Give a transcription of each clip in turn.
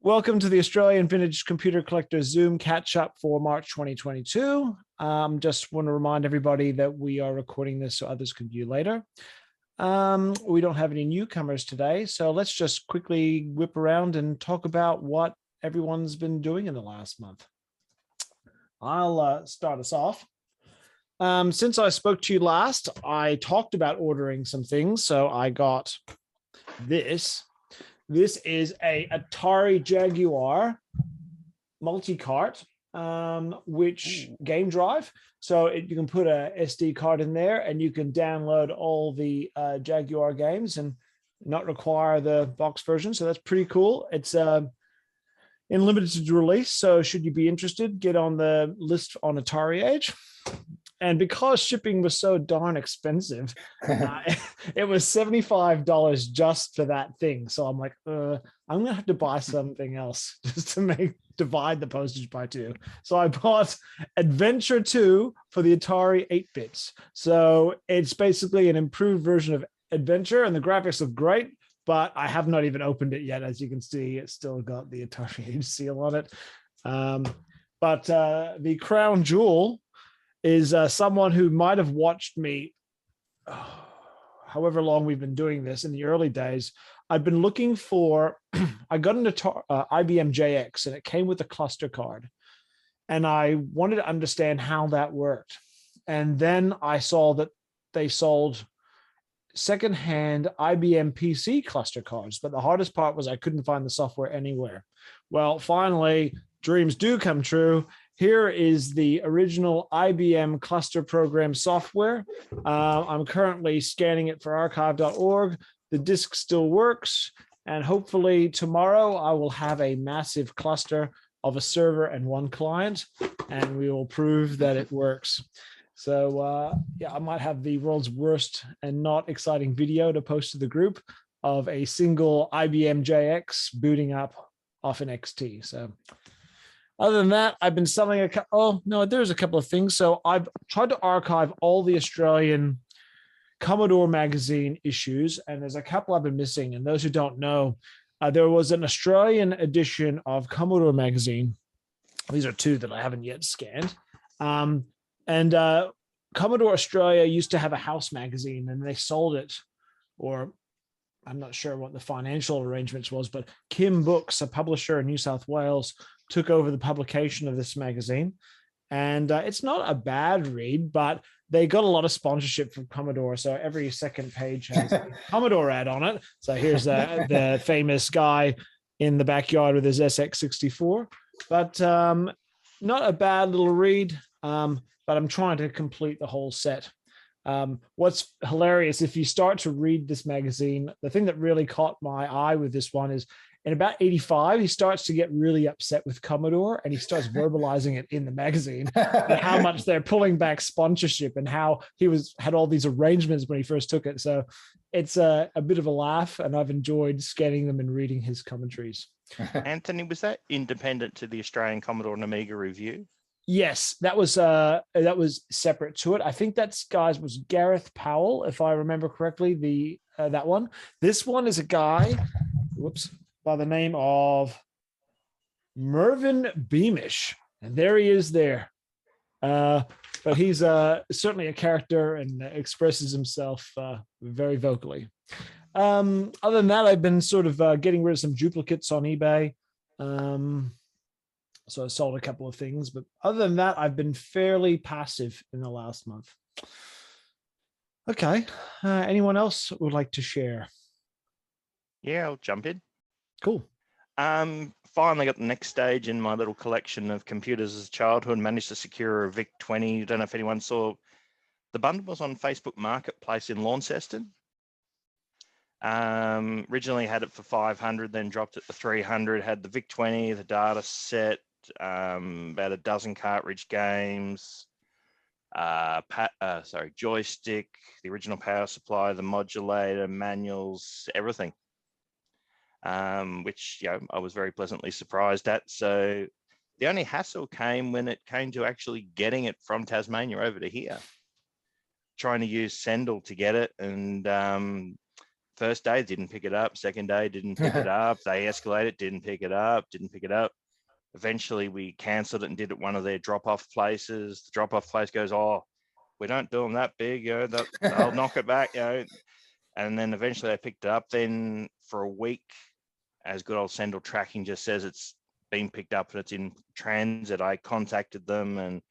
Welcome to the Australian Vintage Computer Collector Zoom Catch-Up for March 2022. Just want to remind everybody that we are recording this so others can view later. We don't have any newcomers today, so let's just quickly whip around and talk about what everyone's been doing in the last month. I'll start us off. Since I spoke to you last, I talked about ordering some things, so I got this. This is a Atari Jaguar multi-cart, which game drive. So you can put a SD card in there and you can download all the Jaguar games and not require the box version. So that's pretty cool. It's in limited release. So should you be interested, get on the list on Atari Age. And because shipping was so darn expensive, it was $75 just for that thing. So I'm like, I'm going to have to buy something else just to divide the postage by 2. So I bought Adventure 2 for the Atari 8-bits. So it's basically an improved version of Adventure, and the graphics look great, but I have not even opened it yet. As you can see, it's still got the Atari Age seal on it. But the crown jewel is someone who might have watched me however long we've been doing this. In the early days, I've been looking for, I got an IBM JX and it came with a cluster card. And I wanted to understand how that worked. And then I saw that they sold secondhand IBM PC cluster cards. But the hardest part was I couldn't find the software anywhere. Well, finally, dreams do come true. Here is the original IBM cluster program software. I'm currently scanning it for archive.org. The disk still works. And hopefully tomorrow I will have a massive cluster of a server and one client, and we will prove that it works. So yeah, I might have the world's worst and not exciting video to post to the group of a single IBM JX booting up off an XT. So other than that, I've been selling there's a couple of things. So I've tried to archive all the Australian Commodore magazine issues, and there's a couple I've been missing. And those who don't know, there was an Australian edition of Commodore magazine. These are 2 that I haven't yet scanned. And Commodore Australia used to have a house magazine, and they sold it, or I'm not sure what the financial arrangements was, but Kim Books, a publisher in New South Wales, took over the publication of this magazine. And it's not a bad read, but they got a lot of sponsorship from Commodore. So every second page has a Commodore ad on it. So here's the famous guy in the backyard with his SX64. But not a bad little read, but I'm trying to complete the whole set. What's hilarious, if you start to read this magazine, the thing that really caught my eye with this one is in about 85, he starts to get really upset with Commodore, and he starts verbalizing it in the magazine and how much they're pulling back sponsorship and how he had all these arrangements when he first took it. So it's a bit of a laugh, and I've enjoyed scanning them and reading his commentaries. Anthony, was that independent to the Australian Commodore and Amiga review? Yes, that was separate to it. I think that guy's was Gareth Powell, if I remember correctly. That one. This one is a guy, by the name of Mervyn Beamish, and there he is there. But he's certainly a character and expresses himself very vocally. Other than that, I've been sort of getting rid of some duplicates on eBay. So I sold a couple of things, but other than that, I've been fairly passive in the last month. Okay. Anyone else would like to share? Yeah, I'll jump in. Cool. Finally got the next stage in my little collection of computers as a childhood. Managed to secure a VIC-20. I don't know if anyone saw. The bundle was on Facebook Marketplace in Launceston. Originally had it for 500, then dropped it to 300. Had the VIC-20, the data set, about a dozen cartridge games, joystick, the original power supply, the modulator, manuals, everything. Which I was very pleasantly surprised at. So the only hassle came when it came to actually getting it from Tasmania over to here. Trying to use Sendle to get it, and first day didn't pick it up. Second day didn't pick it up. They escalated, didn't pick it up. Eventually, we cancelled it and did it at one of their drop-off places. The drop-off place goes, "Oh, we don't do them that big. They'll knock it back." And then eventually they picked it up. Then for a week, as good old Sendle tracking just says it's been picked up and it's in transit, I contacted them and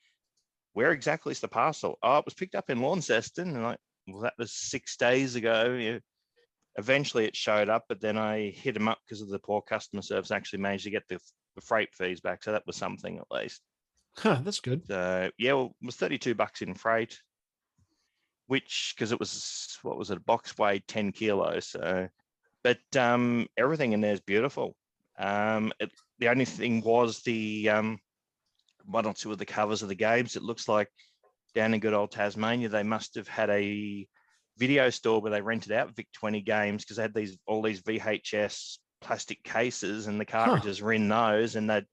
where exactly is the parcel? Oh, it was picked up in Launceston. And well, that was 6 days ago. Eventually it showed up, but then I hit them up because of the poor customer service. Actually managed to get the freight fees back, so that was something at least. That's good. So yeah, well, it was $32 in freight, which because it was a box weighed 10 kilos. So, but everything in there is beautiful. The only thing was the one or two of the covers of the games. It looks like down in good old Tasmania, they must have had a video store where they rented out VIC-20 games because they had all these VHS plastic cases and the cartridges were in those, and they'd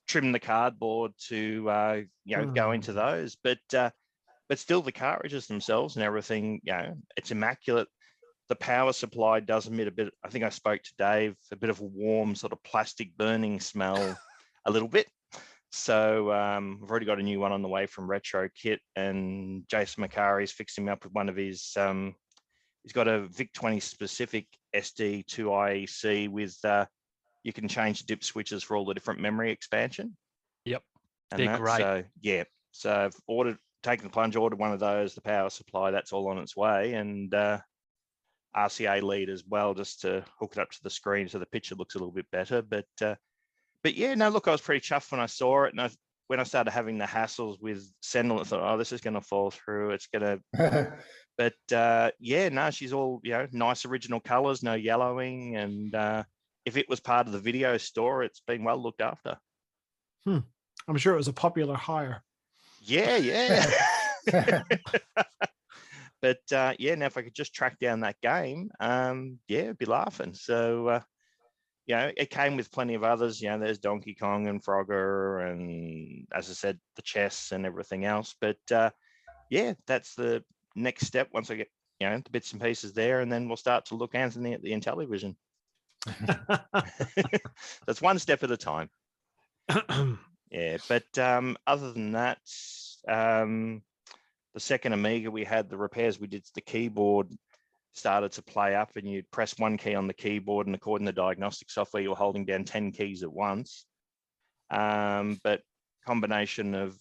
trim the cardboard to go into those. But still, the cartridges themselves and everything, it's immaculate. The power supply does emit a bit. I think I spoke to Dave, a bit of a warm sort of plastic burning smell, a little bit. So we've already got a new one on the way from Retro Kit, and Jason Macari's fixing me up with one of his. He's got a VIC-20 specific SD to IEC with you can change the dip switches for all the different memory expansion. Yep, and they're great. So yeah, so I've taken the plunge, ordered one of those. The power supply, that's all on its way, and RCA lead as well, just to hook it up to the screen so the picture looks a little bit better. But yeah, no, look, I was pretty chuffed when I saw it. And when I started having the hassles with Sendle, I thought, oh, this is going to fall through. It's going to, but yeah, no, she's all, nice original colors, no yellowing. And if it was part of the video store, it's been well looked after. I'm sure it was a popular hire. Yeah. But yeah, now if I could just track down that game, I'd be laughing. So, it came with plenty of others. There's Donkey Kong and Frogger, and as I said, the chess and everything else. But yeah, that's the next step once I get the bits and pieces there, and then we'll start to look, Anthony, at the Intellivision. That's one step at a time. Yeah, but other than that, the second Amiga we had, the repairs we did to the keyboard started to play up, and you'd press one key on the keyboard, and according to diagnostic software, you're holding down 10 keys at once. But combination of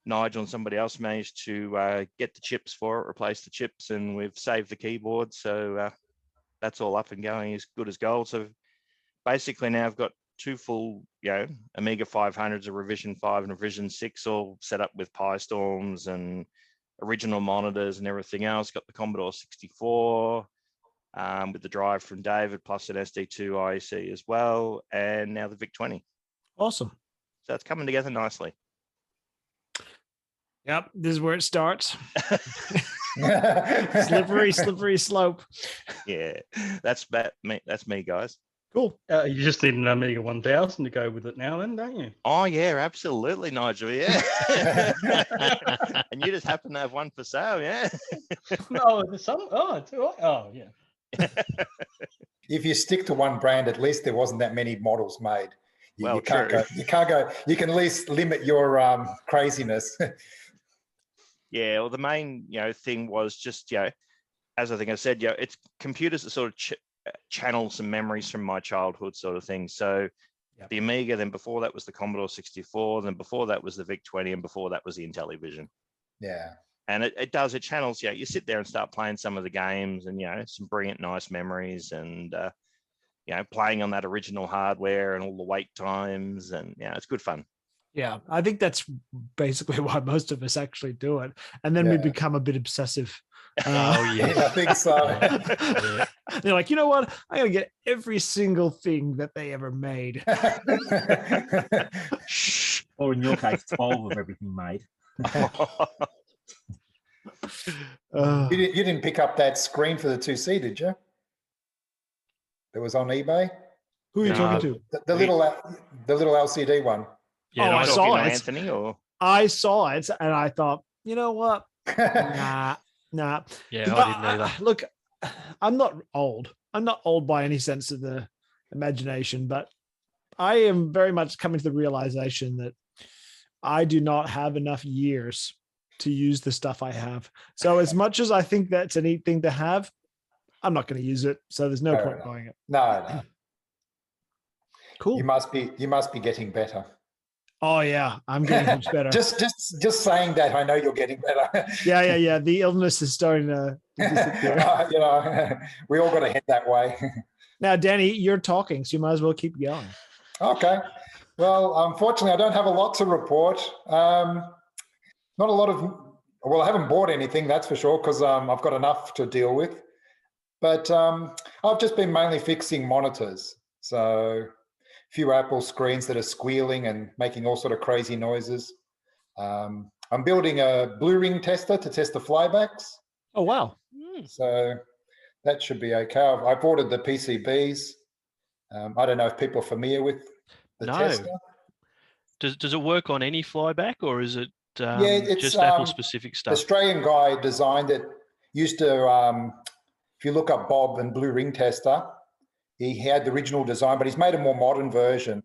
Nigel and somebody else managed to get the chips for it, replace the chips, and we've saved the keyboard. So that's all up and going as good as gold. So basically now I've got two full, Amiga 500s, a revision 5 and a revision 6, all set up with Pi Storms and original monitors and everything else. Got the Commodore 64 with the drive from David, plus an SD2 IEC as well, and now the VIC-20. Awesome. So it's coming together nicely. Yep, this is where it starts. slippery slope. Yeah, that's me. That's me, guys. Cool. You just need an Amiga 1000 to go with it now, then, don't you? Oh yeah, absolutely, Nigel. Yeah. And you just happen to have one for sale, yeah? No, there's some. Oh, it's all right. Oh, yeah. If you stick to one brand, at least there wasn't that many models made. Well, you can't go. You can at least limit your craziness. Yeah. Well, the main thing was just as I think I said, it's computers that sort of channel some memories from my childhood, sort of thing. So the Amiga, then before that was the Commodore 64, then before that was the VIC-20, and before that was the Intellivision. Yeah. And it channels, you sit there and start playing some of the games, and some brilliant, nice memories, and playing on that original hardware and all the wait times, and it's good fun. Yeah, I think that's basically why most of us actually do it, and then we become a bit obsessive. Oh yeah, I think so. They're like, you know what? I'm gonna get every single thing that they ever made. Or in your case, 12 of everything made. You didn't pick up that screen for the 2C, did you? That was on eBay. Who are you talking to? The little LCD one. Yeah, I saw it. Anthony, or I saw it, and I thought, you know what? Nah. Yeah, I didn't either. Look, I'm not old. I'm not old by any sense of the imagination, but I am very much coming to the realization that I do not have enough years to use the stuff I have. So as much as I think that's a neat thing to have, I'm not going to use it. So there's no Fair point enough. buying it. No. Cool. You must be getting better. Oh yeah, I'm getting much better. just saying that, I know you're getting better. Yeah. The illness is starting to disappear. We all got to head that way. Now, Danny, you're talking, so you might as well keep going. Okay. Well, unfortunately, I don't have a lot to report. Not a lot of. Well, I haven't bought anything, that's for sure, because I've got enough to deal with. But I've just been mainly fixing monitors. So a few Apple screens that are squealing and making all sort of crazy noises. I'm building a blue ring tester to test the flybacks. Oh, wow. So that should be okay. I've ordered the PCBs. I don't know if people are familiar with the tester. Does it work on any flyback, or is it it's just Apple specific stuff? Australian guy designed it. Used to, if you look up Bob and Blue Ring Tester, he had the original design, but he's made a more modern version.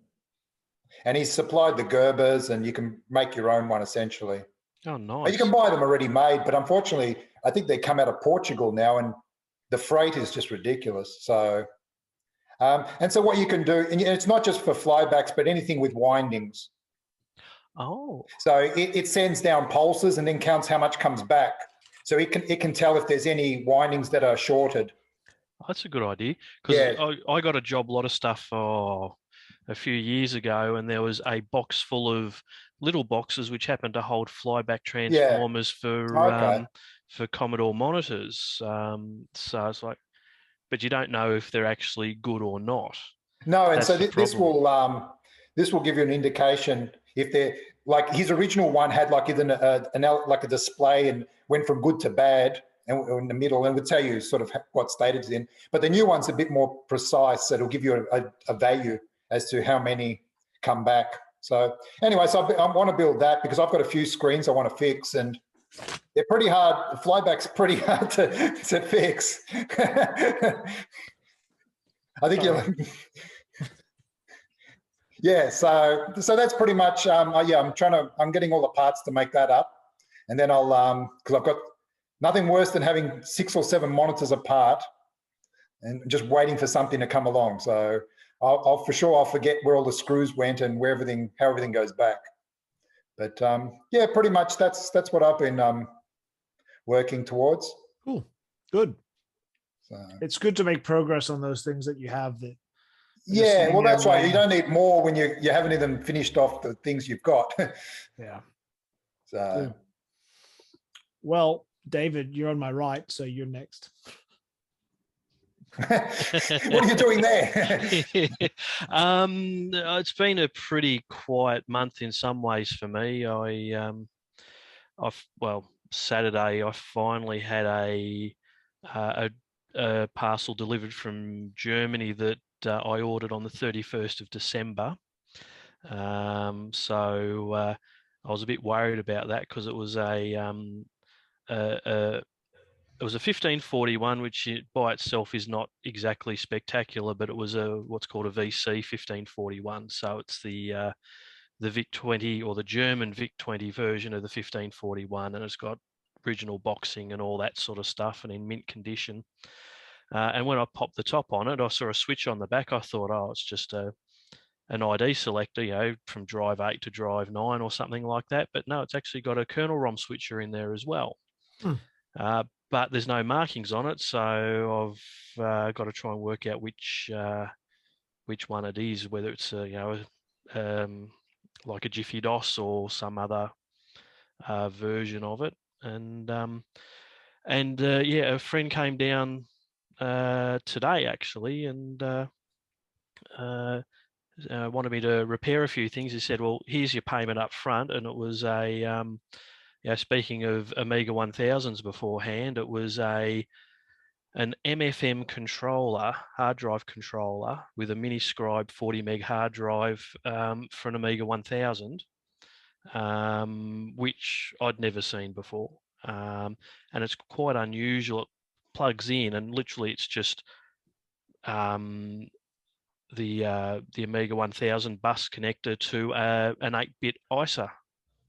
And he's supplied the Gerbers, and you can make your own one essentially. Oh, nice. You can buy them already made, but unfortunately, I think they come out of Portugal now, and the freight is just ridiculous. So, and so what you can do, and it's not just for flybacks, but anything with windings. Oh. So it sends down pulses and then counts how much comes back. So it can tell if there's any windings that are shorted. That's a good idea, because I got a job lot of stuff a few years ago, and there was a box full of little boxes which happened to hold flyback transformers for Commodore monitors. So it's like, but you don't know if they're actually good or not. No, and That's so the this will give you an indication if they're like his original one had like even like a display and went from good to bad and in the middle and would tell you sort of what state it's in. But the new one's a bit more precise, so it'll give you a value as to how many come back. So anyway, so I want to build that because I've got a few screens I want to fix, and they're pretty hard. Flyback's pretty hard to fix. I think so that's pretty much, I'm getting all the parts to make that up. And then I'll, because I've got nothing worse than having 6 or 7 monitors apart and just waiting for something to come along. So I'll for sure, I'll forget where all the screws went and how everything goes back. But pretty much that's what I've been working towards. Cool. Good. So it's good to make progress on those things that you have that. Yeah, well, that's right. You don't need more when you haven't even finished off the things you've got. Yeah. So. Good. Well, David, you're on my right, so you're next. What are you doing there? It's been a pretty quiet month in some ways for me. Saturday I finally had a parcel delivered from Germany that I ordered on the 31st of December. So I was a bit worried about that because it was a 1541, which by itself is not exactly spectacular, but it was what's called a VC 1541. So it's the VIC-20 or the German VIC-20 version of the 1541, and it's got original boxing and all that sort of stuff, and in mint condition. And when I popped the top on it, I saw a switch on the back. I thought, oh, it's just an ID selector, from drive 8 to drive 9 or something like that. But no, it's actually got a Kernel Rom Switcher in there as well. But there's no markings on it, so I've got to try and work out which one it is, whether it's like a Jiffy DOS or some other version of it. And a friend came down today actually, and wanted me to repair a few things. He said, "Well, here's your payment up front," and it was a speaking of Amiga 1000s beforehand, it was an MFM controller, hard drive controller, with a mini scribe 40 meg hard drive for an Amiga 1000, which I'd never seen before. And it's quite unusual. plugs in, and literally it's just the Amiga 1000 bus connector to an 8-bit ISA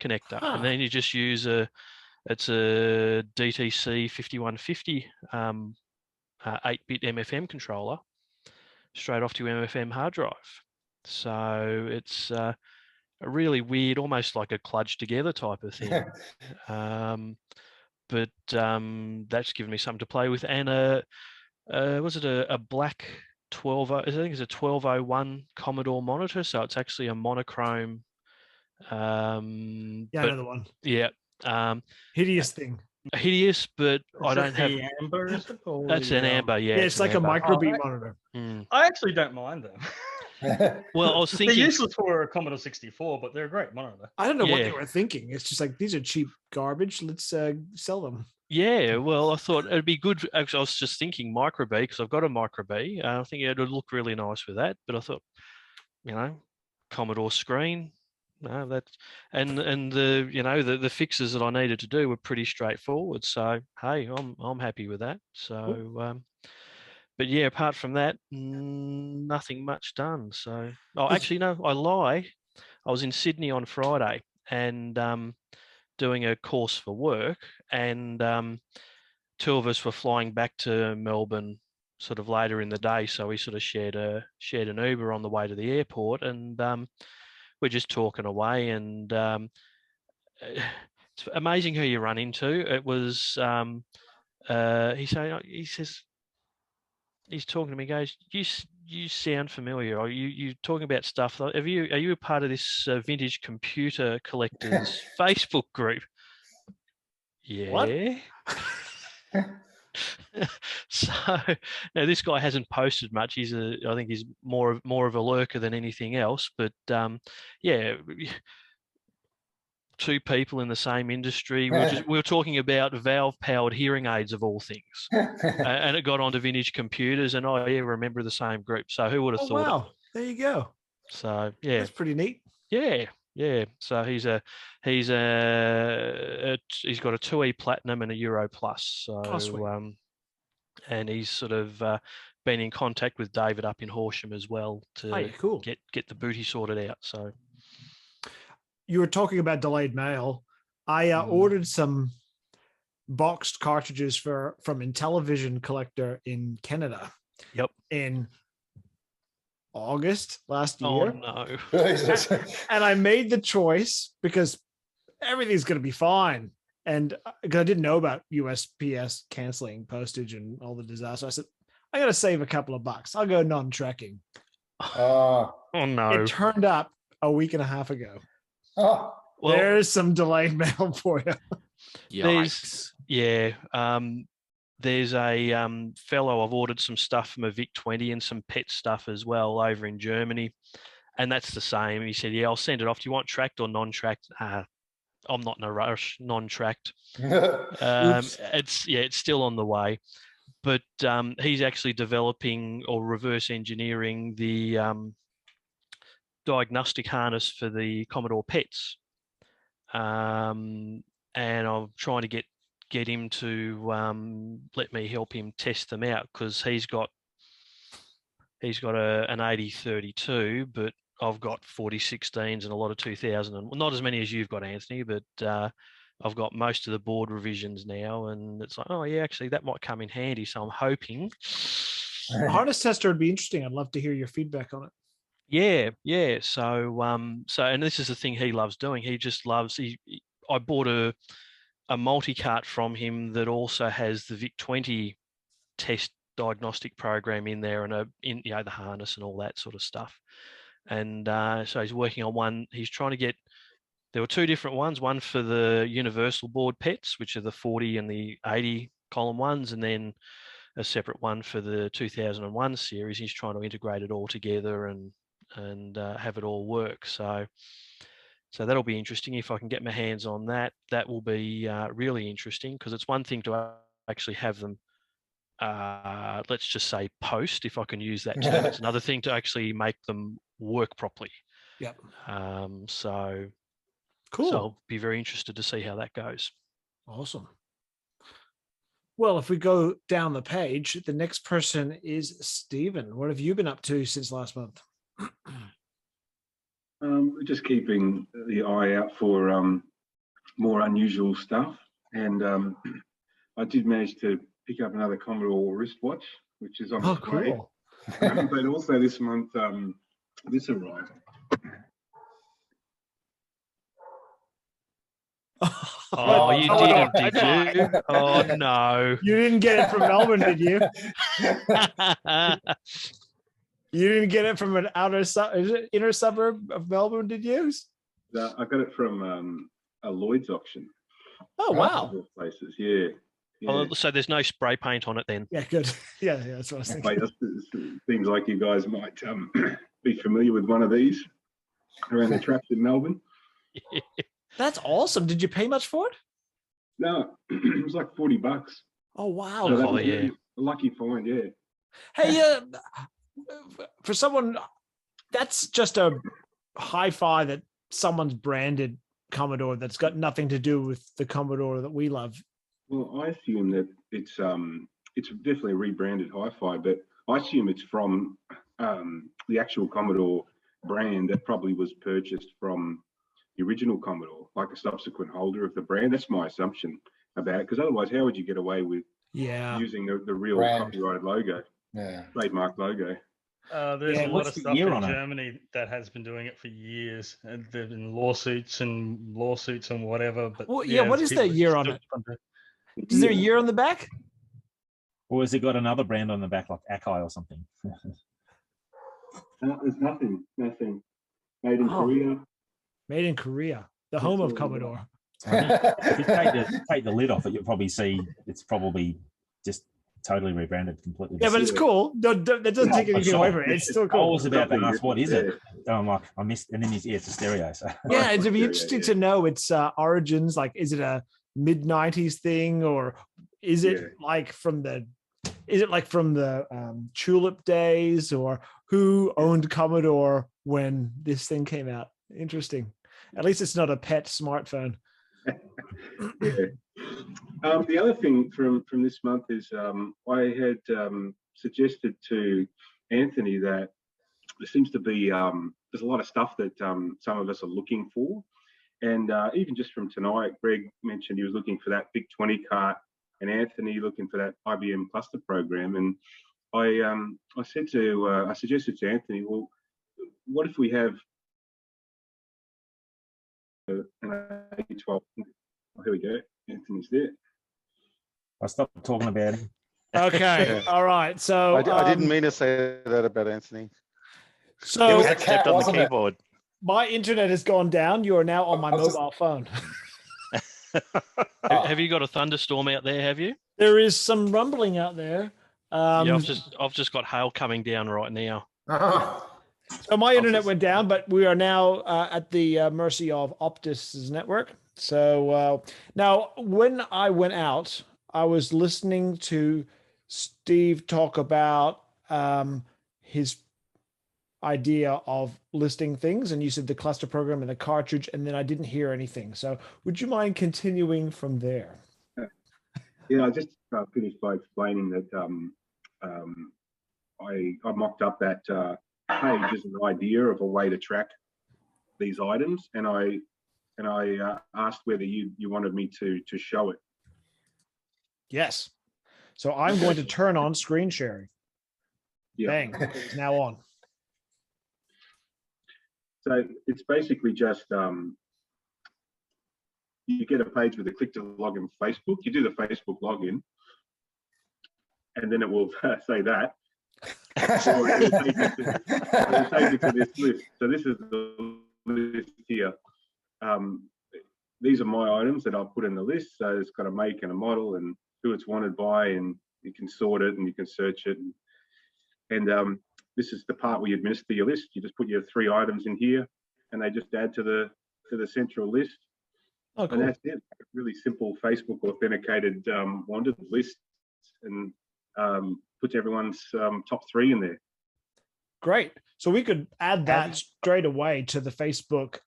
connector, and then you just use it's a DTC 5150 8-bit MFM controller straight off to your MFM hard drive. So it's a really weird, almost like a kludge together type of thing. But that's given me something to play with. And was it a black 12? I think it's a 1201 Commodore monitor. So it's actually a monochrome. Yeah, I know the one. Yeah. Hideous thing. Hideous, but I don't have. The amber, is it? Or That's the, an amber, yeah. Yeah, it's like a amber. micro beat right. monitor. I actually don't mind them. Well, I was They're thinking. useless for a Commodore 64, but they're a great monitor. I don't know what Yeah. they were thinking. It's just like, these are cheap garbage. Let's sell them. Yeah, well, I thought it'd be good. Actually, I was just thinking micro B because I've got a micro B. I think it would look really nice with that. But I thought, Commodore screen. No, that's and the the fixes that I needed to do were pretty straightforward. So hey, I'm happy with that. So, but yeah, apart from that, nothing much done. So, actually, no, I lie. I was in Sydney on Friday and doing a course for work, and two of us were flying back to Melbourne sort of later in the day. So we sort of shared an Uber on the way to the airport, and we're just talking away, and it's amazing who you run into. It was he says he's talking to me. He goes, you sound familiar. Are you talking about stuff? Are you a part of this vintage computer collectors Facebook group? Yeah. What? So now this guy hasn't posted much. I think he's more of a lurker than anything else. But yeah, two people in the same industry. We were talking about valve-powered hearing aids of all things, and it got onto vintage computers. And remember the same group. So who would have thought? Wow, there you go. So yeah, That's pretty neat. Yeah. So he's got a 2E Platinum and a Euro Plus. So and he's sort of been in contact with David up in Horsham as well to cool. get the booty sorted out. So you were talking about delayed mail. I ordered some boxed cartridges from Intellivision Collector in Canada. Yep. In August last year. Oh no. And I made the choice because everything's going to be fine. And because I didn't know about USPS canceling postage and all the disaster, I said, I got to save a couple of bucks. I'll go non-tracking. Oh no. It turned up a week and a half ago. Oh, well, there's some delayed mail for you. There's a fellow. I've ordered some stuff from a VIC-20 and some pet stuff as well over in Germany, and that's the same. He said, "Yeah, I'll send it off. Do you want tracked or non-tracked?" I'm not in a rush. Non-tracked. It's still on the way, but he's actually developing or reverse engineering the diagnostic harness for the Commodore PETs, and I'm trying to get him to let me help him test them out because he's got an 8032, but I've got 4016s and a lot of 2000, and not as many as you've got, Anthony, but I've got most of the board revisions now, and it's like, oh yeah, actually that might come in handy. So I'm hoping. Harness tester would be interesting. I'd love to hear your feedback on it. Yeah. So and this is the thing he loves doing. He just loves. I bought a multi-cart from him that also has the VIC-20 test diagnostic program in there and the harness and all that sort of stuff. And so he's working on one. He's trying to get. There were two different ones. One for the universal board PETs, which are the 40 and the 80 column ones, and then a separate one for the 2001 series. He's trying to integrate it all together and have it all work. So that'll be interesting. If I can get my hands on that, that will be really interesting because it's one thing to actually have them, let's just say post, if I can use that term. It's another thing to actually make them work properly. Yep. So cool. So I'll be very interested to see how that goes. Awesome. Well, if we go down the page, the next person is Stephen. What have you been up to since last month? Just keeping the eye out for more unusual stuff. And I did manage to pick up another Commodore wristwatch, which is on its way. Cool. But also this month, this arrived. Oh, you Commodore, didn't, did you? Oh, no. You didn't get it from Melbourne, did you? You didn't get it from an inner suburb of Melbourne, did you? I got it from a Lloyd's auction. Oh, wow. Of all places, yeah. Oh, so there's no spray paint on it then? Yeah, good. Yeah, that's what I was thinking. Mate, things like you guys might be familiar with one of these around the traps in Melbourne. That's awesome. Did you pay much for it? No, it was like $40. Oh, wow. So that Oh, was yeah. a lucky find, yeah. Hey, for someone, that's just a hi-fi that someone's branded Commodore that's got nothing to do with the Commodore that we love. Well, I assume that it's definitely a rebranded hi-fi, but I assume it's from the actual Commodore brand that probably was purchased from the original Commodore, like a subsequent holder of the brand. That's my assumption about it, because otherwise, how would you get away with using the real Brand. copyrighted logo, trademark logo? There's Yeah, a lot what's of the stuff year in on it? Germany that has been doing it for years, and there've been lawsuits and whatever. But Well, yeah, what is the people year on still it? trying to- Is there a year on the back? Or has it got another brand on the back, like Akai or something? No, there's nothing. Made in Oh. Korea. Made in Korea, the home of Commodore. If you take the lid off it, you'll probably see it's probably just totally rebranded completely. Yeah, but it's cool. That doesn't take anything away from it. It's still I cool. was about to ask, what is it? I'm like, I missed, and then it's a stereo. So Yeah, it'd be Yeah, interesting yeah. to know its origins. Like, is it a mid-90s thing, or is it like from the Tulip days, or who owned Commodore when this thing came out? Interesting. At least it's not a pet smartphone. Yeah. The other thing from this month is I had suggested to Anthony that there seems to be there's a lot of stuff that some of us are looking for, and even just from tonight, Greg mentioned he was looking for that Big 20 cart, and Anthony looking for that IBM cluster program, and I suggested to Anthony, well, what if we have an A12? Oh, here we go. Anthony's there. I stopped talking about it. Okay. All right. So I didn't mean to say that about Anthony. It So was a a cat, stepped on the wasn't it? keyboard. my internet has gone down. You are now on my I was just- mobile phone. Have you got a thunderstorm out there? Have you? There is some rumbling out there. Yeah, I've just got hail coming down right now. So my internet went down, but we are now at the mercy of Optus's network. So now, when I went out, I was listening to Steve talk about his idea of listing things, and you said the cluster program and the cartridge, and then I didn't hear anything. So would you mind continuing from there? Yeah, I just finished by explaining that I mocked up that page as an idea of a way to track these items, and I asked whether you wanted me to show it. Yes. So I'm going to turn on screen sharing. Yeah. Bang. It's now on. So it's basically just you get a page with a click to log in Facebook. You do the Facebook login, and then it will say that. Or it will take you to this list. So this is the list here. These are my items that I've put in the list. So it's got a make and a model and who it's wanted by, and you can sort it and you can search it. And this is the part where you administer your list. You just put your 3 items in here, and they just add to the central list. Oh, cool. And that's it. A really simple Facebook authenticated wanted list, and puts everyone's top 3 in there. Great. So we could add that straight away to the Facebook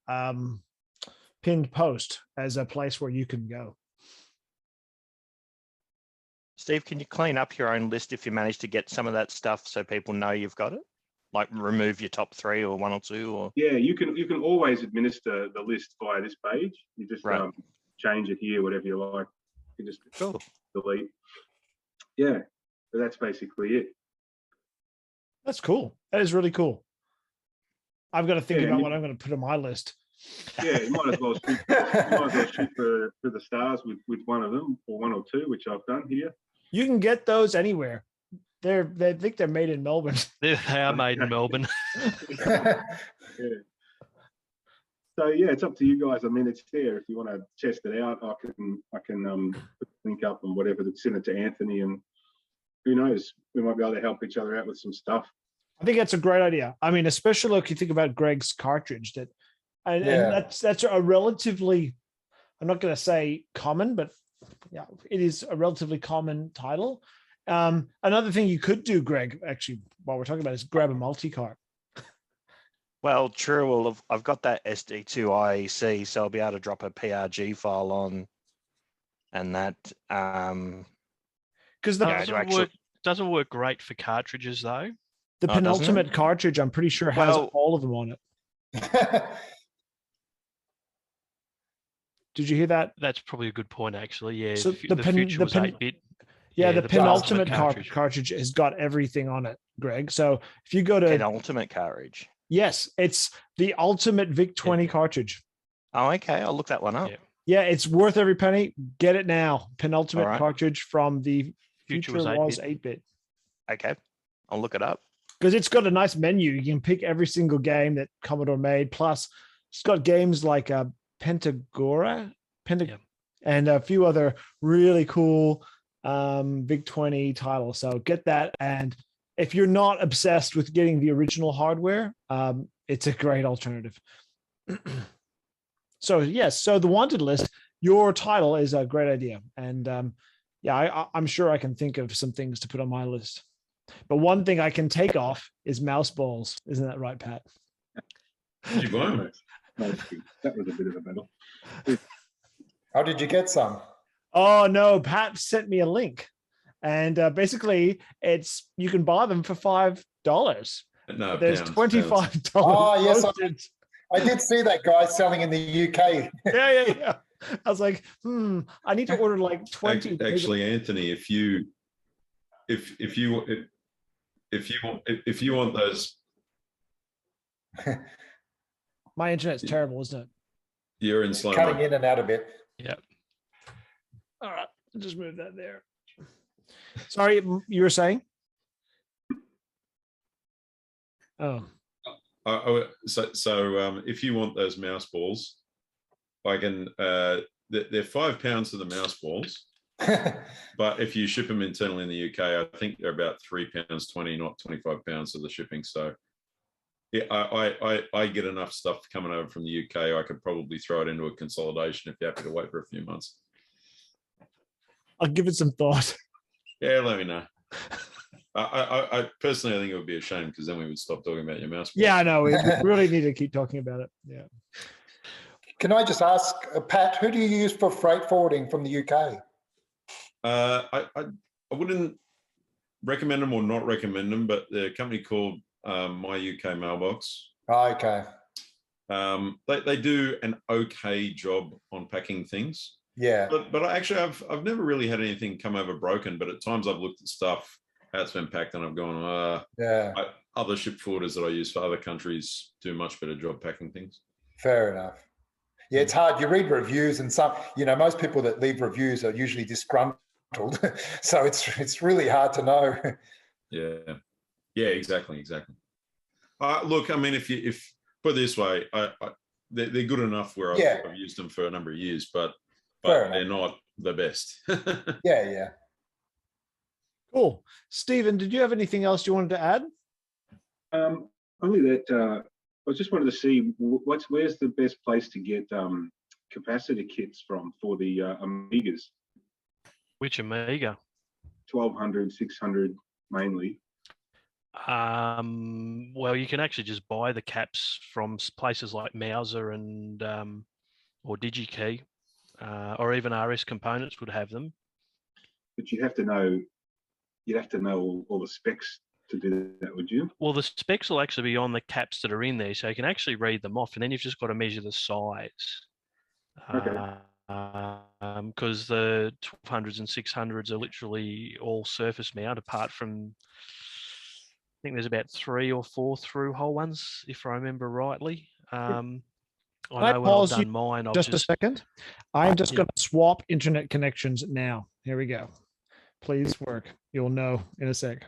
pinned post as a place where you can go. Steve, can you clean up your own list if you manage to get some of that stuff so people know you've got it? Like remove your top 3 or 1 or 2 or Yeah, you can always administer the list via this page. You just Right. change it here, whatever you like. You just cool. delete. Yeah, but that's basically it. That's cool. That is really cool. I've got to think Yeah, about you- what I'm going to put on my list. Yeah, you might as well shoot for the stars with one of them or 1 or 2, which I've done here. You can get those anywhere. They think they're made in Melbourne. They are made in Melbourne. Yeah. So yeah, it's up to you guys. I mean, it's there if you want to test it out. I can put the link up and whatever, send it to Anthony, and who knows, we might be able to help each other out with some stuff. I think that's a great idea. I mean, especially if you think about Greg's cartridge, and that's a relatively, I'm not going to say common, but yeah, it is a relatively common title. Another thing you could do, Greg, actually, while we're talking about it, is grab a multi-cart. Well, true. Well, I've got that SD2 IEC, so I'll be able to drop a PRG file on, and that. Because the doesn't work great for cartridges though. The penultimate cartridge, I'm pretty sure, has all of them on it. Did you hear that? That's probably a good point, actually. Yeah, So the future was 8-bit. Yeah, the penultimate cartridge. cartridge has got everything on it, Greg. So if you go to penultimate cartridge, yes, it's the ultimate VIC-20 cartridge. Oh, okay. I'll look that one up. Yeah, it's worth every penny. Get it now. Penultimate cartridge from the future was 8-bit. Okay, I'll look it up. Because it's got a nice menu. You can pick every single game that Commodore made. Plus, it's got games like Pentagora, and a few other really cool VIC-20 titles. So get that. And if you're not obsessed with getting the original hardware, it's a great alternative. So yes, so the wanted list, your title is a great idea. And I'm sure I can think of some things to put on my list. But one thing I can take off is mouse balls. Isn't that right, Pat? Did you buy them? That was a bit of a battle. How did you get some? Oh no, Pat sent me a link, and basically, you can buy them for $5. No, there's $25. Oh yes, I did see that guy selling in the UK. Yeah. I was like, I need to order like 20. Actually, Anthony, if you want those, my internet's terrible, isn't it? you're in slow Cutting in and out a bit. Yeah. All right, I'll just move that there. Sorry, you were saying? Oh. So if you want those mouse balls, I can. They're £5 for the mouse balls, but if you ship them internally in the UK, I think they're about £3.20, not £25 for the shipping. So yeah, I get enough stuff coming over from the UK. I could probably throw it into a consolidation if you're happy to wait for a few months. I'll give it some thought. Yeah, let me know. I personally, I think it would be a shame because then we would stop talking about your mouse balls. Yeah, I know. We really need to keep talking about it. Yeah. Can I just ask, Pat, who do you use for freight forwarding from the UK? I wouldn't recommend them or not recommend them, but the company called My UK Mailbox. Oh, okay. They do an okay job on packing things. Yeah. But I've never really had anything come over broken. But at times I've looked at stuff, how it's been packed, and I've gone, other ship forwarders that I use for other countries do a much better job packing things. Fair enough. Yeah, it's hard. You read reviews, and most people that leave reviews are usually disgruntled. So it's really hard to know. Yeah, exactly. Look, I mean, if put it this way, they're good enough where I've used them for a number of years, but they're not the best. Yeah. Cool. Stephen, did you have anything else you wanted to add? Only that I just wanted to see where's the best place to get capacitor kits from for the Amigas. Which Amiga? 1200, 600 mainly. Well, you can actually just buy the caps from places like Mauser and or DigiKey, or even RS Components would have them. But you'd have to know all the specs to do that, would you? Well, the specs will actually be on the caps that are in there, so you can actually read them off, and then you've just got to measure the size. Okay. Because the 1200s and 600s are literally all surface mount, apart from, I think there's about 3 or 4 through-hole ones, if I remember rightly. I know when I've done mine, I've just a second. I'm just going to swap internet connections now. Here we go. Please work. You'll know in a sec.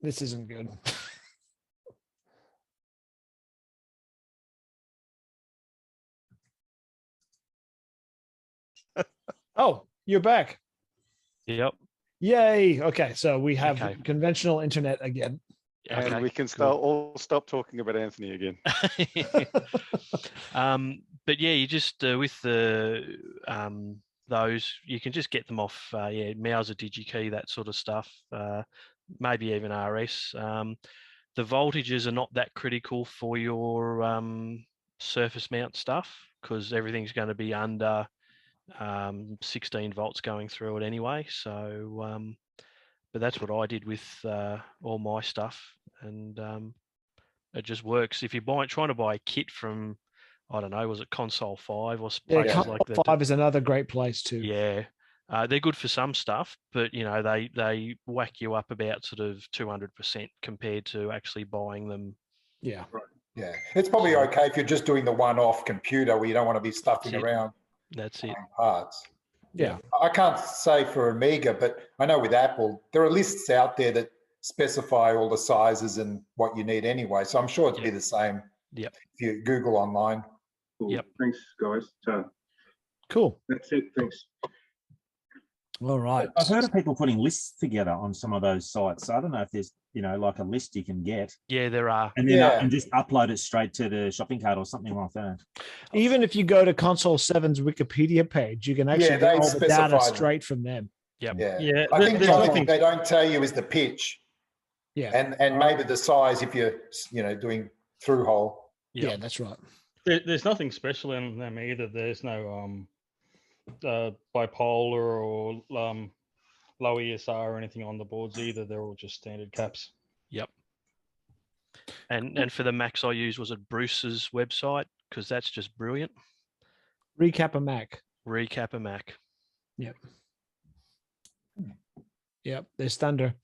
This isn't good. Oh, you're back. Yep. Yay. Okay, so we have Okay. conventional internet again. And Okay, we can cool. all stop talking about Anthony again. But yeah, you just with the those, you can just get them off Mauser DigiKey, that sort of stuff. Maybe even RS. The voltages are not that critical for your surface mount stuff, because everything's going to be under 16 volts going through it anyway. So, but that's what I did with all my stuff, and it just works. If you're trying to buy a kit from, I don't know, was it Console 5 or places Console like that? 5 is another great place too. Yeah. They're good for some stuff, but you know, they whack you up about sort of 200% compared to actually buying them. Yeah. Yeah. It's probably okay if you're just doing the one-off computer where you don't want to be stuffing around That's it. parts. Yeah. I can't say for Amiga, but I know with Apple, there are lists out there that specify all the sizes and what you need anyway. So I'm sure it'll be the same. Yep. If you Google online. Cool. Yep. Thanks, guys. So Cool. that's it. Thanks. All right. I've heard of people putting lists together on some of those sites. So I don't know if there's, like a list you can get. Yeah, there are. And then and just upload it straight to the shopping cart or something like that. Even if you go to Console 7's Wikipedia page, you can actually get all the data straight from them. Yep. Yeah. I think the only thing they don't tell you is the pitch. Yeah. And maybe the size if you're, doing through hole. Yeah, that's right. There's nothing special in them either. There's no bipolar or low ESR or anything on the boards either. They're all just standard caps. Yep. And for the Macs I use, was it Bruce's website? Because that's just brilliant. Recap a Mac. Recap a Mac. Yep. Yep, there's thunder.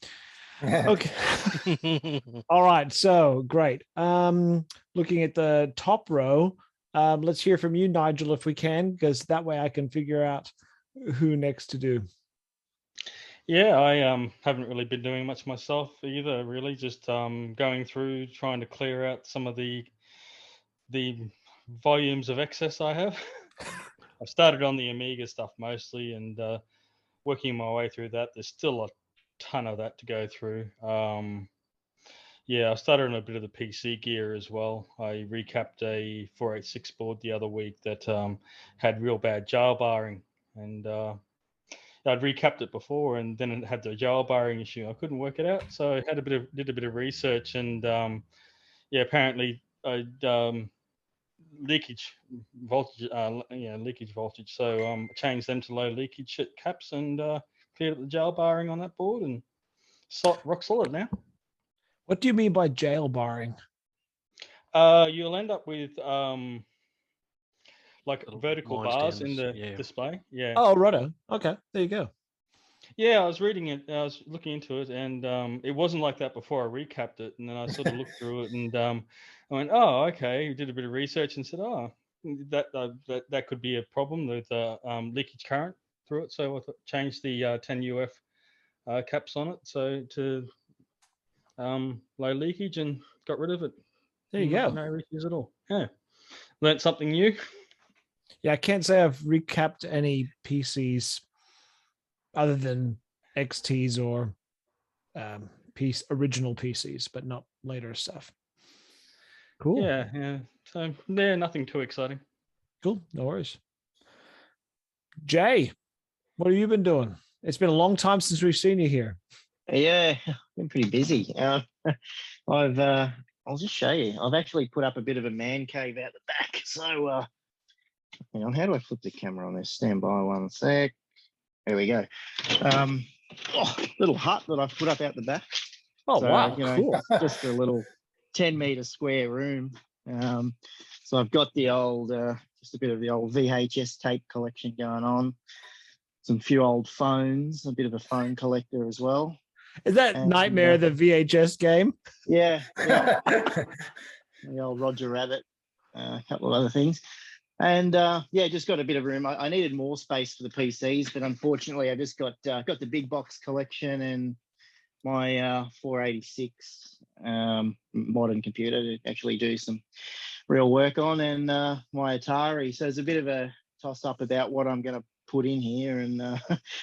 Okay. All right, so great. Looking at the top row, let's hear from you, Nigel, if we can, because that way I can figure out who next to do. Yeah, I haven't really been doing much myself either, really. Just going through, trying to clear out some of the volumes of excess I have. I've started on the Amiga stuff mostly and working my way through that. There's still a ton of that to go through. I started on a bit of the PC gear as well. I recapped a 486 board the other week that had real bad jailbarring, and I'd recapped it before, and then it had the jailbarring issue. I couldn't work it out, so I had did a bit of research, and apparently leakage voltage, leakage voltage. So changed them to low leakage caps and cleared up the jailbarring on that board, and rock solid now. What do you mean by jailbarring? You'll end up with like vertical bars in the display. Yeah. Oh, righto. Okay, there you go. Yeah, I was reading it. I was looking into it, and it wasn't like that before I recapped it. And then I sort of looked through it, and I went, "Oh, okay." Did a bit of research and said, "Oh, that could be a problem with leakage current through it." So I changed the 10 UF caps on it, so to low leakage, and got rid of it. There you go. No issues at all. Yeah, learned something new. Yeah, I can't say I've recapped any PCs other than XTs or original PCs, but not later stuff. Cool. Yeah. So nothing too exciting. Cool. No worries. Jay, what have you been doing? It's been a long time since we've seen you here. Yeah, been pretty busy. I've I'll just show you. I've actually put up a bit of a man cave out the back. So, hang on, how do I flip the camera on this? Stand by one sec. There we go. Little hut that I've put up out the back. Oh, So, wow, you know, cool. just a little 10-meter square room. So I've got the old, just a bit of the old VHS tape collection going on. Some few old phones, a bit of a phone collector as well. Is that And, Nightmare, the VHS game? Yeah. The old Roger Rabbit, a couple of other things. And yeah, just got a bit of room. I needed more space for the PCs, but unfortunately I just got the big box collection and my 486 modern computer to actually do some real work on, and my Atari. So it's a bit of a toss up about what I'm going to put in here, and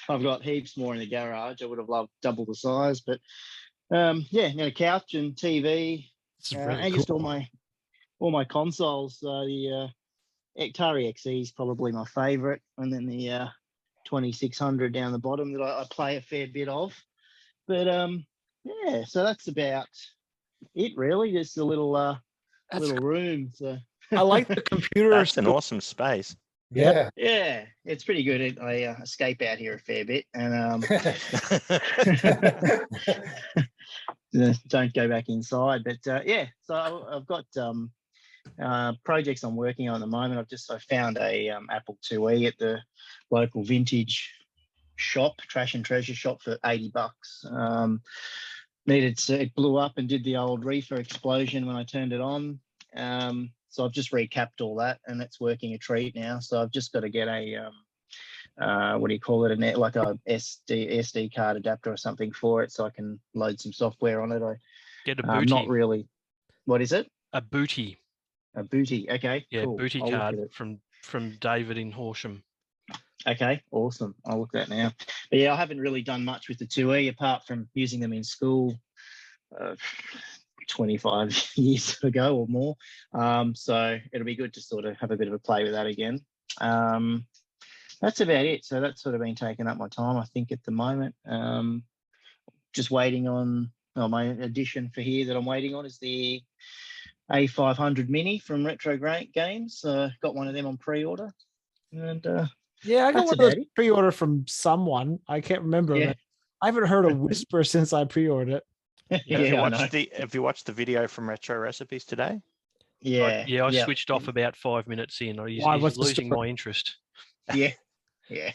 I've got heaps more in the garage. I would have loved double the size, but yeah, a couch and TV, really and just cool. all my consoles. The Atari XE is probably my favorite, and then the 2600 down the bottom that I play a fair bit of. But yeah, so that's about it, really. Just a little little room. So I like the computer. That's an awesome space. Yeah. Yeah, it's pretty good. I escape out here a fair bit, and don't go back inside. But yeah, so I've got projects I'm working on at the moment. I found a Apple IIe at the local vintage shop, trash and treasure shop, for $80. It blew up and did the old reefer explosion when I turned it on. So I've just recapped all that, and it's working a treat now. So I've just got to get a what do you call it? Like a SD card adapter or something for it, so I can load some software on it. Get a booty. Not really. What is it? A booty. A booty. Okay. Yeah, cool. booty I'll look card at it. from David in Horsham. Okay, awesome. I'll look at that now. But yeah, I haven't really done much with the 2E apart from using them in school 25 years ago or more. So it'll be good to sort of have a bit of a play with that again. That's about it. So that's sort of been taking up my time, I think, at the moment. Just waiting on my addition for here that I'm waiting on is the A500 Mini from Retro Games. Got one of them on pre-order. And yeah, I got one of those pre-order from someone. I can't remember. Yeah. I haven't heard a whisper since I pre-ordered it. Have you watched the video from Retro Recipes today? Yeah. I switched off about 5 minutes in. Why? What's He's the losing story? my interest. Yeah. Yeah.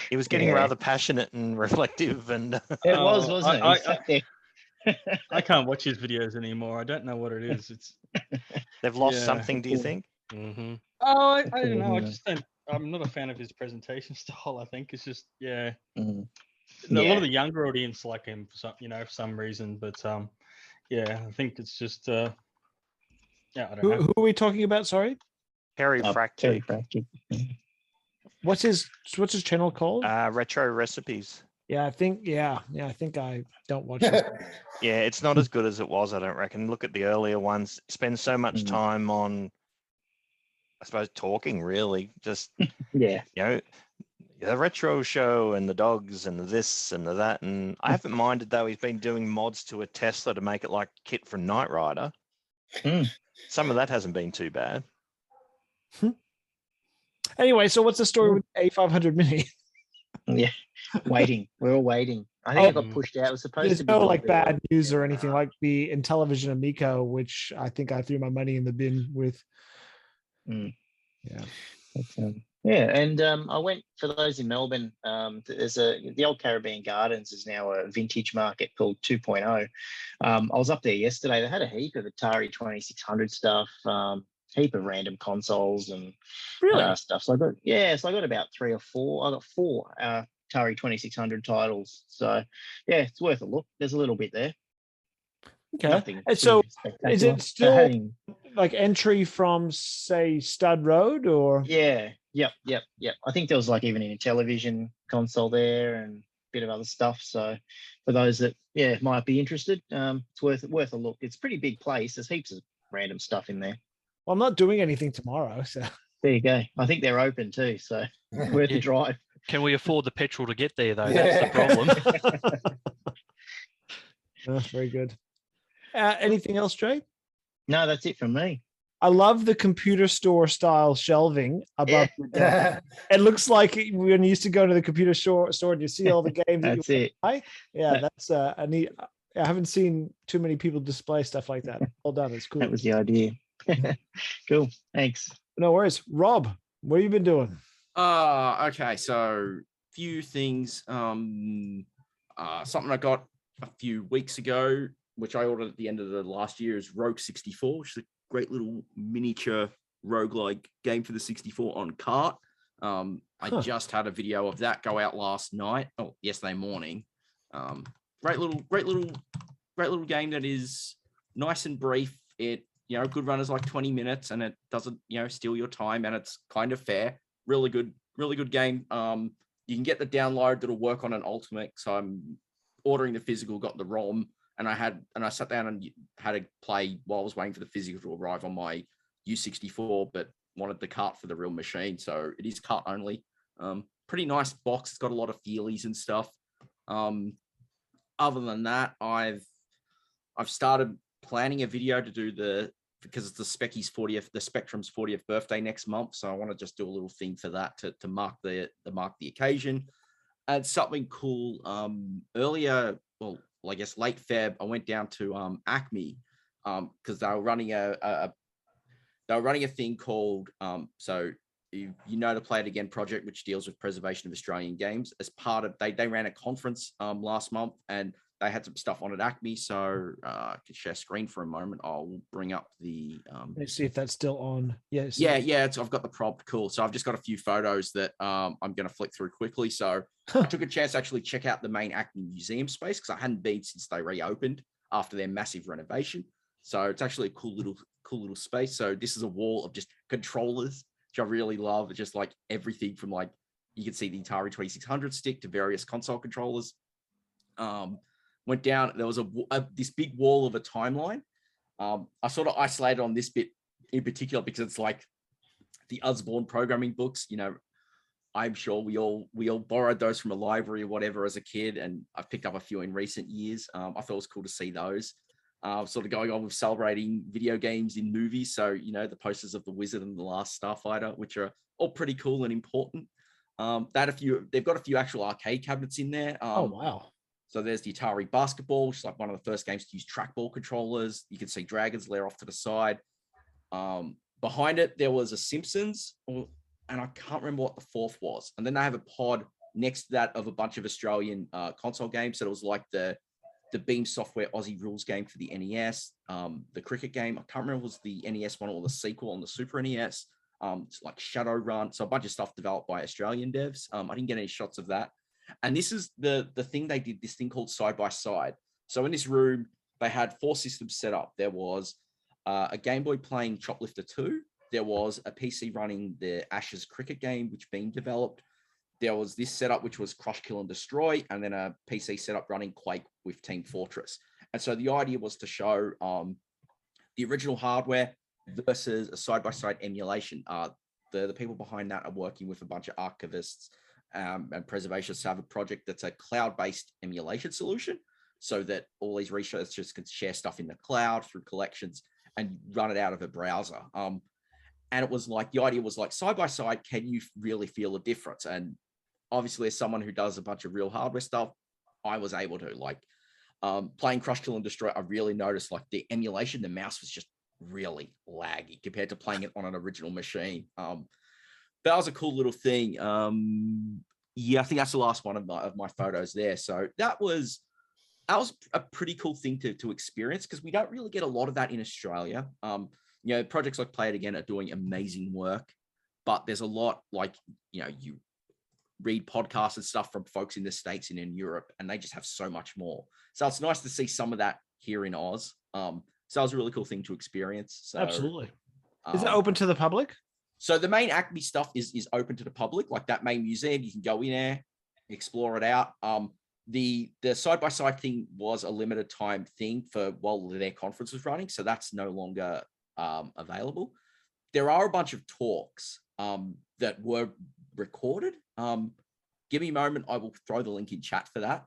He was getting rather passionate and reflective, and it was, wasn't it? I can't watch his videos anymore. I don't know what it is. It's they've lost something. Do you think? Mm-hmm. Oh, I don't know. I just don't. I'm not a fan of his presentation style. I think it's just a lot of the younger audience like him for some, for some reason. But yeah, I think it's just I don't know. Who are we talking about? Sorry, Harry Fracture. What's his channel called? Retro Recipes. Yeah, I think I don't watch it. Yeah, it's not as good as it was, I don't reckon. Look at the earlier ones. Spend so much time on, I suppose, talking, really. Just the retro show and the dogs and the this and the that. And I haven't minded, though, he's been doing mods to a Tesla to make it like Kit from Knight Rider. Some of that hasn't been too bad. Anyway, so what's the story with A500 Mini? Yeah, waiting. We're all waiting. I think it got pushed out. It was supposed There's to be. no like bad news or anything like the Intellivision Amico, which I think I threw my money in the bin with. Yeah. And I went, for those in Melbourne, there's the old Caribbean Gardens is now a vintage market called 2.0. I was up there yesterday. They had a heap of Atari 2600 stuff, heap of random consoles and stuff. So I got about 3 or 4. I got 4 Atari 2600 titles. So yeah, it's worth a look. There's a little bit there. Okay. And so is it still like entry from, say, Stud Road or? Yeah. Yep. I think there was like even a television console there and a bit of other stuff. So for those that might be interested, it's worth a look. It's a pretty big place. There's heaps of random stuff in there. Well, I'm not doing anything tomorrow, so there you go. I think they're open too, so worth the drive. Can we afford the petrol to get there, though? That's the problem. Very good. Anything else, Jay? No, that's it from me. I love the computer store style shelving above the desk. It looks like when you used to go to the computer store and you see all the games that That's you it. buy. Yeah, that's a neat. I haven't seen too many people display stuff like that. Well done. It's cool. That was the idea. Cool. Thanks. No worries. Rob, what have you been doing? Okay, so few things. Something I got a few weeks ago, which I ordered at the end of the last year, is Rogue 64, which is a great little miniature roguelike game for the 64 on cart. I just had a video of that go out yesterday morning. Great little game that is nice and brief. It, good run is like 20 minutes and it doesn't, steal your time, and it's kind of fair. Really good game. You can get the download that'll work on an Ultimate. So I'm ordering the physical, got the ROM, and I sat down and had to play while I was waiting for the physical to arrive on my U64, but wanted the cart for the real machine. So it is cart only. Pretty nice box. It's got a lot of feelies and stuff. Other than that, I've started planning a video to do because it's the Spectrum's 40th birthday next month. So I want to just do a little thing for that to mark the occasion. And something cool. Earlier, well, I guess late Feb, I went down to Acme because they were running a thing called the Play It Again project, which deals with preservation of Australian games. As part of they ran a conference last month, and they had some stuff on at Acme. So I could share screen for a moment. I'll bring up the. Let's see if that's still on. Yes. Yeah. I've got the prompt. Cool. So I've just got a few photos that I'm going to flick through quickly. So I took a chance to actually check out the main Acme museum space because I hadn't been since they reopened after their massive renovation. So it's actually a cool little space. So this is a wall of just controllers, which I really love. It's just like everything from you can see the Atari 2600 stick to various console controllers. Went down, there was this big wall of a timeline. I sort of isolated on this bit in particular because it's like the Usborne programming books. I'm sure we all borrowed those from a library or whatever as a kid, and I've picked up a few in recent years. I thought it was cool to see those. Sort of going on with celebrating video games in movies. So, the posters of The Wizard and The Last Starfighter, which are all pretty cool and important. They've got a few actual arcade cabinets in there. Oh, wow. So there's the Atari Basketball, which is like one of the first games to use trackball controllers. You can see Dragon's Lair off to the side. Behind it, there was a Simpsons, and I can't remember what the fourth was. And then they have a pod next to that of a bunch of Australian console games. So it was like the Beam Software Aussie Rules game for the NES, the cricket game. I can't remember if it was the NES one or the sequel on the Super NES. It's like Shadowrun. So a bunch of stuff developed by Australian devs. I didn't get any shots of that. And this is the thing they did, this thing called Side by Side. So in this room, they had 4 systems set up. There was a Game Boy playing Choplifter 2. There was a PC running the Ashes cricket game, which Beam developed. There was this setup, which was Crush, Kill, and Destroy, and then a PC setup running Quake with Team Fortress. And so the idea was to show the original hardware versus a side-by-side emulation. The people behind that are working with a bunch of archivists and preservationists to have a project that's a cloud-based emulation solution so that all these researchers can share stuff in the cloud through collections and run it out of a browser. And it was like, the idea was like, side-by-side, can you really feel a difference? And obviously, as someone who does a bunch of real hardware stuff, I was able to, playing Crush, Kill, and Destroy, I really noticed the emulation, the mouse was just really laggy compared to playing it on an original machine. That was a cool little thing. I think that's the last one of my photos there. So that was a pretty cool thing to experience because we don't really get a lot of that in Australia. Projects like Play It Again are doing amazing work, but there's a lot you read podcasts and stuff from folks in the States and in Europe, and they just have so much more. So it's nice to see some of that here in Oz. So that was a really cool thing to experience. So, absolutely. Is it open to the public? So the main Acme stuff is open to the public, like that main museum. You can go in there, explore it out. The side-by-side thing was a limited time thing for while their conference was running, so that's no longer available. There are a bunch of talks that were recorded. Give me a moment, I will throw the link in chat for that.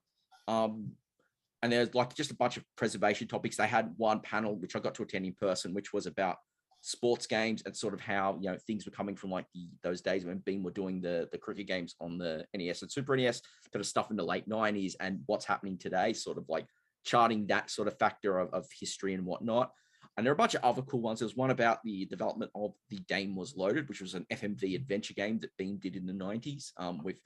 And and there's like just a bunch of preservation topics. They had one panel, which I got to attend in person, which was about sports games and sort of how, you know, things were coming from like those days when Beam were doing the cricket games on the NES and Super NES to the stuff in the late 90s and what's happening today, sort of like charting that sort of factor of history and whatnot. And there are a bunch of other cool ones. There was one about the development of The Game Was Loaded, which was an FMV adventure game that Beam did in the 90s with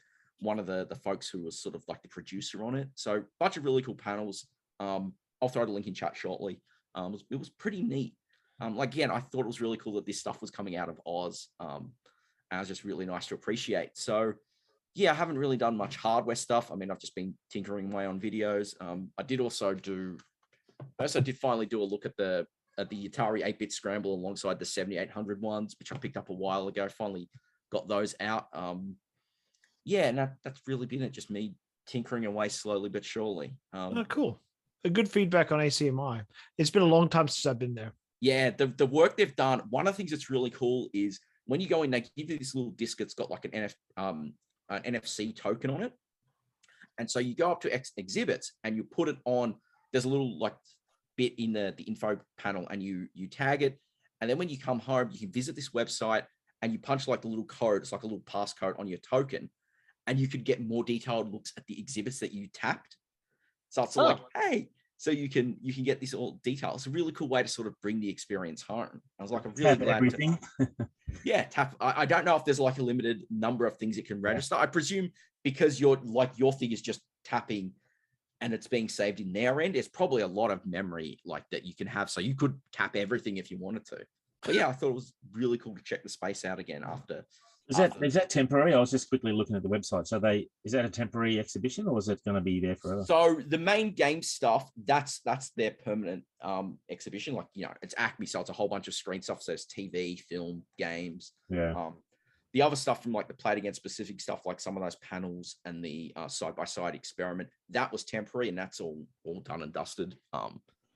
one of the folks who was sort of like the producer on it. So a bunch of really cool panels. I'll throw the link in chat shortly. It was pretty neat. Like, again, I thought it was really cool that this stuff was coming out of Oz. And it was just really nice to appreciate. So yeah, I haven't really done much hardware stuff. I mean, I've just been tinkering away on videos. I did finally do a look at the Atari 8-bit scramble alongside the 7800 ones, which I picked up a while ago. Finally got those out. Yeah, and that's really been it. Just me tinkering away slowly but surely. Oh, cool. A good feedback on ACMI. It's been a long time since I've been there. Yeah, the work they've done. One of the things that's really cool is when you go in, they give you this little disc that's got like an NFC token on it. And so you go up to exhibits and you put it on. There's a little like bit in the info panel, and you tag it. And then when you come home, you can visit this website and you punch like a little code. It's like a little passcode on your token, and you could get more detailed looks at the exhibits that you tapped. So it's like, hey, so you can get this all detail. It's a really cool way to sort of bring the experience home. I was like, I'm really glad everything. Yeah, tap. I don't know if there's like a limited number of things it can register. I presume because your thing is just tapping and it's being saved in their end, it's probably a lot of memory like that you can have. So you could tap everything if you wanted to. But yeah, I thought it was really cool to check the space out again after. Is that temporary? I was just quickly looking at the website. So is that a temporary exhibition, or is it going to be there forever? So the main game stuff, that's their permanent exhibition. Like, you know, it's Acme, so it's a whole bunch of screen stuff. So it's TV, film, games. Yeah. The other stuff from like the Play It Again specific stuff, like some of those panels and the side-by-side experiment, that was temporary, and that's all done and dusted.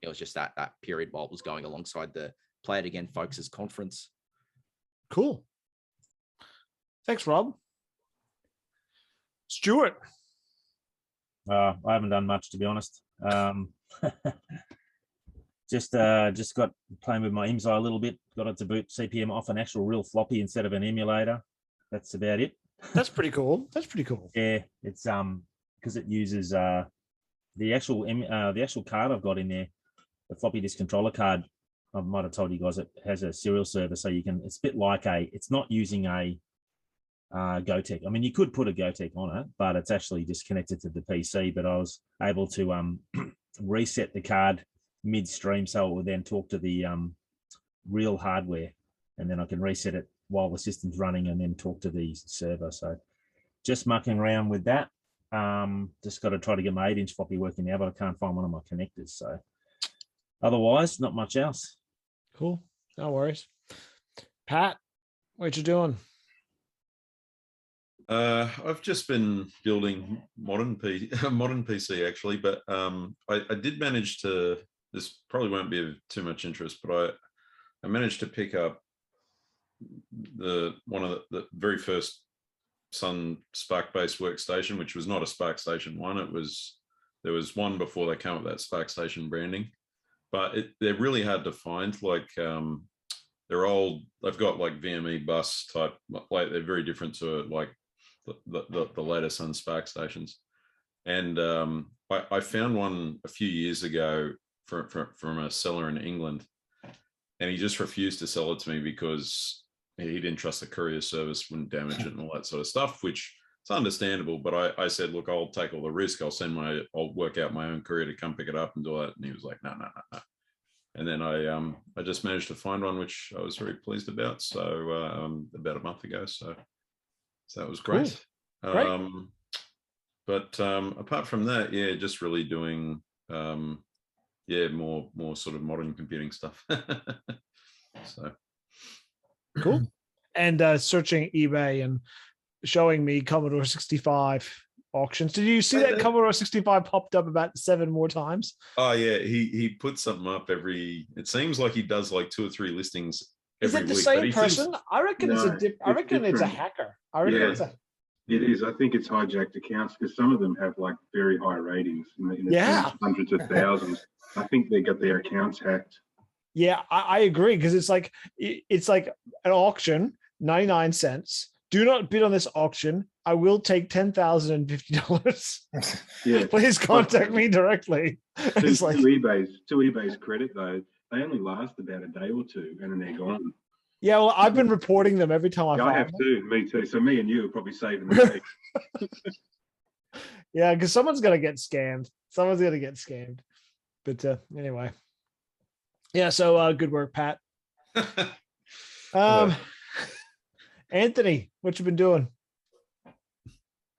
It was just that period while it was going alongside the Play It Again folks' conference. Cool. Thanks, Rob. Stuart. I haven't done much, to be honest. Just got playing with my IMSI a little bit. Got it to boot CPM off an actual real floppy instead of an emulator. That's about it. That's pretty cool. That's pretty cool. Yeah, it's because it uses the actual card I've got in there, the floppy disk controller card. I might have told you guys it has a serial server, so you can. It's a bit like it's not using a GoTech. I mean, you could put a GoTech on it, but it's actually just connected to the PC. But I was able to reset the card midstream, so it would then talk to the real hardware, and then I can reset it while the system's running and then talk to the server. So just mucking around with that. Just got to try to get my 8-inch floppy working now, but I can't find one of my connectors. So otherwise, not much else. Cool. No worries. Pat, what you doing? I've just been building modern PC actually, but I did manage to. This probably won't be of too much interest, but I managed to pick up one of the very first Sun Spark-based workstation, which was not a SparkStation 1. There was one before they came up with that SparkStation branding, but they're really hard to find. Like they're old. They've got like VME bus type. Like they're very different to like the later Sun SparkStations. And I found one a few years ago from a seller in England, and he just refused to sell it to me because he didn't trust the courier service wouldn't damage it and all that sort of stuff, which it's understandable. But I said, look, I'll take all the risk. I'll work out my own courier to come pick it up and do that. And he was like, no. And then I just managed to find one, which I was very pleased about. So about a month ago. So that was great. Cool. Great. But apart from that, yeah, just really doing more sort of modern computing stuff. So cool. And searching eBay and showing me Commodore 65 auctions. Did you see that Commodore 65 popped up about 7 more times? Oh yeah, he puts something up it seems like he does like 2 or 3 listings every week. Is it the same person? I reckon it's a hacker. I reckon it's a It is. I think it's hijacked accounts because some of them have like very high ratings in the Yeah. hundreds of thousands. I think they got their accounts hacked. Yeah, I agree, because it's like an auction, 99 cents. Do not bid on this auction. I will take $10,050. Yeah. Please contact me directly. It's like, to eBay's credit though, they only last about a day or two and then they're gone. yeah, well, I've been reporting them every time I Yeah, find I have them. too. Me too. So me and you are probably saving the day. Yeah, because someone's gonna get scammed. Someone's gonna get scammed. But anyway. Yeah, so good work, Pat. Anthony, what you been doing?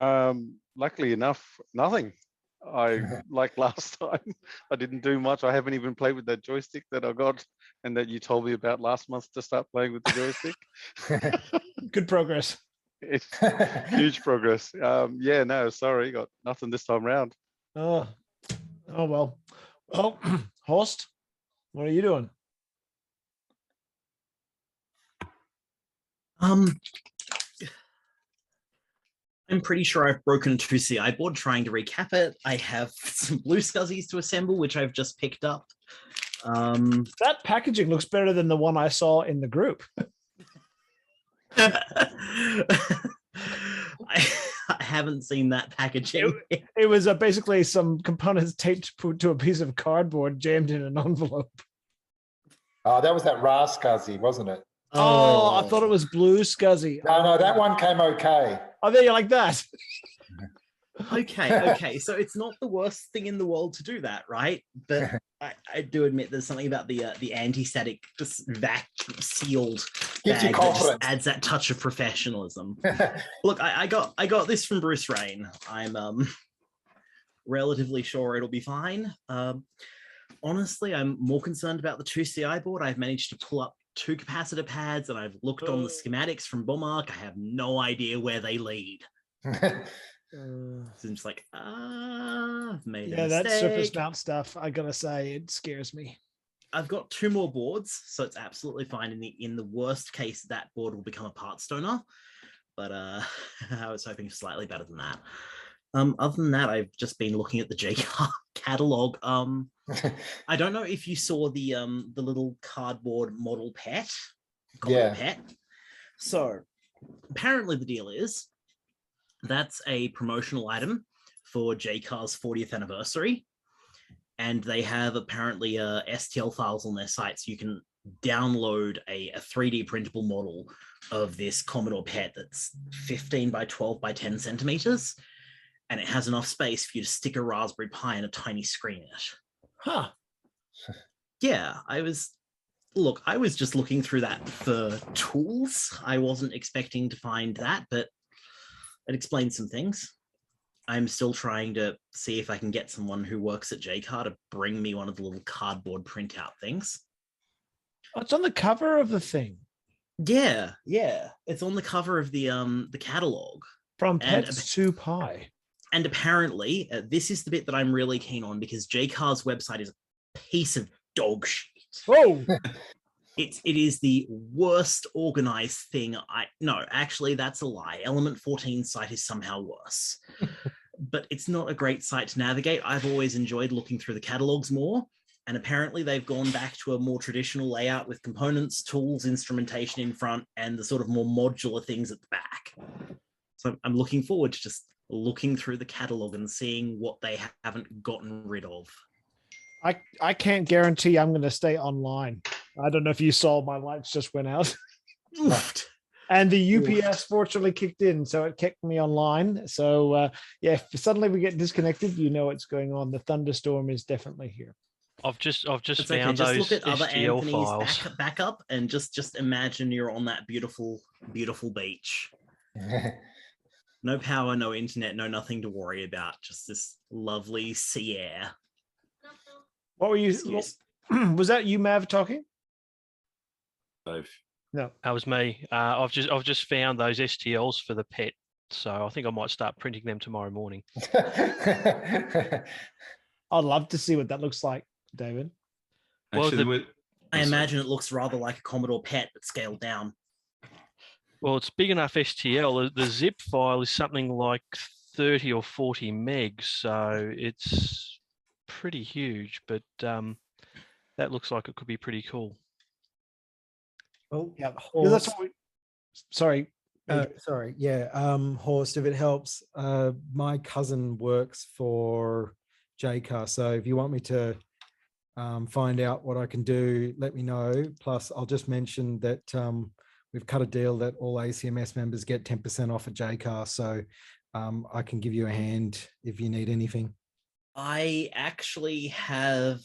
Luckily enough, nothing. Like last time, I didn't do much. I haven't even played with that joystick that I got and that you told me about last month to start playing with the joystick. Good progress. It's huge progress. Yeah, no, sorry, got nothing this time round. Oh well. Oh, Horst, what are you doing? I'm pretty sure I've broken a 2CI board trying to recap it. I have some blue scuzzies to assemble, which I've just picked up. That packaging looks better than the one I saw in the group. I haven't seen that packaging. It was basically some components taped to a piece of cardboard jammed in an envelope. Oh, that was that Rascuzzy, wasn't it? Oh, I thought it was blue scuzzy. No, that one came okay. Oh, there you like that. Okay. So it's not the worst thing in the world to do that, right? But I do admit there's something about the anti-static, just vacuum sealed Gives you bag that just confidence. adds that touch of professionalism. Look, I got this from Bruce Rain. I'm relatively sure it'll be fine. Honestly, I'm more concerned about the 2CI board. I've managed to pull up 2 capacitor pads, and I've looked on the schematics from Bomark. I have no idea where they lead. Seems like I've made a mistake. That surface mount stuff, I gotta say, it scares me. I've got 2 more boards, so it's absolutely fine. In the worst case, that board will become a part stoner, but I was hoping slightly better than that. Other than that, I've just been looking at the Jaguar catalog. I don't know if you saw the little cardboard model pet. Commodore pet. So apparently the deal is that's a promotional item for JCar's 40th anniversary. And they have apparently STL files on their site, so you can download a 3D printable model of this Commodore pet that's 15 by 12 by 10 centimeters. And it has enough space for you to stick a Raspberry Pi and a tiny screen in it. Huh. Yeah, I was just looking through that for tools. I wasn't expecting to find that, but it explains some things. I'm still trying to see if I can get someone who works at JCar to bring me one of the little cardboard printout things. Oh, it's on the cover of the thing. Yeah. It's on the cover of the catalog. From Pets to Pi. And apparently, this is the bit that I'm really keen on, because JCar's website is a piece of dog shit. Oh, it is the worst organized thing. No, actually, that's a lie. Element 14's site is somehow worse. But it's not a great site to navigate. I've always enjoyed looking through the catalogs more. And apparently they've gone back to a more traditional layout with components, tools, instrumentation in front, and the sort of more modular things at the back. So I'm looking forward to just looking through the catalog and seeing what they haven't gotten rid of. I can't guarantee I'm going to stay online. I don't know if you saw, my lights just went out. And the UPS fortunately kicked in, so it kicked me online. So if suddenly we get disconnected, you know what's going on. The thunderstorm is definitely here. I've just It's found okay. those Just look at other STL Anthony's files. backup and just imagine you're on that beautiful, beautiful beach. No power, no internet, no nothing to worry about. Just this lovely sea air. What were you? Was that you, Mav, talking? Dave. No, that was me. I've just found those STLs for the pet, so I think I might start printing them tomorrow morning. I'd love to see what that looks like, David. Actually, I imagine it looks rather like a Commodore PET, but scaled down. Well, it's big enough STL. The zip file is something like 30 or 40 megs, so it's pretty huge, but that looks like it could be pretty cool. Oh, Yeah, Horst, that's what we. Sorry. sorry. Yeah. Horst, if it helps, my cousin works for JCAR. So if you want me to find out what I can do, let me know. Plus, I'll just mention that we've cut a deal that all ACMS members get 10% off at JCAR. So I can give you a hand if you need anything. I actually have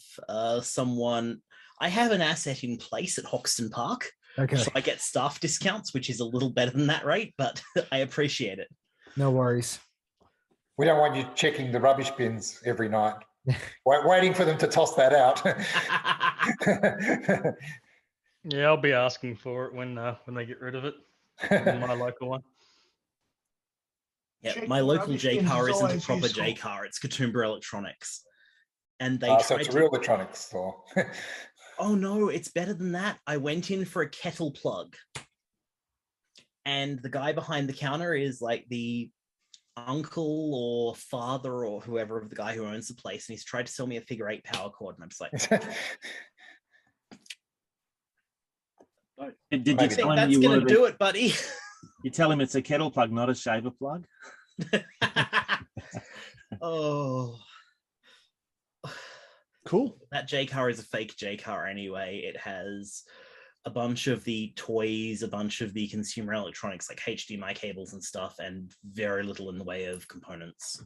someone. I have an asset in place at Hoxton Park. Okay. So I get staff discounts, which is a little better than that rate, but I appreciate it. No worries. We don't want you checking the rubbish bins every night, waiting for them to toss that out. Yeah, I'll be asking for it when they get rid of it. In my local one. Yeah, Checking my local rubbish bins JCAR is isn't a always proper useful. JCAR, it's Katoomba Electronics. And they So tried it's a to... real electronics store. Oh no, it's better than that. I went in for a kettle plug. And the guy behind the counter is like the uncle or father or whoever of the guy who owns the place. And he's tried to sell me a figure 8 power cord. And I'm just like, Did you I tell think him that's you going wanted to do it, buddy. You tell him it's a kettle plug, not a shaver plug? Oh. Cool. That JCAR is a fake JCAR anyway. It has a bunch of the toys, a bunch of the consumer electronics like HDMI cables and stuff, and very little in the way of components.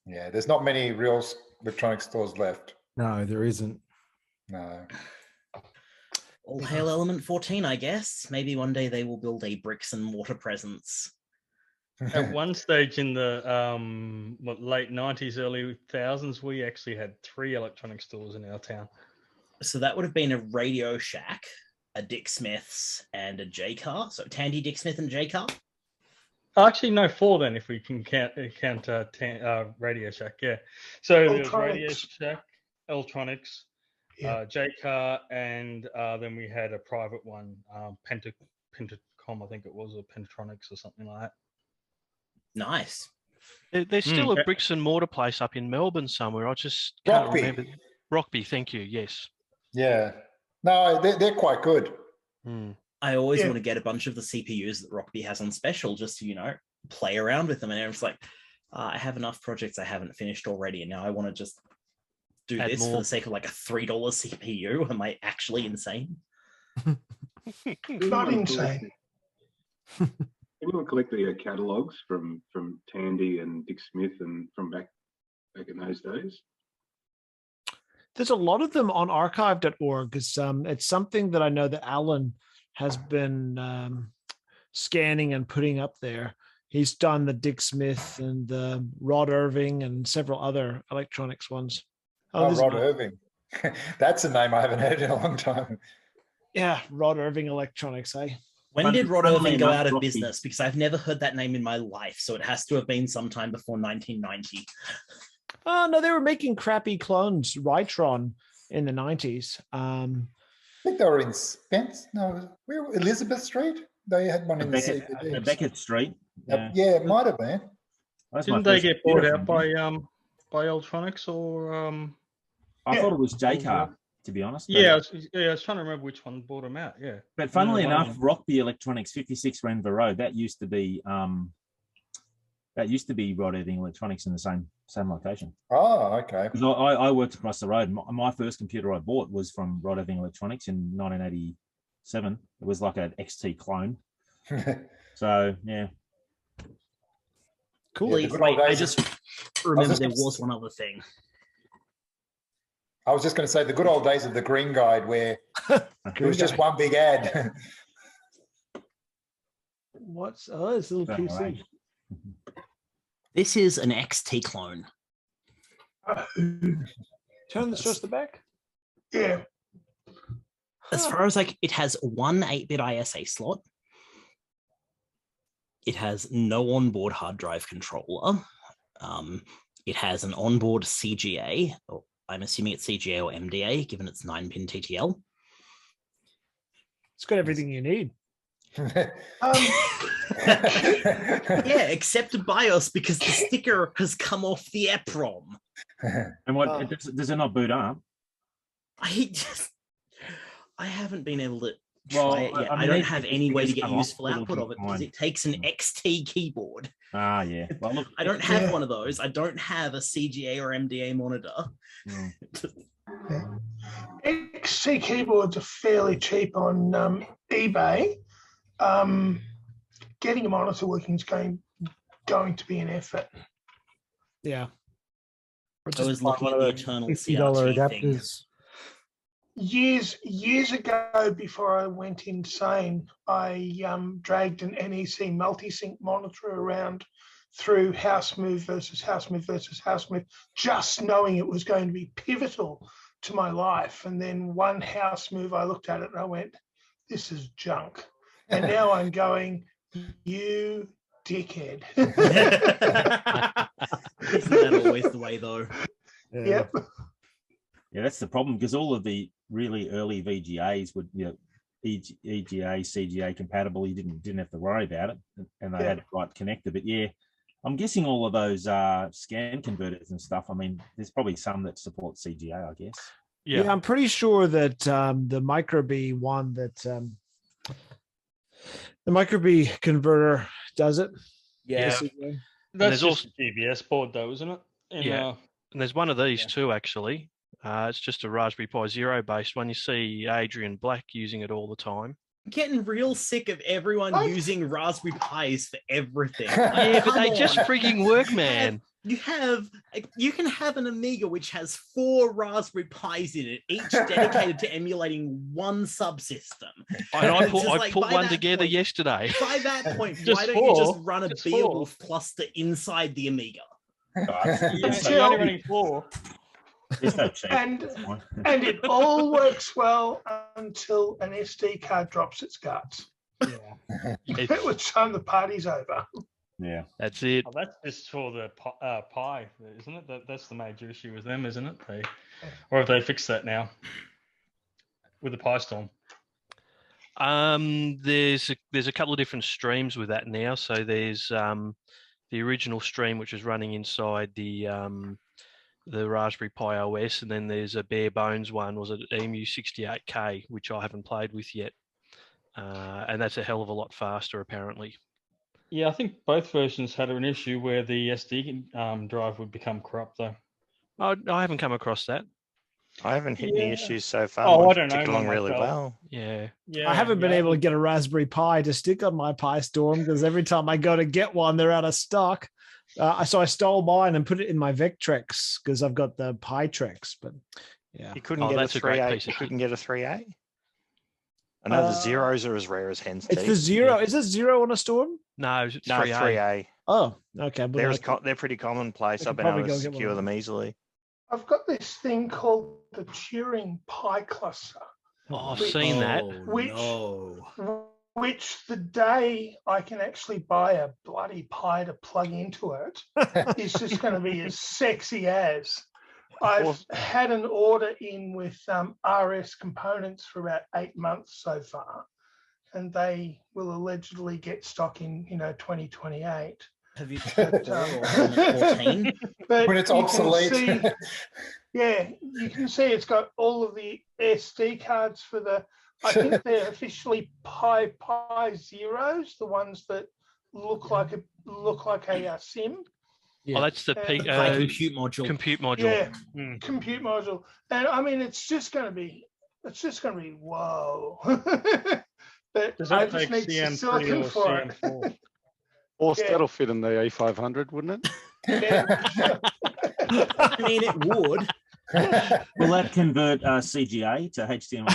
Yeah, there's not many real electronics stores left. No, there isn't. No. All hail Element 14, I guess. Maybe one day they will build a bricks and mortar presence. At one stage in the late 90s, early 2000s, we actually had 3 electronic stores in our town. So that would have been a Radio Shack, a Dick Smith's, and a JCAR. So Tandy, Dick Smith, and JCAR. Actually, no, 4 then, if we can count Radio Shack. Yeah. So there's Radio Shack, Electronics, JCAR, and then we had a private one, Pentacom, I think it was, or Pentatronics or something like that. Nice. There's still a bricks and mortar place up in Melbourne somewhere. I just can't remember. Rockby, thank you. Yes. Yeah. No, they're quite good. I always want to get a bunch of the CPUs that Rockby has on special just to, play around with them. And it's like, I have enough projects I haven't finished already. And now I want to just do Add this more. for the sake of like a $3 CPU. Am I actually insane? Not insane. Anyone collect the catalogs from Tandy and Dick Smith and from back in those days? There's a lot of them on archive.org because it's something that I know that Alan has been scanning and putting up there. He's done the Dick Smith and the Rod Irving and several other electronics ones. Rod Irving. That's a name I haven't heard in a long time. Yeah, Rod Irving Electronics, eh? When did Rod Irving go out of business? Because I've never heard that name in my life. So it has to have been sometime before 1990. Oh, no, they were making crappy clones, Rytron, in the 90s. I think they were in Spence. No, where Elizabeth Street? They had one in the CBD. Beckett Street. Yeah, it might have been. Didn't they get bought out by Electronics or? I thought it was JCAR, to be honest. Yeah, I was trying to remember which one bought them out. Yeah. But funnily enough, Rockby Electronics, 56 Renver Road, that used to be Rod Irving Electronics in the same location. Oh, okay. Because I worked across the road. My first computer I bought was from Rod Irving Electronics in 1987. It was like an XT clone. So yeah. Cool. Yeah, Wait, I just remember there was one other thing. I was just going to say the good old days of the Green Guide where it was just one big ad. It's a little PC. This is an XT clone. Turn this just the back. Yeah. As far as it has one 8-bit ISA slot. It has no onboard hard drive controller. It has an onboard CGA. Or I'm assuming it's CGA or MDA, given it's 9-pin TTL. It's got everything you need. Yeah, accepted BIOS because the sticker has come off the EPROM. And what does it not boot up? I haven't been able to Well, try it yet. I mean, I don't these have stickers any way to get come off, useful it'll output be of it because fine. it takes an XT keyboard. Ah, yeah. Well, look, I don't have one of those. I don't have a CGA or MDA monitor. XT keyboards are fairly cheap on eBay. Getting a monitor working is going to be an effort. Yeah. I was looking at the Eternal $50 CRT thing. adapters. Years ago, before I went insane, I dragged an NEC multi-sync monitor around through house move versus house move versus house move, just knowing it was going to be pivotal to my life. And then one house move, I looked at it and I went, this is junk. And now I'm going, you dickhead. Isn't that always the way, though? Yep. Yeah, that's the problem because all of the really early VGAs would, EGA, CGA compatible. You didn't have to worry about it, and they had the right connector. But yeah, I'm guessing all of those scan converters and stuff. I mean, there's probably some that support CGA, I guess. Yeah, I'm pretty sure that the microB one that the microB converter does it. Yeah. CGA. That's just a GBS board, though, isn't it? And, and there's one of these too, actually. It's just a Raspberry Pi Zero based one. You see Adrian Black using it all the time. I'm getting real sick of everyone using Raspberry Pis for everything. Yeah, but they just frigging work, man. You can have an Amiga which has 4 Raspberry Pis in it, each dedicated to emulating one subsystem. And I put one together yesterday. By that point, why don't you just run a Beowulf cluster inside the Amiga? You're only running 4. And it all works well until an SD card drops its guts. Yeah. It would time the party's over. Yeah, that's it. Oh, that's just for the Pi, isn't it? That's the major issue with them, isn't it? Or have they fixed that now with the Pi Storm? There's a couple of different streams with that now. So there's the original stream which is running inside the Raspberry Pi OS, and then there's a bare bones one, was it EMU68K, which I haven't played with yet, and that's a hell of a lot faster apparently. Yeah, I think both versions had an issue where the SD drive would become corrupt, though. I haven't come across that. I haven't hit any issues so far. Oh, Mine's I don't know. ticked along really well. Yeah. I haven't been able to get a Raspberry Pi to stick on my Pi Storm because every time I go to get one, they're out of stock. So I stole mine and put it in my Vectrex because I've got the Pi-Trex. But yeah, You couldn't get a 3A. You couldn't get a 3A. I know the zeros are as rare as hen's teeth. it's the zero. Is it zero on a Storm? No, it's No, 3A. 3A. Oh, okay. But They're pretty commonplace. I I've could been able probably to go get one secure of them easily. I've got this thing called the Turing Pi cluster. Oh, I've seen that. Which the day I can actually buy a bloody Pi to plug into it is just going to be as sexy as. I've had an order in with RS Components for about 8 months so far, and they will allegedly get stock in 2028. Have you tried 14? But When it's you can obsolete. see- yeah, you can see it's got all of the SD cards for the. I think they're officially Pi Zeros, the ones that look like a SIM. Yeah. Oh, that's the compute module. Compute module. Yeah, compute module, and I mean it's just going to be whoa. But Does I that just take need CM3 silicon or for it. CM4? Or Yeah. that'll fit in the A500, wouldn't it? I mean, it would. Will that convert CGA to HDMI?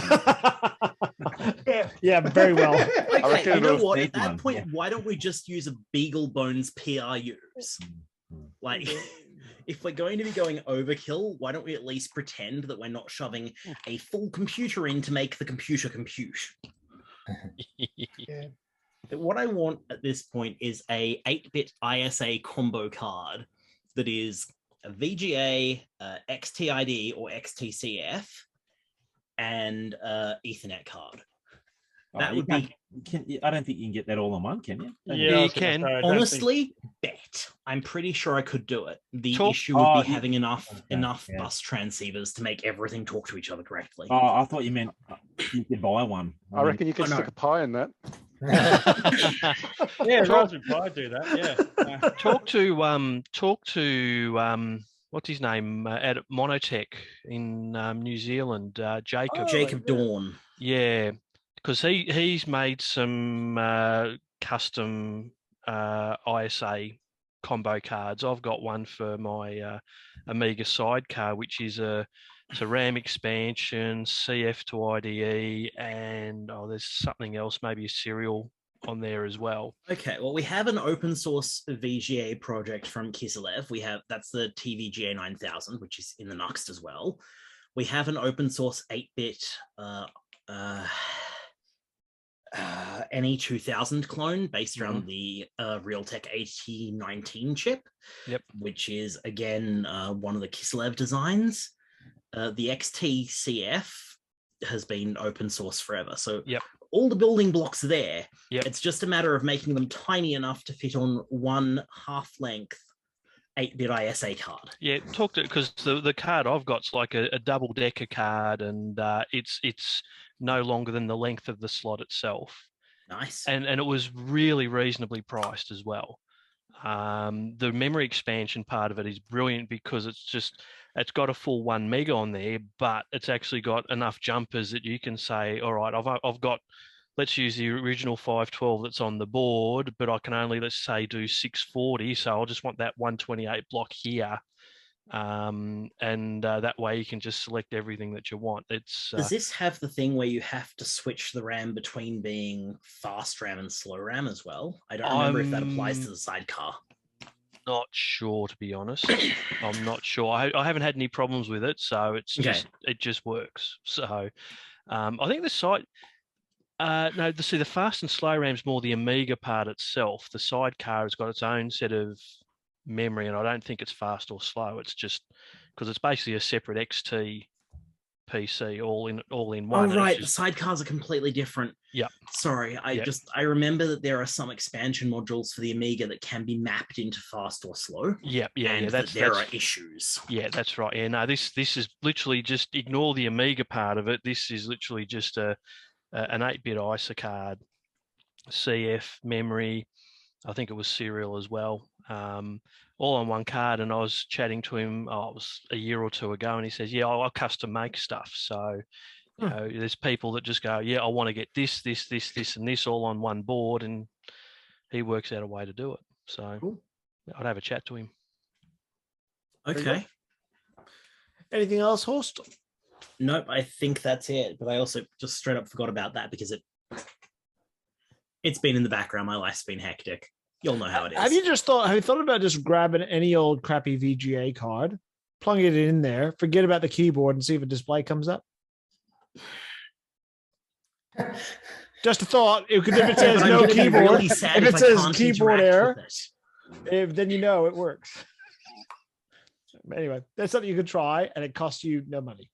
Yeah, very well. Okay, you know what? At that one, point, yeah. why don't we just use a BeagleBones PRUs? Like, if we're going to be going overkill, why don't we at least pretend that we're not shoving a full computer in to make the computer compute? Yeah. But what I want at this point is a 8-bit ISA combo card that is a VGA, XTID or XTCF, and Ethernet card. That you would be I don't think you can get that all in one, can you? Yeah, I you was gonna can. say, I don't think- honestly bet. I'm pretty sure I could do it. The Talk- issue would be Oh, having enough okay, yeah. bus transceivers to make everything talk to each other correctly. Oh, I thought you meant you could buy one. I reckon you could Oh, no. stick a pie in that. Yeah, Talk- Raspberry Pi do that. Yeah. talk to what's his name at Monotech in New Zealand, Jacob. Jacob Dawn. Yeah, because he's made some custom ISA combo cards. I've got one for my Amiga sidecar, which is it's a RAM expansion, CF to IDE, and there's something else, maybe a serial on there as well. Okay, well, we have an open source VGA project from Kiselev. That's the TVGA 9000, which is in the Nuxt as well. We have an open source 8-bit NE2000 clone based around the Realtek 8019 chip. Yep. Which is again one of the Kiselev designs. The XTCF has been open source forever. So yep. all the building blocks are there. Yep. It's just a matter of making them tiny enough to fit on one half-length 8-bit ISA card. Yeah, talk to because the card I've got's like a double-decker card, and it's no longer than the length of the slot itself. Nice. And it was really reasonably priced as well. The memory expansion part of it is brilliant because it's got a full 1 meg on there, but it's actually got enough jumpers that you can say, all right, I've got, let's use the original 512 that's on the board, but I can only, let's say, do 640. So I'll just want that 128 block here. That way you can just select everything that you want. Does this have the thing where you have to switch the RAM between being fast RAM and slow RAM as well? I don't remember if that applies to the sidecar. Not sure, to be honest. I'm not sure. I haven't had any problems with it, so it just works. So I think the site. The fast and slow RAM's more the Amiga part itself. The sidecar has got its own set of memory, and I don't think it's fast or slow. It's just because it's basically a separate XT PC all in one. Oh right, the sidecars are completely different. Yeah. Sorry, I remember that there are some expansion modules for the Amiga that can be mapped into fast or slow. Yeah. There are issues. Yeah, that's right. Yeah, no, this is literally just ignore the Amiga part of it. This is literally just an 8-bit ISA card, CF memory. I think it was serial as well. All on one card, and I was chatting to him, it was a year or two ago, and he says, yeah, I'll custom make stuff. So, you know, there's people that just go, yeah, I want to get this, and this all on one board, and he works out a way to do it. So cool. I'd have a chat to him. Okay. Anything else, Horst? Nope, I think that's it. But I also just straight up forgot about that because it's been in the background. My life's been hectic. You'll know how it is. Have you thought about just grabbing any old crappy VGA card, plugging it in there, forget about the keyboard, and see if a display comes up? Just a thought. If it says no keyboard, really if if it says can't keyboard interact error, with it. then you know it works. Anyway, that's something you could try, and it costs you no money.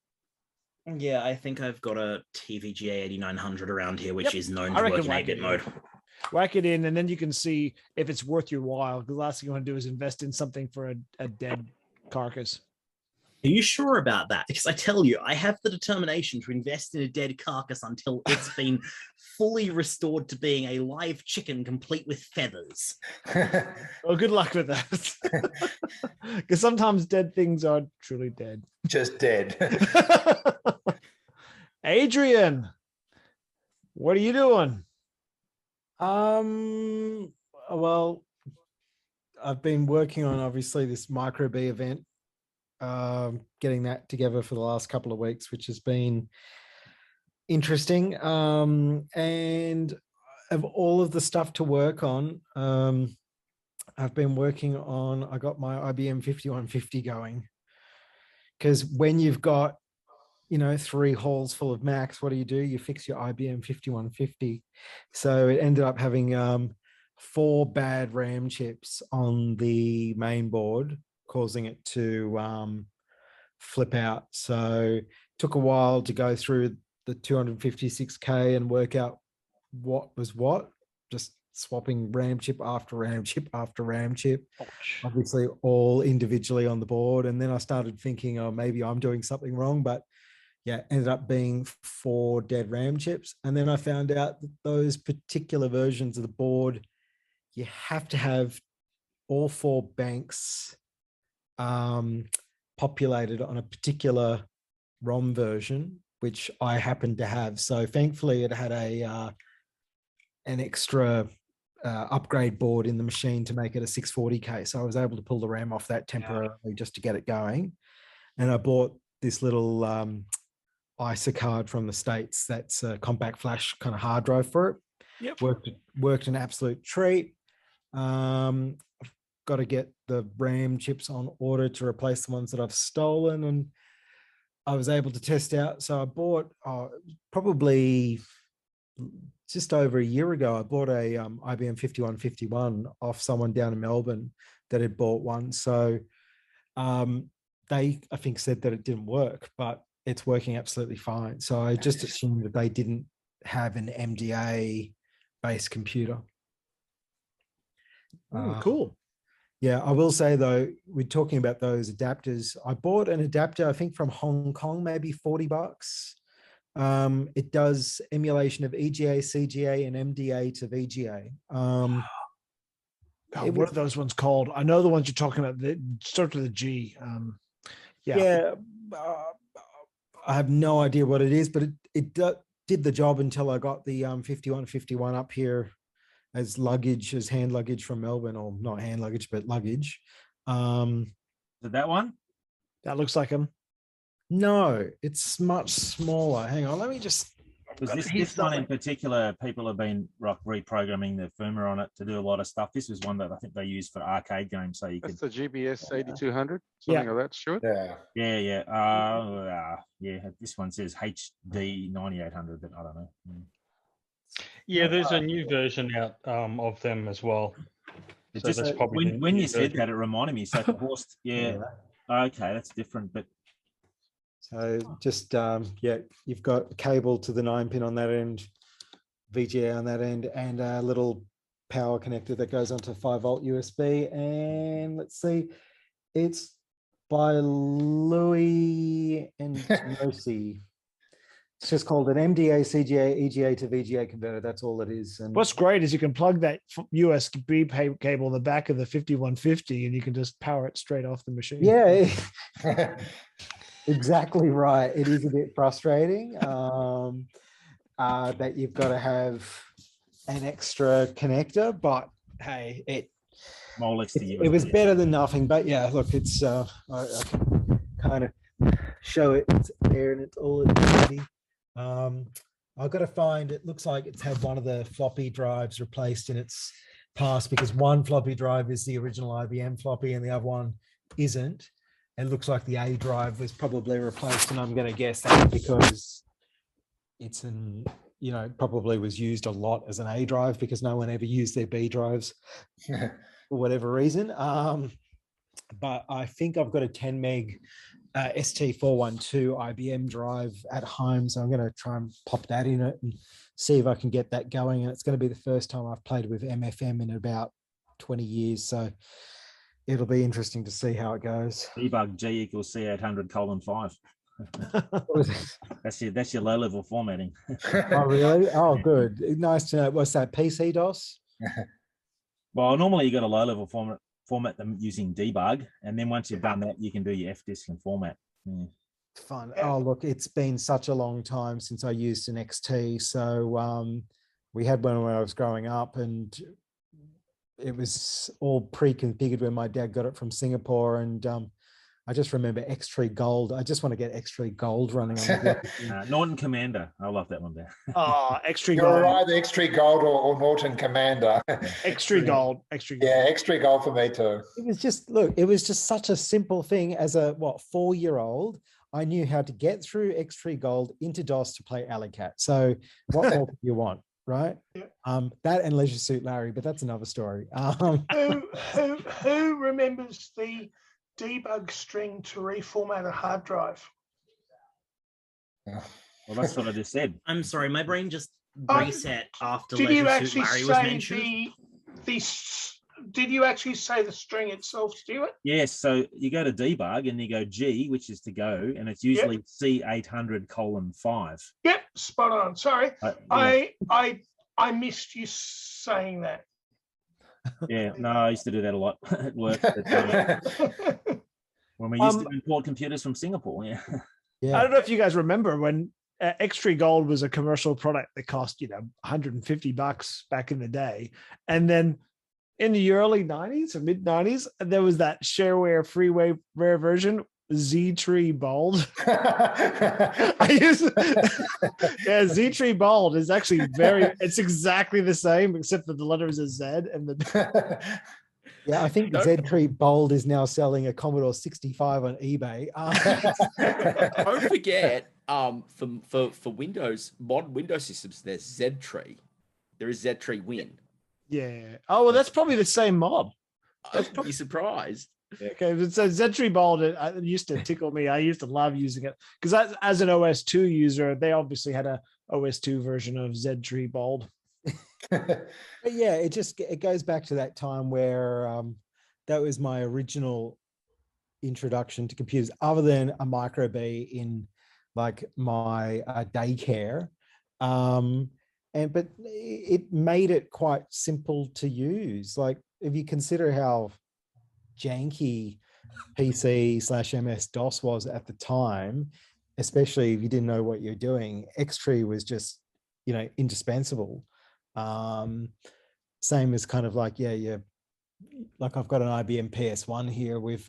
Yeah, I think I've got a TVGA 8900 around here, which is known to I work in reckon 8-bit mode. Whack it in, and then you can see if it's worth your while. The last thing you want to do is invest in something for a dead carcass. Are you sure about that? Because I tell you, I have the determination to invest in a dead carcass until it's been fully restored to being a live chicken complete with feathers. Well, good luck with that. Because sometimes dead things are truly dead. Just dead. Adrian, what are you doing? Well, I've been working on obviously this Micro B event, getting that together for the last couple of weeks, which has been interesting. And of all of the stuff to work on, I've been working on, I got my IBM 5150 going, because when you've got 3 halls full of Macs, what do? You fix your IBM 5150. So it ended up having 4 bad RAM chips on the main board, causing it to flip out. So it took a while to go through the 256K and work out what was what, just swapping RAM chip after RAM chip after RAM chip, obviously all individually on the board. And then I started thinking, oh, maybe I'm doing something wrong, but yeah, ended up being 4 dead RAM chips. And then I found out that those particular versions of the board, you have to have all 4 banks populated on a particular ROM version, which I happened to have. So thankfully it had an extra upgrade board in the machine to make it a 640K. So I was able to pull the RAM off that temporarily just to get it going. And I bought this little ISA card from the States that's a compact flash kind of hard drive for it. Yep. Worked an absolute treat. I've got to get the RAM chips on order to replace the ones that I've stolen, and I was able to test out. So I bought probably just over a year ago, I bought a IBM 5151 off someone down in Melbourne that had bought one. So they, I think, said that it didn't work, but it's working absolutely fine. So I just assumed that they didn't have an MDA based computer. Cool. Yeah, I will say though, we're talking about those adapters. I bought an adapter, I think from Hong Kong, maybe $40. It does emulation of EGA, CGA, and MDA to VGA. What are those ones called? I know the ones you're talking about. They start with a G. Yeah. I have no idea what it is, but it did the job until I got the 5151 up here as luggage, as hand luggage from Melbourne, or not hand luggage, but luggage. Is it that one? That looks like them. No, it's much smaller. Hang on, let me just. Because this one in particular, people have been reprogramming the firmware on it to do a lot of stuff. This was one that I think they used for arcade games, so you That's could. the GBS 8200, something like that, Stuart. Yeah. This one says HD 9800, but I don't know. Yeah, there's a new version out of them as well. So that's probably when you said that, it reminded me. So the horse, okay, that's different, but. So just, you've got a cable to the 9-pin on that end, VGA on that end, and a little power connector that goes onto 5-volt USB. And let's see, it's by Louis and Mosi. It's just called an MDA, CGA, EGA to VGA converter. That's all it is. And what's great is you can plug that USB cable in the back of the 5150 and you can just power it straight off the machine. Yeah. Exactly right. It is a bit frustrating that you've got to have an extra connector, but hey, it was better than nothing. But yeah, look, it's I can kind of show it. It's there and it's all ready. I've got to find. It looks like it's had one of the floppy drives replaced in its past, because one floppy drive is the original IBM floppy and the other one isn't. It looks like the A drive was probably replaced, and I'm going to guess that because it's probably was used a lot as an A drive because no one ever used their B drives for whatever reason. But I think I've got a 10 meg ST412 IBM drive at home, so I'm going to try and pop that in it and see if I can get that going. And it's going to be the first time I've played with MFM in about 20 years, so it'll be interesting to see how it goes. Debug G equals C800:5. That's your low level formatting. Oh really? Oh good. Nice to know. What's that? PC DOS? Well, normally you got a low level format them using debug, and then once you've done that, you can do your FDisk and format. Fun. Oh look, it's been such a long time since I used an XT. So we had one when I was growing up, and it was all pre-configured when my dad got it from Singapore, and I just remember X-Tree Gold. I just want to get X-Tree Gold running on it. Norton Commander. I love that one there. Oh, X-Tree You're Gold. either X-Tree Gold or Norton Commander. X-Tree Gold. X-Tree Gold. Yeah, X-Tree Gold for me too. It was just, look, it was just such a simple thing. As a 4-year-old, I knew how to get through X-Tree Gold into DOS to play Alley Cat. So what more do you want? Right? That and Leisure Suit Larry, but that's another story. Who remembers the debug string to reformat a hard drive? Well, that's what I just said. I'm sorry, my brain just reset after Did you Leisure Suit actually Larry was say mentioned. did you actually say the string itself, Stuart? Yes, so you go to debug and you go G, which is to go, and it's usually C800:5. Yep, spot on. Sorry, Yeah. I missed you saying that. Yeah, no, I used to do that a lot at work. But, when we used to import computers from Singapore, yeah. I don't know if you guys remember when X-Tree Gold was a commercial product that cost, $150 back in the day. And then in the early 90s or mid 90s, there was that shareware freeware version, Z-Tree Bold. Z-Tree Bold is actually it's exactly the same, except that the letter is a Z and the Yeah, I think Z-Tree Bold is now selling a Commodore 65 on eBay. Don't forget, for Windows, modern Windows systems, there's Z-Tree. There is Z-Tree Win. Yeah. Oh, well, that's probably the same mob. I'd be surprised. Okay, so Z-Tree Bold, it used to tickle me. I used to love using it because as an OS2 user, they obviously had a OS2 version of Z-Tree Bold. But yeah, it goes back to that time where that was my original introduction to computers, other than a micro B in like my daycare. But it made it quite simple to use. Like if you consider how janky PC/MS-DOS was at the time, especially if you didn't know what you're doing, X-Tree was just, indispensable. Same as kind of like, like I've got an IBM PS1 here with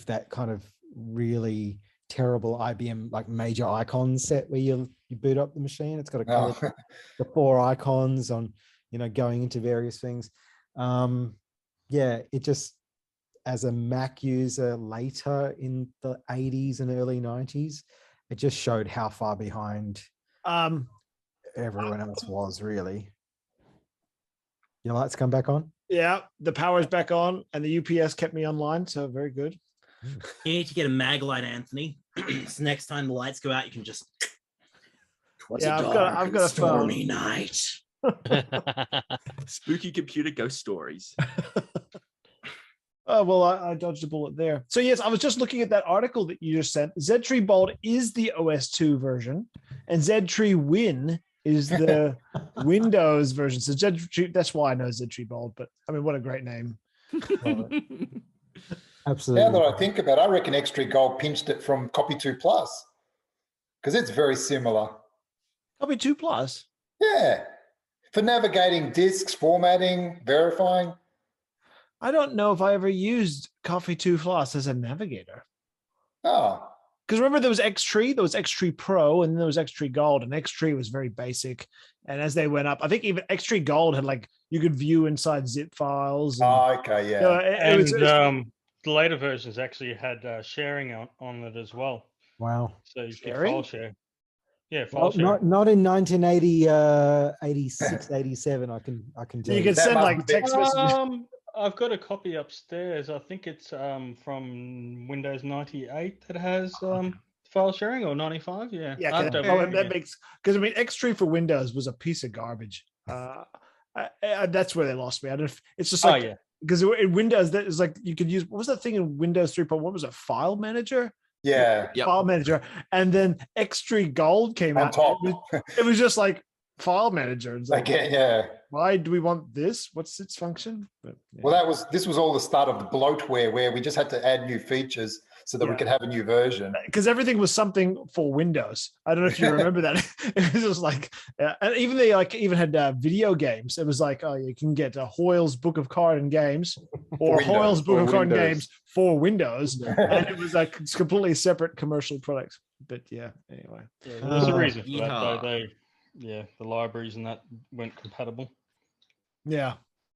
that kind of really terrible IBM like major icon set where you boot up the machine. It's got a couple of the 4 icons on, going into various things. It just, as a Mac user later in the 80s and early 90s, it just showed how far behind everyone else was, really. Your lights come back on? Yeah, the power's back on and the UPS kept me online, so very good. You need to get a mag light, Anthony. So next time the lights go out, you can just. I've got a stormy phone. Night. Spooky computer ghost stories. Oh, well, I dodged a bullet there. So yes, I was just looking at that article that you just sent. Z-Tree Bold is the OS2 version, and Z-Tree Win is the Windows version. So Z-Tree, that's why I know Z-Tree Bold, but I mean, what a great name. Absolutely. Now that I think about it, I reckon X-Tree Gold pinched it from Copy 2 Plus because it's very similar. Copy 2 Plus? Yeah. For navigating disks, formatting, verifying. I don't know if I ever used Coffee 2 Plus as a navigator. Oh. Because remember there was X-Tree, there was X-Tree Pro, and then there was X-Tree Gold, and X-Tree was very basic. And as they went up, I think even X-Tree Gold had like, you could view inside zip files. And, okay, yeah. The later versions actually had sharing on it as well. Wow. So you could Sharing? file share. Yeah, file share. Not in 1980, 86, 87. I can tell you can send like text messages. I've got a copy upstairs. I think it's from Windows 98 that has file sharing, or 95. Yeah. Yeah, that makes, because I mean, X-Tree for Windows was a piece of garbage. That's where they lost me. I don't. It's just like, because in Windows, that is like you could use. What was that thing in Windows 3.1? Was a file manager? Yeah, file manager, and then X-Tree Gold came on out. top. It was just like file manager. It's like, yeah. Why do we want this? What's its function? But, yeah. Well, this was all the start of the bloatware, where we just had to add new features so that we could have a new version. Because everything was something for Windows. I don't know if you remember that. It was just like, and even they even had video games. It was like, oh, you can get Hoyle's Book of Card and Games, or Hoyle's Book of Card and Games for Windows, and it was like it's completely separate commercial product. But yeah, anyway, there's a reason for that. The libraries and that weren't compatible. Yeah,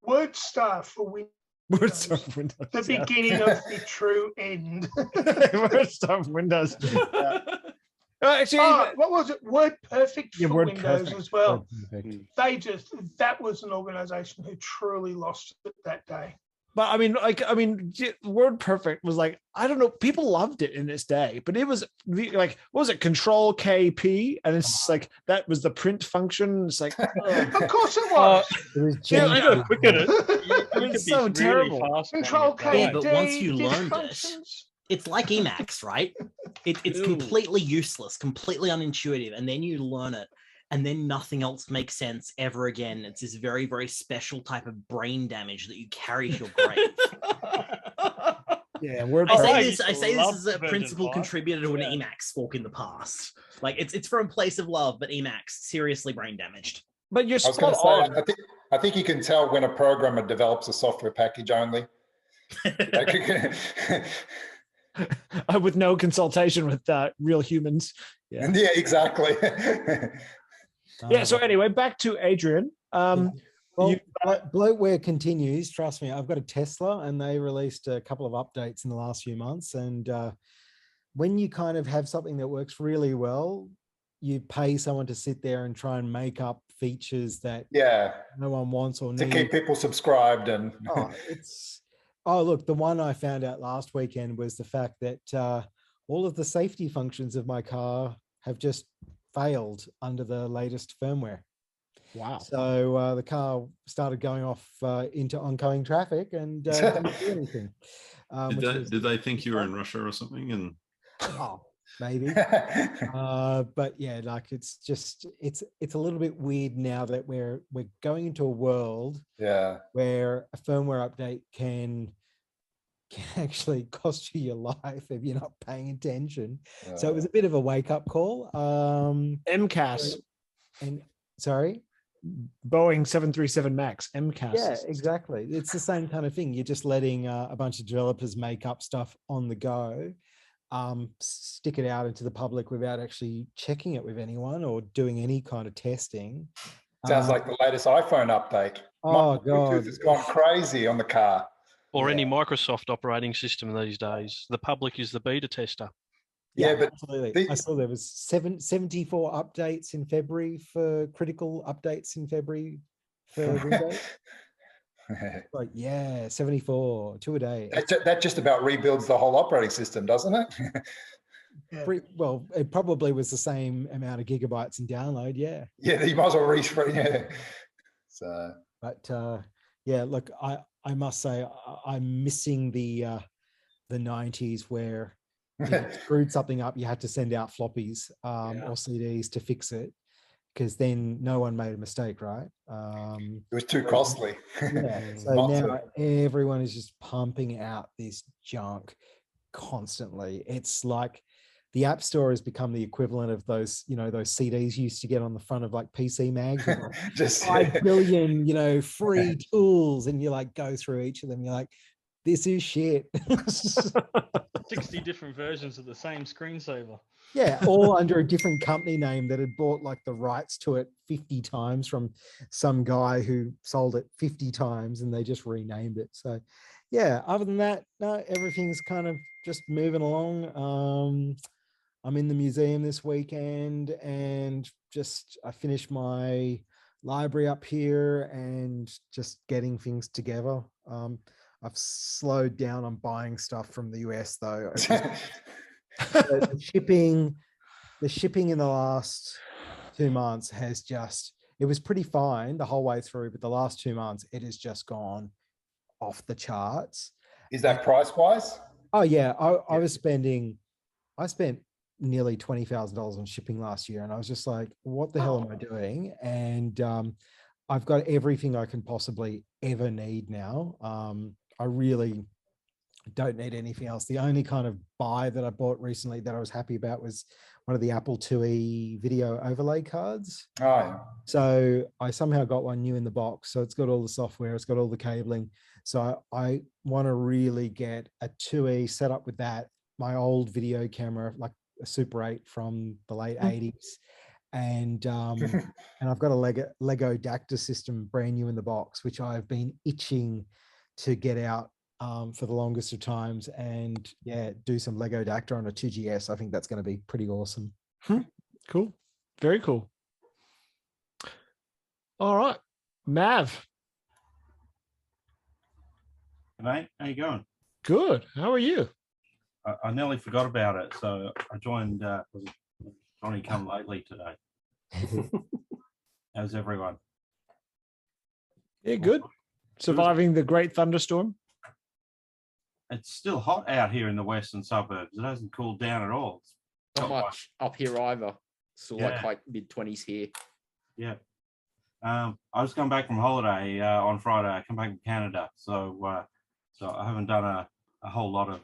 WordStar for Windows. WordStar for Windows. The beginning of the true end. WordStar for Windows. Yeah. Actually, what was it? WordPerfect for Windows as well. WordPerfect. That was an organization who truly lost it that day. But I mean, Word Perfect was like, I don't know, people loved it in its day, but it was like, what was it, Control KP? And it's like, that was the print function. It's like, Of course it was. It was Yeah, janky. you got quick at it. You It's could be so really terrible. fast running Control it that K. Yeah, way. but once you learned it, it's like Emacs, right? It's Ooh. completely useless, completely unintuitive, and then you learn it, and then nothing else makes sense ever again. It's this very, very special type of brain damage that you carry to your grave. Yeah, Word I Perfect. say this love as a version principal 5. contributor to an Yeah. Emacs fork in the past. Like it's from a place of love, but Emacs seriously brain damaged. But you're I was going spot to say, on. I think you can tell when a programmer develops a software package only. With no consultation with real humans. Yeah. Yeah, exactly. Yeah. So anyway, back to Adrian. Well, bloatware continues. Trust me, I've got a Tesla, and they released a couple of updates in the last few months. And when you kind of have something that works really well, you pay someone to sit there and try and make up features that no one wants or to needs. keep people subscribed. And look, the one I found out last weekend was the fact that all of the safety functions of my car have just failed under the latest firmware. Wow. So the car started going off into oncoming traffic and didn't do anything. Did they think you were in Russia or something? And maybe. But yeah, like it's a little bit weird now that we're going into a world where a firmware update can actually cost you your life if you're not paying attention. So it was a bit of a wake-up call. MCAS. And sorry? Boeing 737 MAX, MCAS. Yeah, exactly. It's the same kind of thing. You're just letting a bunch of developers make up stuff on the go, stick it out into the public without actually checking it with anyone or doing any kind of testing. Sounds like the latest iPhone update. Oh, God. Bluetooth has gone crazy on the car. Or any Microsoft operating system these days. The public is the beta tester. Yeah, but absolutely. I saw there was 74 updates in February for critical updates in February for Windows. Like, 74, 2 a day. That just about rebuilds the whole operating system, doesn't it? Well, it probably was the same amount of gigabytes in download. Yeah. Yeah, you might as well restart. Yeah. So. But yeah, look, I must say I'm missing the 90s where if you screwed something up, you had to send out floppies or CDs to fix it, because then no one made a mistake, right? It was too costly. Yeah. So now everyone is just pumping out this junk constantly. It's like the App Store has become the equivalent of those, those CDs you used to get on the front of like PC Mag, just 5 billion, free tools, and you like go through each of them. You're like, this is shit. 60 different versions of the same screensaver. Yeah, all under a different company name that had bought like the rights to it 50 times from some guy who sold it 50 times, and they just renamed it. So yeah, other than that, no, everything's kind of just moving along. I'm in the museum this weekend, and I finished my library up here and just getting things together. I've slowed down on buying stuff from the US though. The shipping in the last 2 months it was pretty fine the whole way through, but the last 2 months it has just gone off the charts. Is that price wise? Oh yeah, I spent nearly $20,000 on shipping last year, and I was just like, what the hell am I doing? And I've got everything I can possibly ever need now. I really don't need anything else. The only kind of buy that I bought recently that I was happy about was one of the Apple IIe video overlay cards. Oh, yeah. So I somehow got one new in the box. So it's got all the software, it's got all the cabling. So I want to really get a 2E set up with that, my old video camera, like a Super 8 from the late 80s. And I've got a Lego Dacta system brand new in the box, which I've been itching to get out for the longest of times, and do some Lego Dacta on a 2GS. I think that's going to be pretty awesome. Cool. Very cool. All right. Mav. Mate, how you going? Good. How are you? I nearly forgot about it, so I joined. Johnny come lately today. How's everyone? Yeah, good. Surviving the great thunderstorm. It's still hot out here in the western suburbs. It hasn't cooled down at all. Not much up here either. Still Yeah. like mid-20s here. Yeah. I just come back from holiday on Friday. I come back from Canada, so I haven't done a whole lot of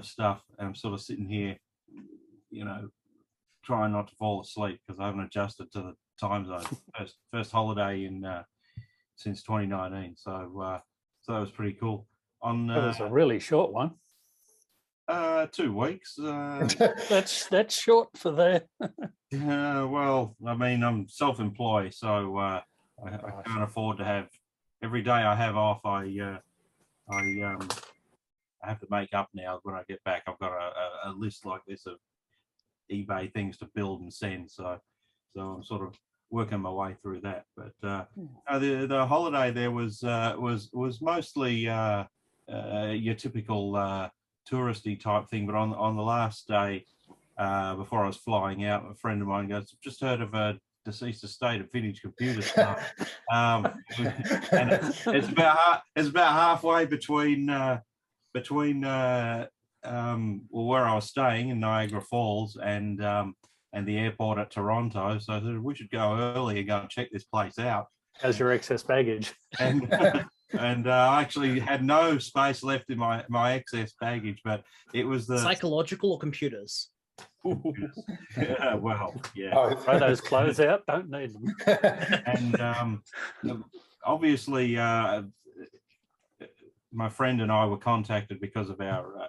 stuff. And I'm sort of sitting here, you know, trying not to fall asleep because I haven't adjusted to the time zone. First holiday in since 2019, so that was pretty cool. On That was a really short one. 2 weeks. That's short for there. Well, I mean, I'm self-employed, so I can't afford to have every day I have off. I have to make up now when I get back. I've got a list like this of eBay things to build and send, so I'm sort of working my way through that. But the holiday there was mostly your typical touristy type thing. But on the last day before I was flying out, a friend of mine goes, "Just heard of a deceased estate of vintage computer stuff." And it's about halfway between where I was staying in Niagara Falls and the airport at Toronto. So I said, we should go early and go and check this place out. How's your excess baggage? And I actually had no space left in my excess baggage, but it was the Psychological or computers? Yeah, well, yeah. Throw those clothes out, don't need them. And obviously, my friend and I were contacted because of our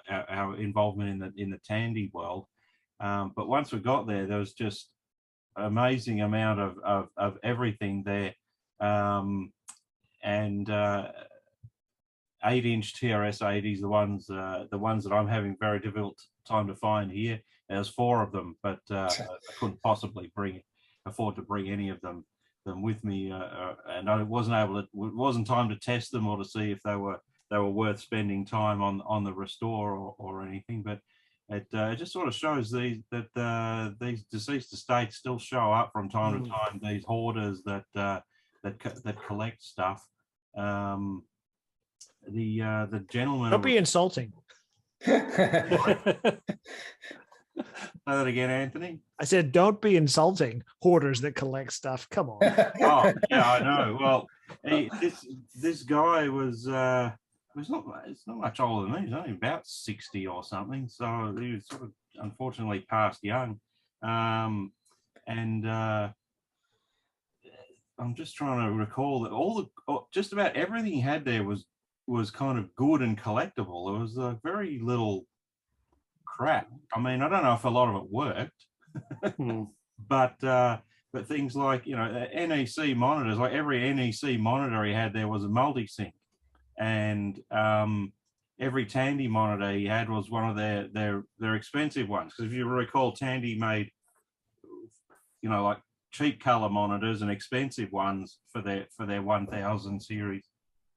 involvement in the Tandy world. But once we got there, there was just an amazing amount of everything there. And 8-inch TRS-80s, the ones that I'm having very difficult time to find here. There's 4 of them, but I couldn't possibly afford to bring any of them with me, and I wasn't wasn't time to test them or to see if they were worth spending time on the restore or anything. But it just sort of shows these deceased estates still show up from time to time. These hoarders that collect stuff. The gentleman. Don't be insulting. Say that again, Anthony. I said, don't be insulting hoarders that collect stuff. Come on. Oh, yeah, I know. Well, this guy was it's not much older than me. He's only about 60 or something. So he was sort of unfortunately past young. And I'm just trying to recall that just about everything he had there was kind of good and collectible. There was very little crap. I mean, I don't know if a lot of it worked, but things like, you know, NEC monitors, like every NEC monitor he had there was a multi-sync, and every Tandy monitor he had was one of their expensive ones. Because if you recall, Tandy made, you know, like cheap color monitors and expensive ones for their 1000 series,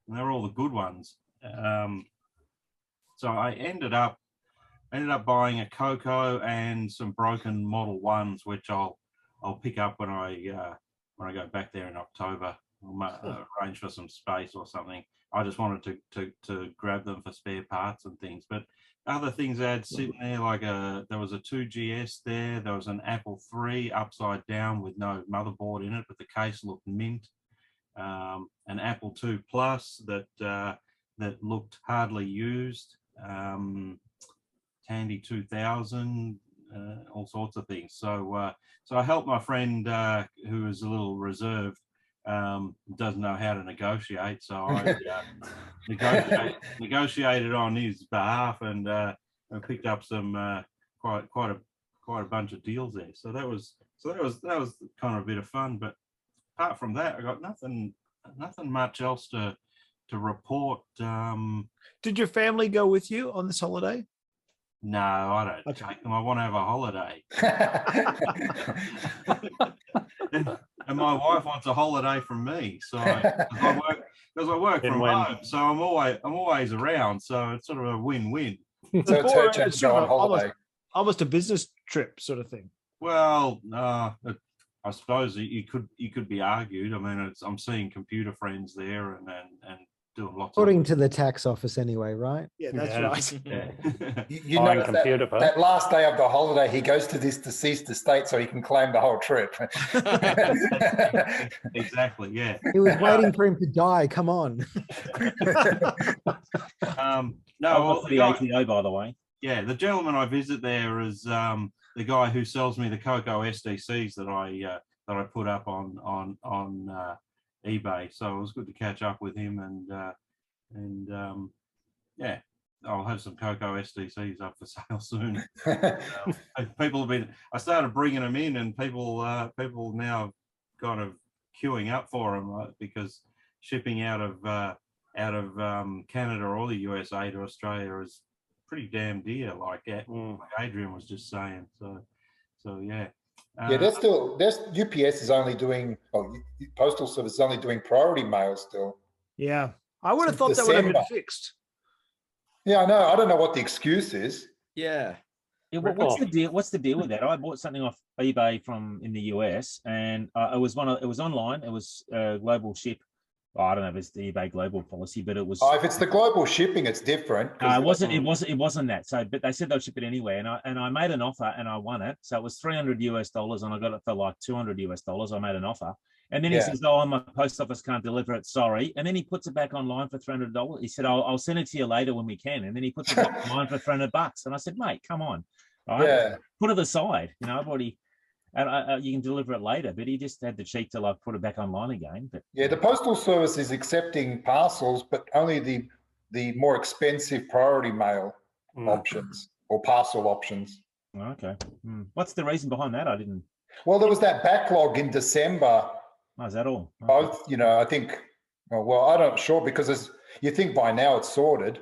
and they're all the good ones. So I ended up buying a Coco and some broken Model 1s, which I'll pick up when I go back there in October. I'll arrange for some space or something. I just wanted to grab them for spare parts and things. But other things I had sitting there, like there was a 2GS there. There was an Apple III upside down with no motherboard in it, but the case looked mint. An Apple II Plus that looked hardly used. Tandy 2000, all sorts of things. So I helped my friend who is a little reserved, doesn't know how to negotiate. So I negotiated on his behalf and picked up some quite a bunch of deals there. So that was kind of a bit of fun. But apart from that, I got nothing much else to report. Did your family go with you on this holiday? No, I don't take them. I want to have a holiday. and my wife wants a holiday from me. So because I work from Win-win. home, so I'm always around. So it's sort of a win-win. So it's her turn to go on holiday. Almost a business trip sort of thing. Well, I suppose you could be argued. I mean, I'm seeing computer friends there and doing lots. According to the tax office, anyway, right? Yeah, that's right. Yeah. You know that last day of the holiday, he goes to this deceased estate so he can claim the whole trip. Exactly. Yeah. He was waiting for him to die. Come on. No, well, for the ATO, by the way. Yeah, the gentleman I visit there is the guy who sells me the Coco SDCs that I put up on eBay. So it was good to catch up with him, and yeah, I'll have some Coco SDCs up for sale soon. People have been. I started bringing them in, and people now kind of queuing up for them because shipping out of Canada or the USA to Australia is pretty damn dear, like Adrian was just saying. So yeah. Yeah, there's UPS is only doing, Postal Service is only doing priority mail still. Yeah, I would have thought that would have been fixed. Yeah, I know. I don't know what the excuse is. Yeah. Yeah, what's the deal? What's the deal with that? I bought something off eBay in the US, and it was online. It was global ship. I don't know if it's the eBay global policy, but it was. Oh, if it's the global shipping, it's different. It wasn't that. So, but they said they'll ship it anyway, and I made an offer and I won it. So it was $300 US, and I got it for like $200 US. I made an offer, and then he says, "Oh, my post office can't deliver it. Sorry." And then he puts it back online for $300. He said, "I'll send it to you later when we can." And then he puts it back online for $300. And I said, "Mate, come on, all right? Yeah. Put it aside. You know, I've already." And you can deliver it later, but he just had the cheek to like put it back online again. But yeah, the Postal Service is accepting parcels, but only the more expensive priority mail options or parcel options. Okay. What's the reason behind that? I didn't. Well, there was that backlog in December. Oh, is that all? Okay. Both, I think. Well, I'm not sure because you think by now it's sorted.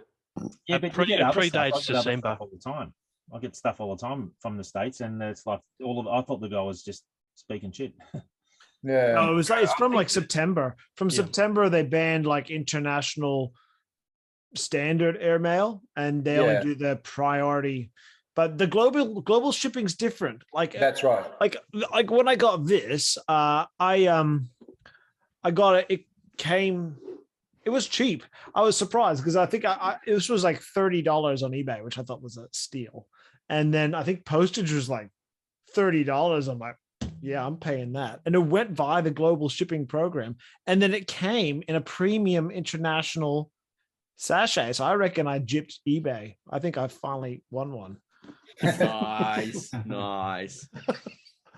Yeah, but it predates December all the time. I get stuff all the time from the States, and it's like I thought the guy was just speaking shit. Yeah. No, it's from like September. From September, they banned like international standard airmail, and they only do the priority. But the global shipping's different. Like that's right. Like when I got this, I got it. It came. It was cheap. I was surprised because I think this was like $30 on eBay, which I thought was a steal. And then I think postage was like $30. I'm like, yeah, I'm paying that. And it went via the global shipping program. And then it came in a premium international sachet. So I reckon I gypped eBay. I think I finally won one. Nice.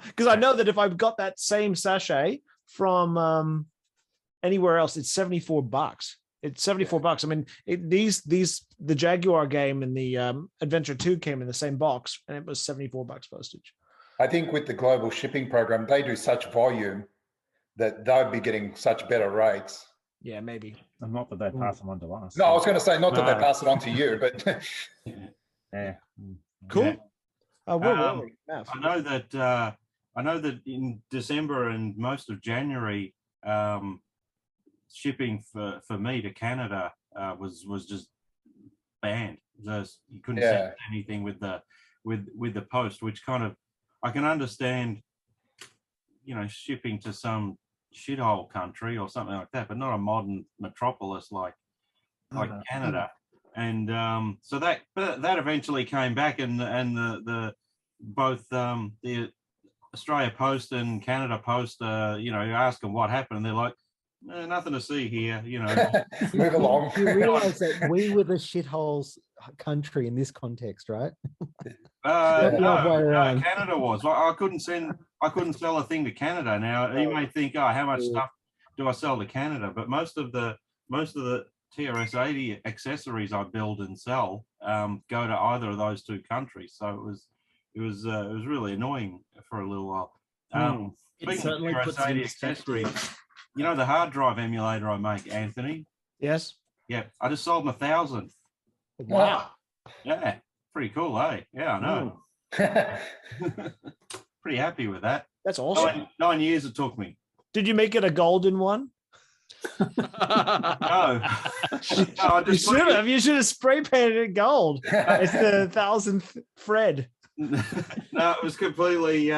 Because I know that if I've got that same sachet from anywhere else, it's $74. It's $74. I mean, the Jaguar game and the Adventure 2 came in the same box, and it was $74 postage. I think with the global shipping program, they do such volume that they'll be getting such better rates. Yeah, maybe. And not that they pass them on to us. No, I was going to say not that they pass it on to you, but yeah. Cool. Yeah. I know that in December and most of January, shipping for me to Canada was just banned. You couldn't send anything with the post, which kind of I can understand, shipping to some shithole country or something like that, but not a modern metropolis like Canada. And so that eventually came back, and the both the Australia Post and Canada Post, you ask them what happened, and they're like, nothing to see here, Move along. You realise that we were the shitholes country in this context, right? No, Canada was. I couldn't sell a thing to Canada. Now you may think, how much stuff do I sell to Canada? But most of the TRS-80 accessories I build and sell go to either of those two countries. So it was really annoying for a little while. It certainly puts in accessories. The hard drive emulator I make, Anthony? Yes. Yeah, I just sold 1,000. Wow. Yeah, pretty cool, eh? Yeah, I know. Pretty happy with that. That's awesome. 9 years it took me. Did you make it a golden one? No. You should have spray painted it gold. It's the 1000th Fred. No, it was completely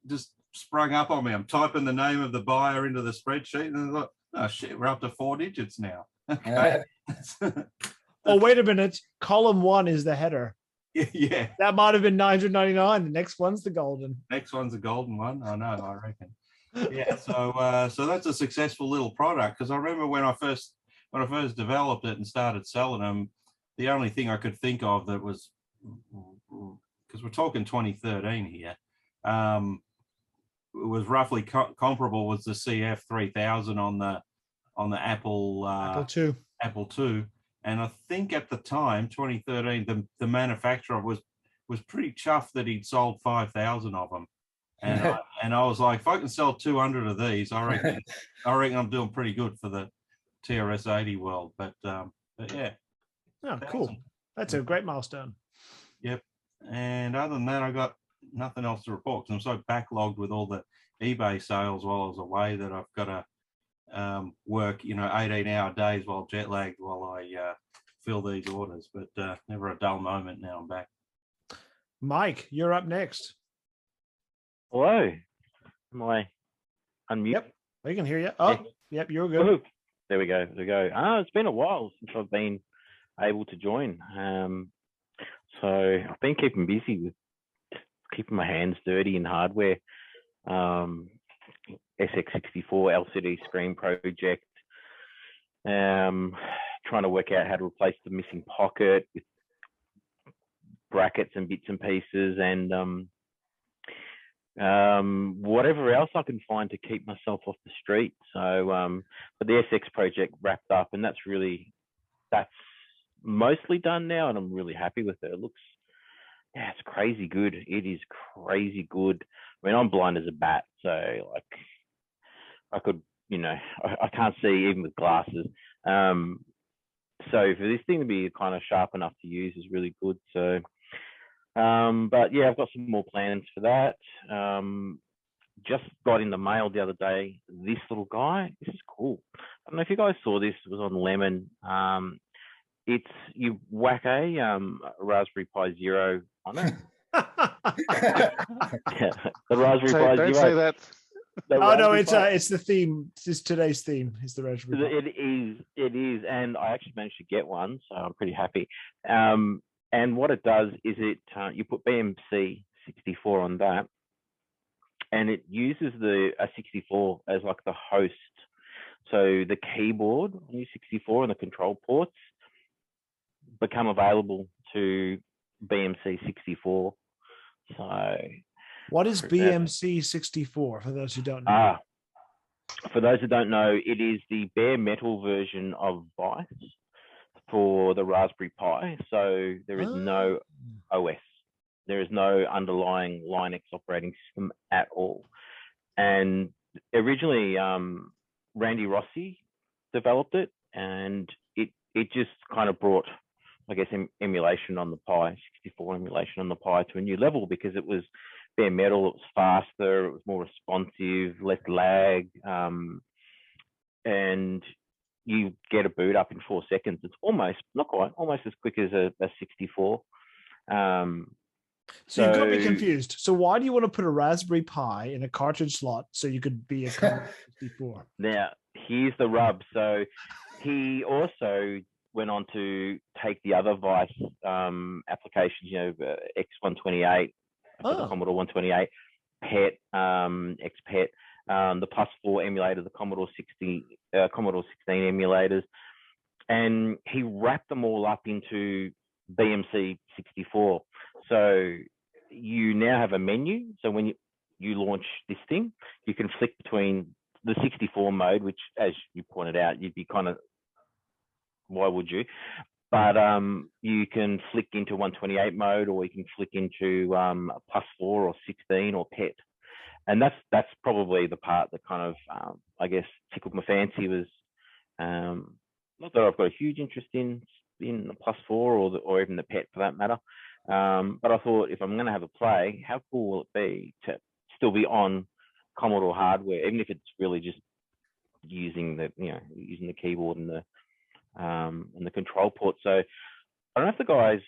just sprung up on me. I'm typing the name of the buyer into the spreadsheet, and I thought, oh shit, we're up to 4 digits now. Okay. Oh, wait a minute. Column 1 is the header. Yeah. That might have been 999. The next one's the golden. Next one's a golden one. I know, I reckon. Yeah. So that's a successful little product, because I remember when I first developed it and started selling them, the only thing I could think of that was, because we're talking 2013 here, it was roughly comparable was the CF 3000 on the Apple II. And I think at the time, 2013, the manufacturer was pretty chuffed that he'd sold 5,000 of them. And I was like, if I can sell 200 of these, I reckon I'm doing pretty good for the TRS-80 world. But yeah. Oh, cool. That's a great milestone. Yep. And other than that, I got nothing else to report, because I'm so backlogged with all the eBay sales while I was away that I've got to work, 18-hour days while jet lagged while I fill these orders. But never a dull moment now I'm back. Mike, you're up next. Hello. Am I unmute? Yep, we can hear you. Oh, yep, you're good. Woohoo. There we go. It's been a while since I've been able to join. So I've been keeping busy with keeping my hands dirty in hardware. SX64 LCD screen project. Trying to work out how to replace the missing pocket with brackets and bits and pieces, and whatever else I can find to keep myself off the street. So but the SX project wrapped up, and that's mostly done now, and I'm really happy with it. It looks, it's crazy good. It is crazy good. I mean, I'm blind as a bat, so like I could, I can't see even with glasses. So for this thing to be kind of sharp enough to use is really good. So but yeah, I've got some more plans for that. Just got in the mail the other day this little guy. This is cool. I don't know if you guys saw this. It was on Lemon. It's, you whack a Raspberry Pi Zero on it. The Raspberry Pi Zero. Don't say that. Oh no, it's the theme. It's today's theme. Is the Raspberry Pi. It is, and I actually managed to get one, so I'm pretty happy. And what it does is you put BMC 64 on that, and it uses a 64 as like the host. So the keyboard on your 64 and the control ports become available to BMC 64. So what is BMC 64 for those who don't know? For those who don't know, it is the bare metal version of Vice for the Raspberry Pi. So there is no OS. There is no underlying Linux operating system at all. And originally, Randy Rossi developed it, and it just kind of brought, I guess, emulation on the Pi, 64 emulation on the Pi to a new level, because it was bare metal, it was faster, it was more responsive, less lag, and you get a boot up in 4 seconds. It's almost, not quite, almost as quick as a 64. So you've got me confused. So why do you want to put a Raspberry Pi in a cartridge slot so you could be a Commodore 64? Now, here's the rub. So he also went on to take the other Vice applications, X128, the Commodore 128, PET, XPET, the +4 emulator, the Commodore 16 emulators, and he wrapped them all up into BMC 64. So you now have a menu. So when you launch this thing, you can flick between the 64 mode, which, as you pointed out, you'd be kind of, why would you? But you can flick into 128 mode, or you can flick into +4 or 16 or PET. And that's probably the part that kind of, I guess, tickled my fancy. Was not that I've got a huge interest in the +4 or even the PET for that matter. But I thought, if I'm going to have a play, how cool will it be to still be on Commodore hardware, even if it's really just using the keyboard and the control port. So I don't know if the guys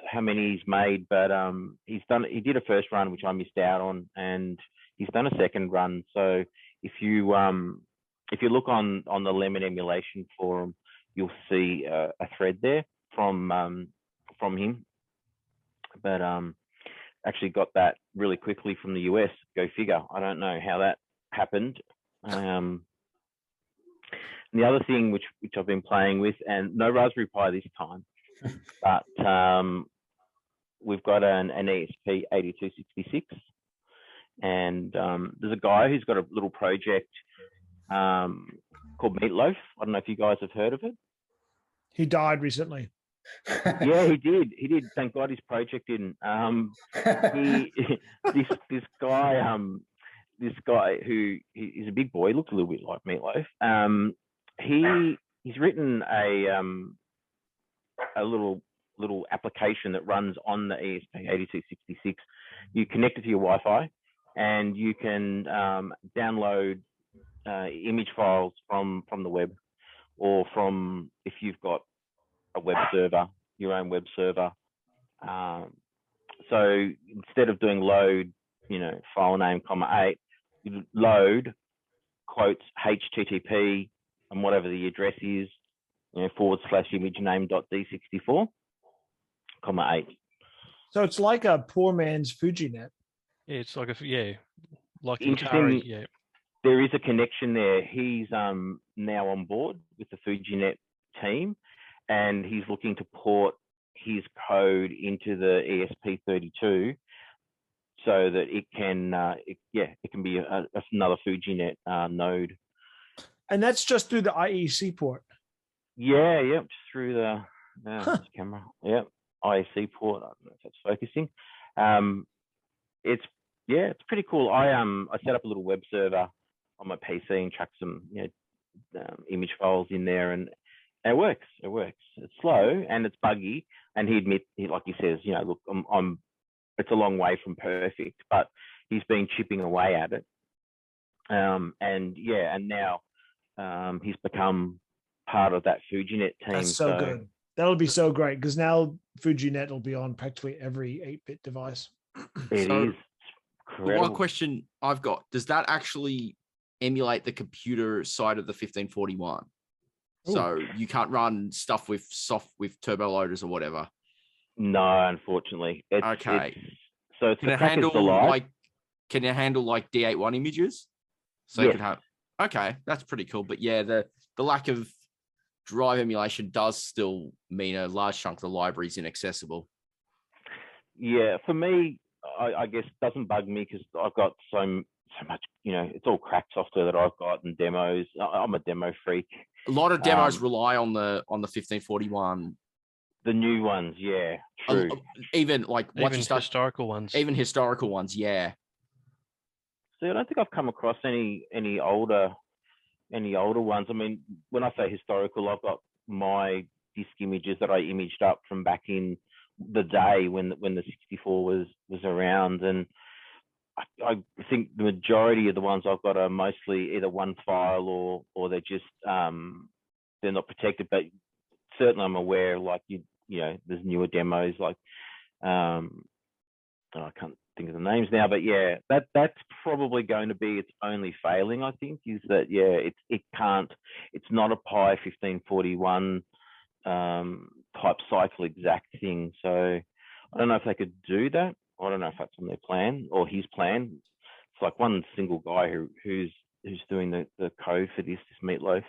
how many he's made, but he did a first run which I missed out on, and he's done a second run. So if you look on the Lemon emulation forum, you'll see a thread there from him. But actually got that really quickly from the US. Go figure. I don't know how that happened. And the other thing which I've been playing with, and no Raspberry Pi this time, but we've got an ESP 8266, and there's a guy who's got a little project called Meatloaf. I don't know if you guys have heard of it. He died recently. Yeah, he did. Thank God his project didn't. This guy who he's a big boy, looks a little bit like Meatloaf. He's written a little application that runs on the ESP8266. You connect it to your Wi-Fi, and you can download image files from the web, or from, if you've got a web server, your own web server. So instead of doing load, file name, _8, you load quotes HTTP and whatever the address is, /image_name.d64, _8. So it's like a poor man's FujiNet. Yeah, it's like like Interesting. Atari. Yeah. There is a connection there. He's now on board with the FujiNet team, and he's looking to port his code into the ESP32 so that it can be another FujiNet node. And that's just through the IEC port. Yeah, just through the camera. Yeah, IEC port. I don't know if that's focusing. It's pretty cool. I set up a little web server on my PC and chucked some image files in there, and it works. It's slow and it's buggy, and like he says, look, it's a long way from perfect, but he's been chipping away at it. And now he's become part of that FujiNet team. That's so good. That'll be so great, because now FujiNet will be on practically every 8-bit device. It is. One question I've got: does that actually emulate the computer side of the 1541? Ooh. So you can't run stuff with turbo loaders or whatever. No, unfortunately. Okay. So can it handle D81 images? So you can have. Okay, that's pretty cool. But yeah, the lack of drive emulation does still mean a large chunk of the library is inaccessible. Yeah, for me, I guess it doesn't bug me because I've got so much, it's all cracked software that I've got and demos. I'm a demo freak. A lot of demos rely on the 1541. The new ones, yeah, true. Even historical ones. Even historical ones, yeah. So I don't think I've come across any older ones. I mean, when I say historical, I've got my disk images that I imaged up from back in the day when the 64 was around, and I think the majority of the ones I've got are mostly either one file or they're just they're not protected. But certainly I'm aware, like there's newer demos like I can't think of the names now, but yeah, that's probably going to be its only failing, I think, is that it's not a Pi 1541 type cycle exact thing. So I don't know if they could do that. I don't know if that's on their plan or his plan. It's like one single guy who's doing the code for this Meatloaf.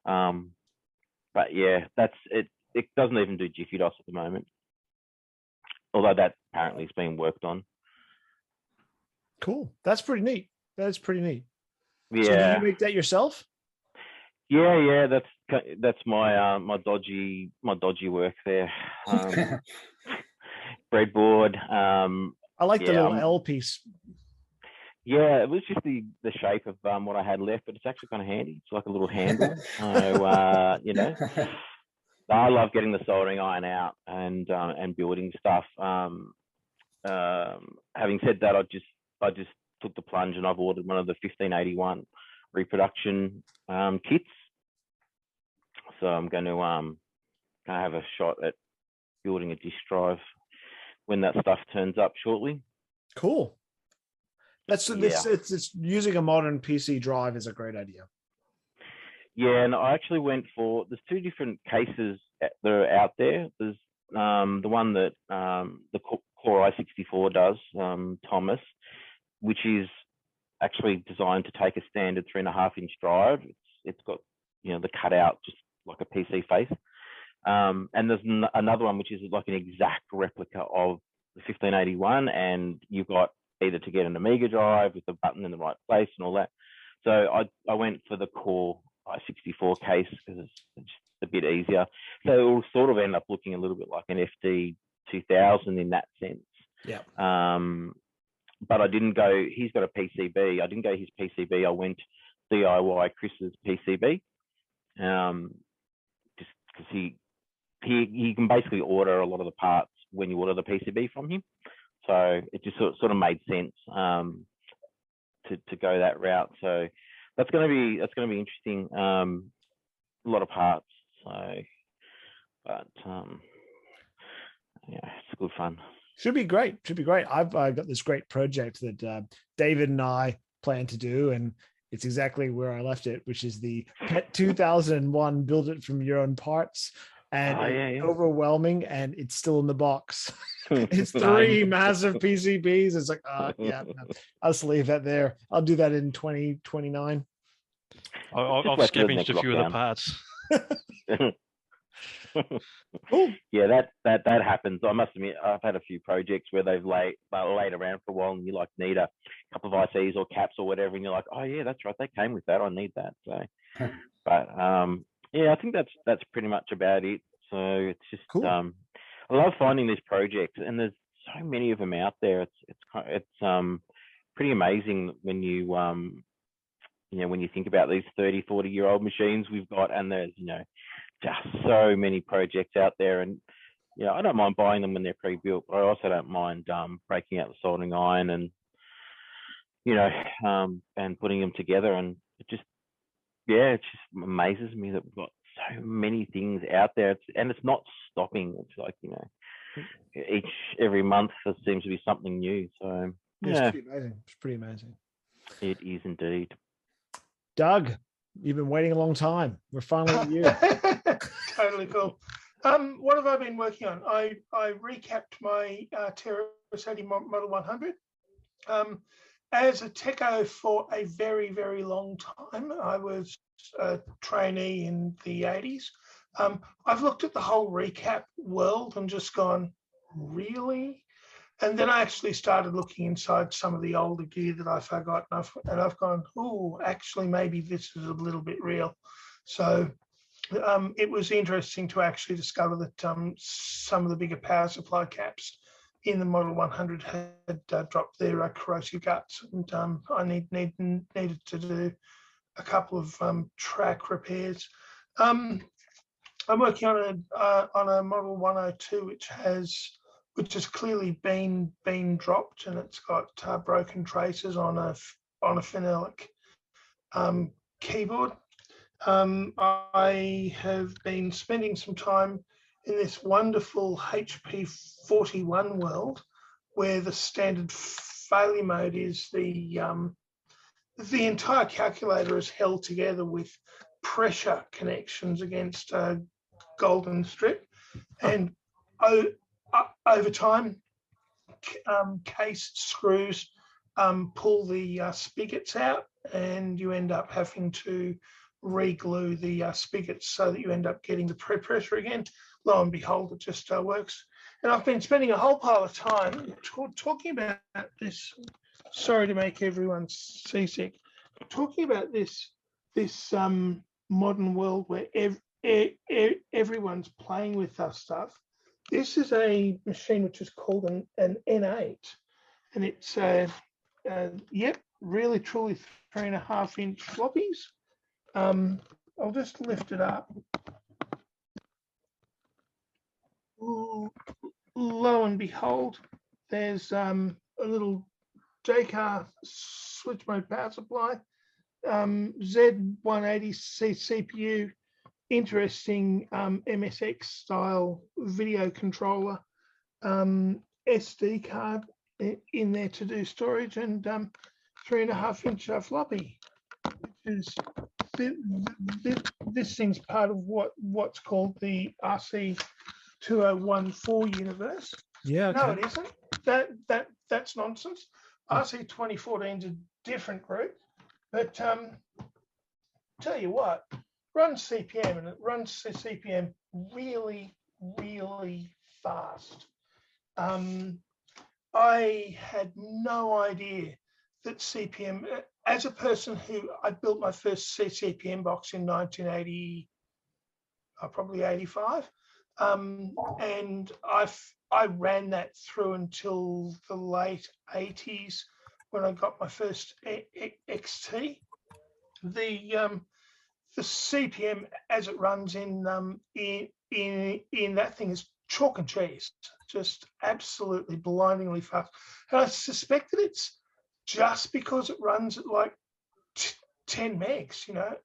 But yeah, that's it. It doesn't even do Jiffy DOS at the moment, although that apparently is being worked on. Cool. That's pretty neat. Yeah. So do you make that yourself? Yeah. That's my dodgy work there. Breadboard. I like the little L piece. Yeah, it was just the shape of what I had left, but it's actually kind of handy. It's like a little handle. So I love getting the soldering iron out and building stuff. Having said that, I just took the plunge and I've ordered one of the 1581 reproduction kits. So I'm going to have a shot at building a disk drive when that stuff turns up shortly. Cool. That's it's using a modern PC drive is a great idea. Yeah, and I actually went for, there's two different cases that are out there. There's the one that the Core i64 does, Thomas, which is actually designed to take a standard 3.5-inch drive. It's got, you know, the cutout just like a PC face. And there's another one which is like an exact replica of the 1581, and you've got either to get an Amiga drive with the button in the right place and all that. So I went for the Core i64 case because it's just a bit easier. So it will sort of end up looking a little bit like an FD 2000 in that sense. Yeah. But I didn't go, he's got a PCB. I didn't go his PCB. I went DIY Chris's PCB. Just because he can basically order a lot of the parts when you order the PCB from him. So it just sort of made sense to go that route. So that's going to be interesting. A lot of parts. So, but yeah, it's good fun. Should be great. Should be great. I've got this great project that David and I plan to do, and it's exactly where I left it, which is the PET 2001 build it from your own parts. And it's overwhelming, and it's still in the box. It's 3 massive PCBs. It's like, yeah, no, I'll just leave that there. I'll do that in 2029. I've scavenged a few of the parts. Cool. Yeah, that happens. I must admit, I've had a few projects where they've laid around for a while, and you like need a couple of ICs or caps or whatever, and you're like, oh yeah, that's right, they came with that. I need that. So, but yeah, I think that's pretty much about it. So it's just cool. I love finding these projects, and there's so many of them out there. It's pretty amazing when you when you think about these 30, 40-year-old machines we've got, and there's just so many projects out there. And I don't mind buying them when they're pre-built, but I also don't mind breaking out the soldering iron and and putting them together. And it just amazes me that we've got so many things out there, and it's not stopping. It's like every month there seems to be something new. So it's pretty amazing. It's pretty amazing. It is indeed. Doug, you've been waiting a long time. We're finally at you. Totally cool. What have I been working on? I recapped my Terra Rossetti Model 100. As a techo for a very, very long time, I was a trainee in the 80s. I've looked at the whole recap world and just gone, really? And then I actually started looking inside some of the older gear that I forgot, and I've gone, oh, actually, maybe this is a little bit real. So it was interesting to actually discover that some of the bigger power supply caps in the Model 100 had dropped their corrosive guts, and I needed to do a couple of track repairs. I'm working on a Model 102 which has clearly been dropped, and it's got broken traces on a phenolic keyboard. I have been spending some time in this wonderful HP 41 world, where the standard failure mode is the entire calculator is held together with pressure connections against a golden strip, and over time, cased screws pull the spigots out, and you end up having to re-glue the spigots so that you end up getting the pressure again. Lo and behold, it just works. And I've been spending a whole pile of time talking about this. Sorry to make everyone seasick. Talking about this modern world where everyone's playing with our stuff. This is a machine which is called an N8, and it's really truly 3.5-inch floppies. I'll just lift it up. Lo and behold, there's a little Jaguar switch mode power supply, Z180C CPU, interesting MSX style video controller, SD card in there to do storage, and 3.5-inch floppy, which is this thing's part of what's called the RC2014 universe. Yeah. No, Okay. it isn't. That's nonsense. RC2014 is a different group, but tell you what, runs CPM, and it runs CPM really, really fast. I had no idea that CPM, as a person who, I built my first CPM box in 1980, probably 85. And I ran that through until the late 80s when I got my first XT. The CPM as it runs in that thing is chalk and cheese, just absolutely blindingly fast. And I suspect that it's just because it runs at like 10 megs. You know,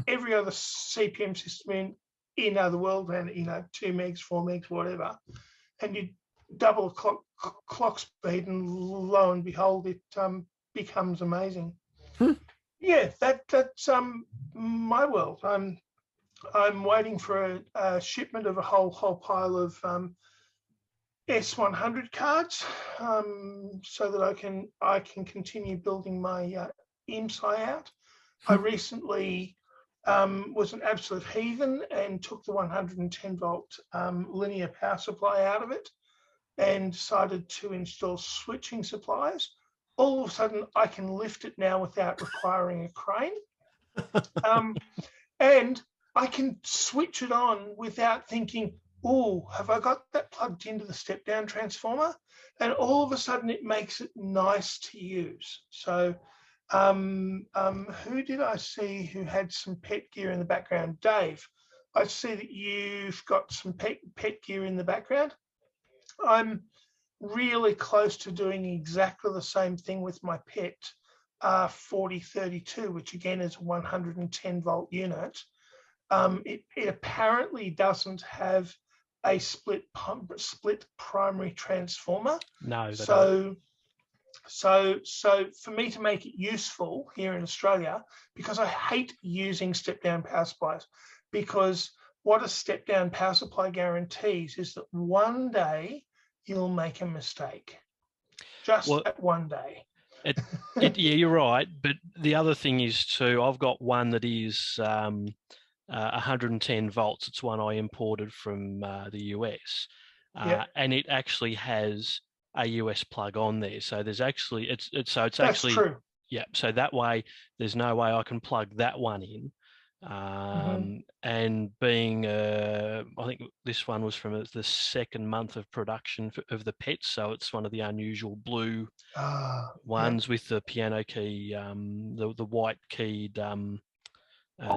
every other CPM system in other world ran at 2 megs, 4 megs, whatever, and you double clock speed, and lo and behold, it becomes amazing. Yeah, that's my world. I'm waiting for a shipment of a whole pile of S100 cards, so that I can continue building my IMSI out. I recently was an absolute heathen and took the 110 volt linear power supply out of it and decided to install switching supplies. All of a sudden, I can lift it now without requiring a crane. And I can switch it on without thinking, oh, have I got that plugged into the step-down transformer? And all of a sudden, it makes it nice to use. So who did I see who had some pet gear in the background? Dave, I see that you've got some pet gear in the background. I'm really close to doing exactly the same thing with my pet 4032, which again is a 110 volt unit. It apparently doesn't have a split primary transformer. No, So for me to make it useful here in Australia, because I hate using step-down power supplies, because what a step-down power supply guarantees is that one day you'll make a mistake. Just at one day. Yeah, you're right. But the other thing is too, I've got one that is 110 volts. It's one I imported from the US, and it actually has a US plug on there. So there's actually it's actually true. Yeah. So that way, there's no way I can plug that one in. And being I think this one was from the second month of production of the pets, so it's one of the unusual blue ones with the piano key, the white keyed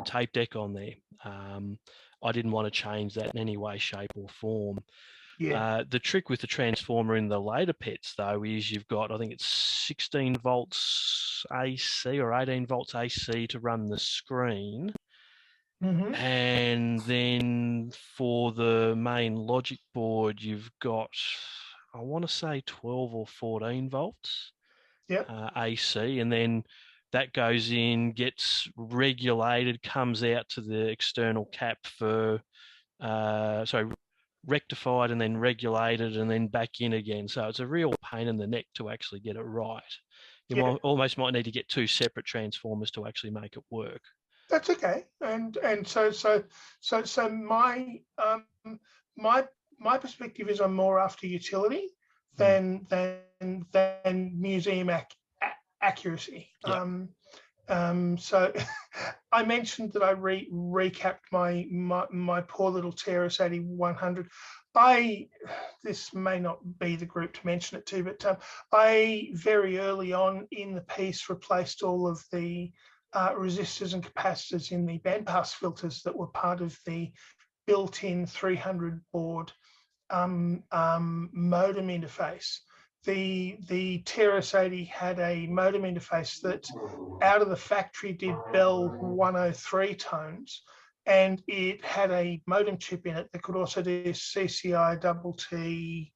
tape deck on there. I didn't want to change that in any way, shape or form. The trick with the transformer in the later pets though is you've got, I think it's 16 volts AC or 18 volts AC to run the screen. And then for the main logic board, you've got, I want to say 12 or 14 volts AC, and then that goes in, gets regulated, comes out to the external cap for, rectified and then regulated and then back in again. So it's a real pain in the neck to actually get it right. You almost might need to get two separate transformers to actually make it work. That's okay, and so my perspective is I'm more after utility than museum accuracy. So I mentioned that I recapped my poor little Terrace 8100. This may not be the group to mention it to, but I very early on in the piece replaced all of the resistors and capacitors in the bandpass filters that were part of the built-in 300 board modem interface the TRS-80 had a modem interface that out of the factory did Bell 103 tones, and it had a modem chip in it that could also do CCI double T.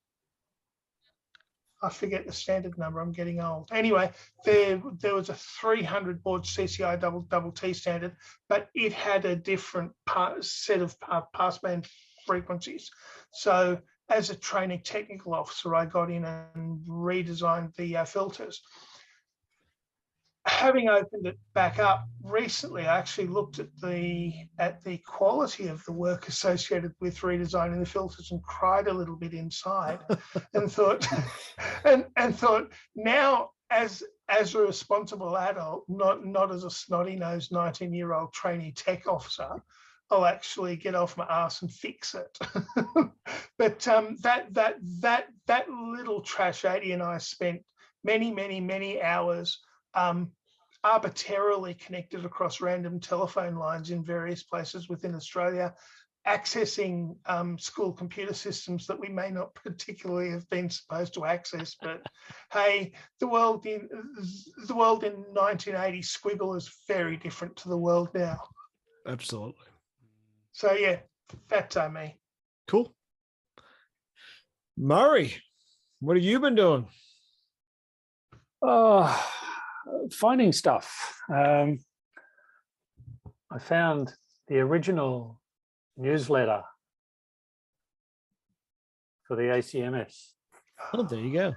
I forget the standard number. I'm getting old. Anyway, there was a 300 baud CCI double T standard, but it had a different set of passband frequencies. So as a training technical officer, I got in and redesigned the filters. Having opened it back up recently, I actually looked at the quality of the work associated with redesigning the filters and cried a little bit inside, and thought, and thought, now as a responsible adult, not as a snotty-nosed 19-year-old trainee tech officer, I'll actually get off my ass and fix it. But that little trash 80 and I spent many hours arbitrarily connected across random telephone lines in various places within Australia, accessing school computer systems that we may not particularly have been supposed to access. But hey, the world in 1980 squiggle is very different to the world now. Absolutely. So yeah, that's me. Cool. Murray, what have you been doing? Finding stuff. I found the original newsletter for the ACMS. Oh, there you go.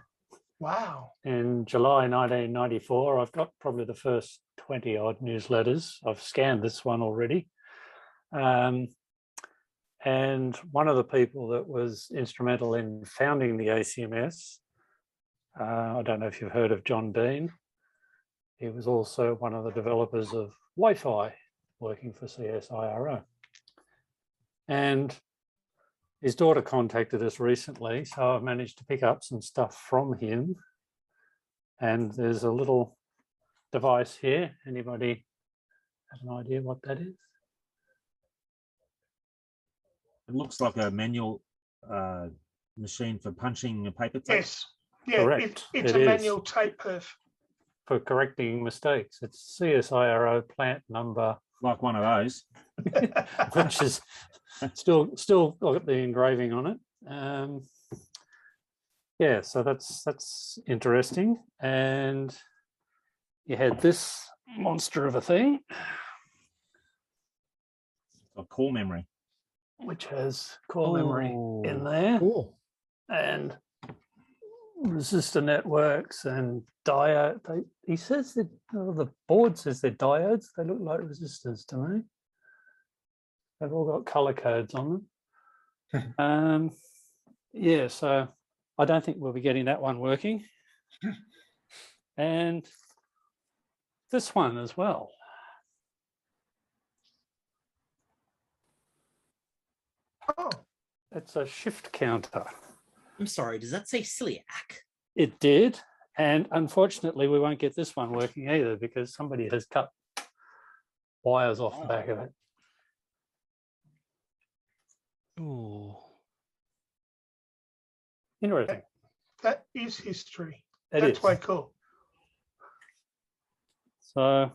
Wow. In July 1994, I've got probably the first 20 odd newsletters. I've scanned this one already. And one of the people that was instrumental in founding the ACMS, I don't know if you've heard of John Dean. He was also one of the developers of Wi-Fi, working for CSIRO. And his daughter contacted us recently, so I've managed to pick up some stuff from him. And there's a little device here. Anybody have an idea what that is? It looks like a manual machine for punching a paper tape. Yes. Yeah, Correct. it's It a is. manual tape perf. For correcting mistakes. It's CSIRO plant number. Like one of those. Which is still got the engraving on it. Yeah, so that's interesting. And you had this monster of a thing. A core memory. Which has core memory in there. Cool. And resistor networks and diode. He says that the board says they're diodes. They look like resistors to me. They've all got color codes on them. Yeah, so I don't think we'll be getting that one working. And this one as well. Oh. It's a shift counter. I'm sorry, does that say celiac? It did. And unfortunately, we won't get this one working either because somebody has cut wires off the back of it. Ooh. Interesting. That is history. It That's is. quite cool. So,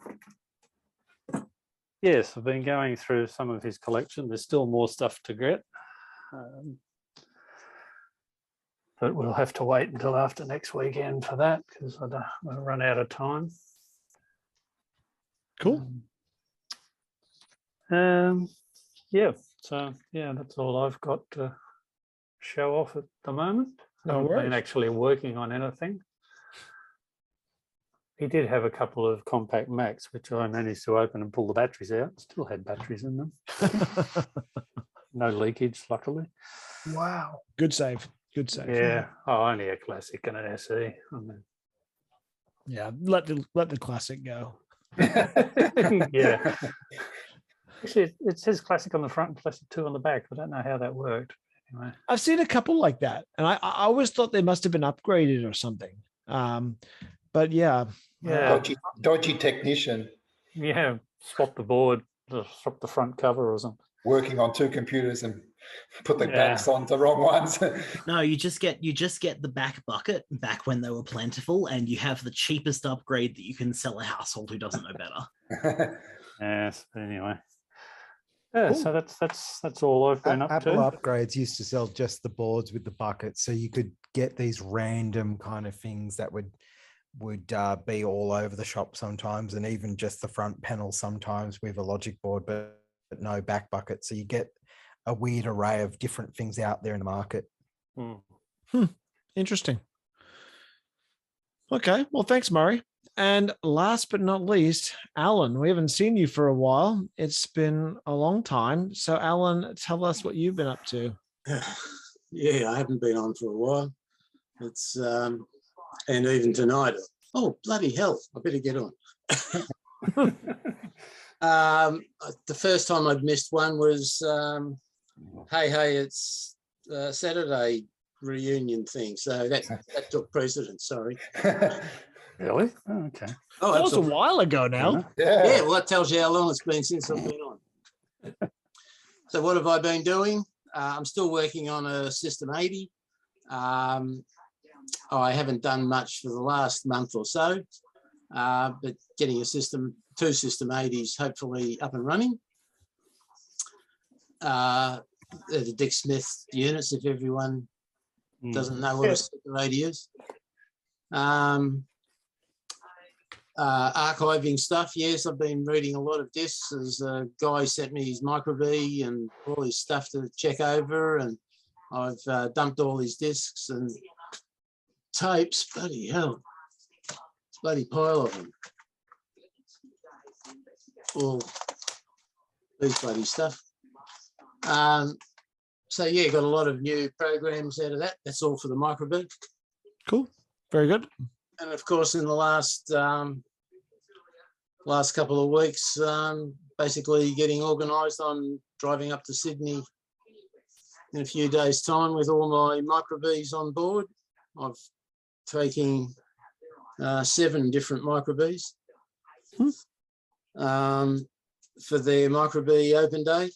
yes, I've been going through some of his collection. There's still more stuff to get. But we'll have to wait until after next weekend for that because I'll run out of time. Cool. Yeah, so yeah, that's all I've got to show off at the moment. No Haven't worries. been actually working on anything. He did have a couple of compact Macs, which I managed to open and pull the batteries out. Still had batteries in them. No leakage, luckily. Wow. Good save. Good save. Yeah. Oh, only a classic and an SE. I mean, Yeah. Let the classic go. yeah. Actually, it says classic on the front and classic 2 on the back. I don't know how that worked. Anyway. I've seen a couple like that, and I always thought they must have been upgraded or something. But yeah. Yeah. Dodgy technician Yeah. Swap the board, swap the front cover or something. working on two computers and Put the backs on the wrong ones. No, you just get the back bucket back when they were plentiful, and you have the cheapest upgrade that you can sell a household who doesn't know better. Yes, but anyway. Yeah, so that's all I've been up Apple to. Upgrades used to sell just the boards with the buckets, so you could get these random kind of things that would be all over the shop sometimes, and even just the front panel sometimes with a logic board, but no back bucket. So you get a weird array of different things out there in the market. Interesting. Okay, well, thanks, Murray. And last but not least, Alan, we haven't seen you for a while. It's been a long time. So, Alan, tell us what you've been up to. Yeah, I haven't been on for a while. It's and even tonight. Oh, bloody hell! I better get on. The first time I'd missed one was hey, it's Saturday reunion thing. So that took precedence. Sorry. Really? Oh, okay. Oh, that was a while ago now. Yeah, well, that tells you how long it's been since I've been on. So what have I been doing? I'm still working on a System 80. I haven't done much for the last month or so, but getting two System 80s hopefully up and running. The Dick Smith units, if everyone doesn't know what a System 80 is. Archiving stuff, yes, I've been reading a lot of discs as a guy sent me his micro-B and all his stuff to check over, and I've dumped all his discs and tapes. Bloody hell, bloody pile of them. All these bloody stuff. So yeah, got a lot of new programs out of that. That's all for the micro-B. Cool, very good. And of course, in the last couple of weeks, basically getting organised on driving up to Sydney in a few days' time with all my micro-Bs on board. I've taken 7 different micro-Bs for their micro-B open day.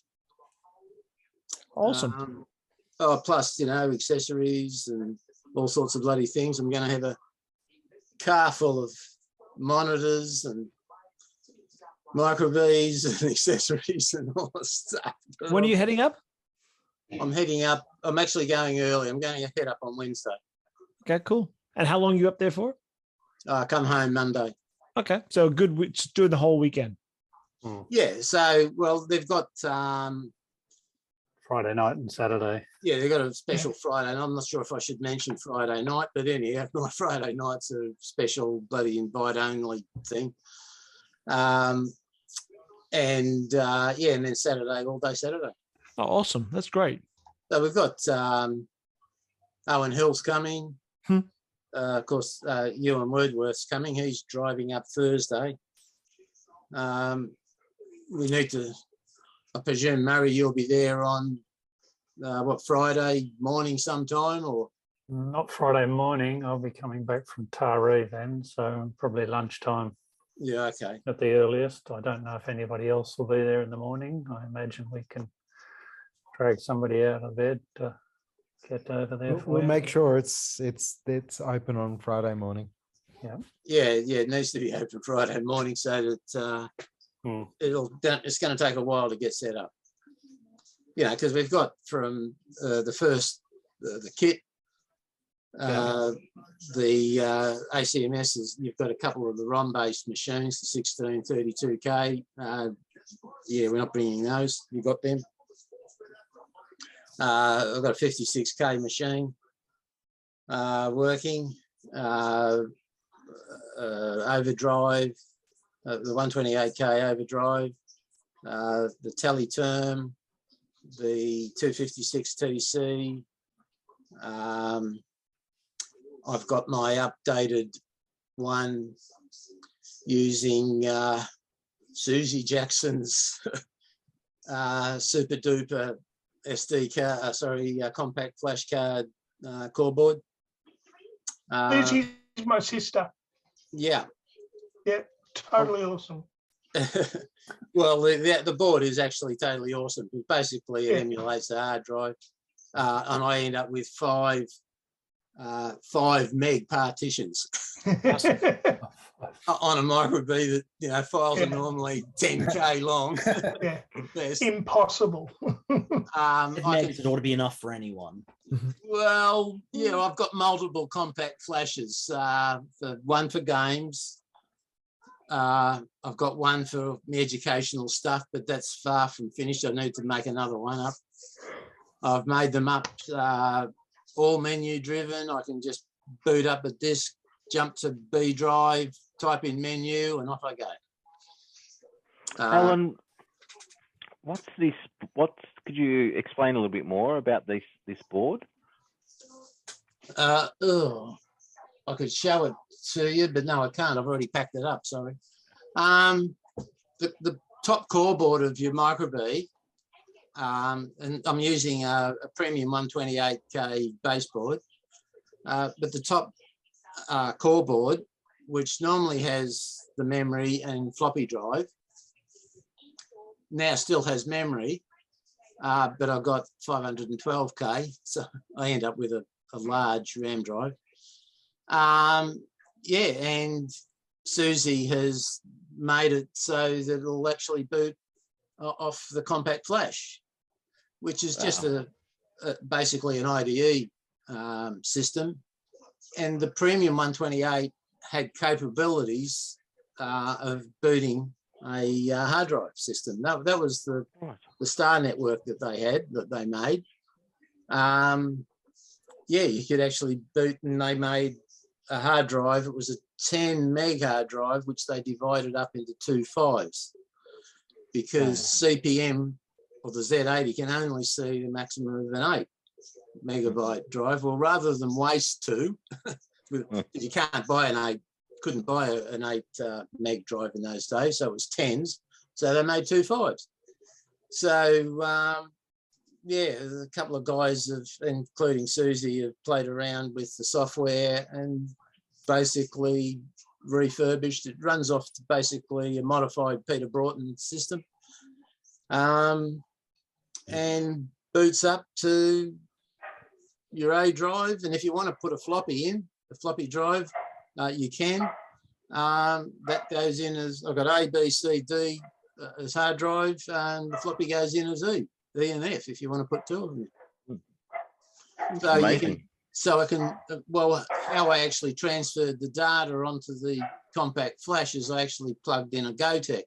Awesome. Plus, accessories and all sorts of bloody things. I'm going to have a car full of monitors and micro-Bs and accessories and all that stuff. When are you heading up? I'm heading up. I'm actually going early. I'm going to head up on Wednesday. Okay, cool. And how long are you up there for? Come home Monday. Okay, so good. Doing the whole weekend. Yeah. So, well, they've got Friday night and Saturday. Yeah, they've got a special Friday. And I'm not sure if I should mention Friday night, but anyhow, my Friday night's a special bloody invite-only thing. And then Saturday, all day Saturday. Oh, awesome. That's great. So we've got Owen Hill's coming. Of course, Ewan Wordworth's coming. He's driving up Thursday. We need to, I presume, Murray, you'll be there on, Friday morning sometime, or? Not Friday morning. I'll be coming back from Taree then, so probably lunchtime. Yeah, okay. At the earliest. I don't know if anybody else will be there in the morning. I imagine we can drag somebody out of bed to get over there. We'll make sure it's open on Friday morning. Yeah. Yeah, it needs to be open Friday morning so that it's going to take a while to get set up. Because we've got from the first the kit. The ACMS is, you've got a couple of the ROM-based machines, the 1632K. We're not bringing those. You've got them. I've got a 56K machine working. Overdrive, the 128K overdrive, the tally term, the 256 TC. I've got my updated one using Susie Jackson's super duper SD card, compact flash card core board. Susie's my sister. Yeah. Yeah, totally awesome. Well, the board is actually totally awesome. Basically, it emulates the hard drive, and I end up with five 5 meg partitions on a micro B that files are normally 10K long. Yeah. Yes. Impossible. It makes it ought to be enough for anyone. Well, I've got multiple compact flashes. One for games. I've got one for my educational stuff, but that's far from finished. I need to make another one up. I've made them up all menu driven. I can just boot up a disk, jump to B drive, type in menu, and off I go. Alan, what's this? Could you explain a little bit more about this board? I could show it to you, but no, I can't. I've already packed it up. Sorry. The top core board of your micro B, and I'm using a premium 128K baseboard, but the top core board, which normally has the memory and floppy drive, now still has memory, but I've got 512K, so I end up with a large RAM drive. And Susie has made it so that it'll actually boot off the compact flash, which is just basically an IDE system. And the premium 128 had capabilities of booting a hard drive system. That was the Star network that they made. You could actually boot, and they made a hard drive. It was a 10 meg hard drive, which they divided up into 2 5s, because CPM or the Z80 can only see the maximum of an 8 megabyte drive. Well, rather than waste 2, you can't buy couldn't buy an 8 meg drive in those days, so it was 10s. So they made 2 5s. So a couple of guys including Susie, have played around with the software and basically refurbished. It runs off to basically a modified Peter Broughton system, and boots up to your A drive. And if you want to put a floppy drive, you can. That goes in as, I've got A, B, C, D as hard drive, and the floppy goes in as E and F if you want to put 2 of them in. So Amazing. How I actually transferred the data onto the compact flash is I actually plugged in a GoTech.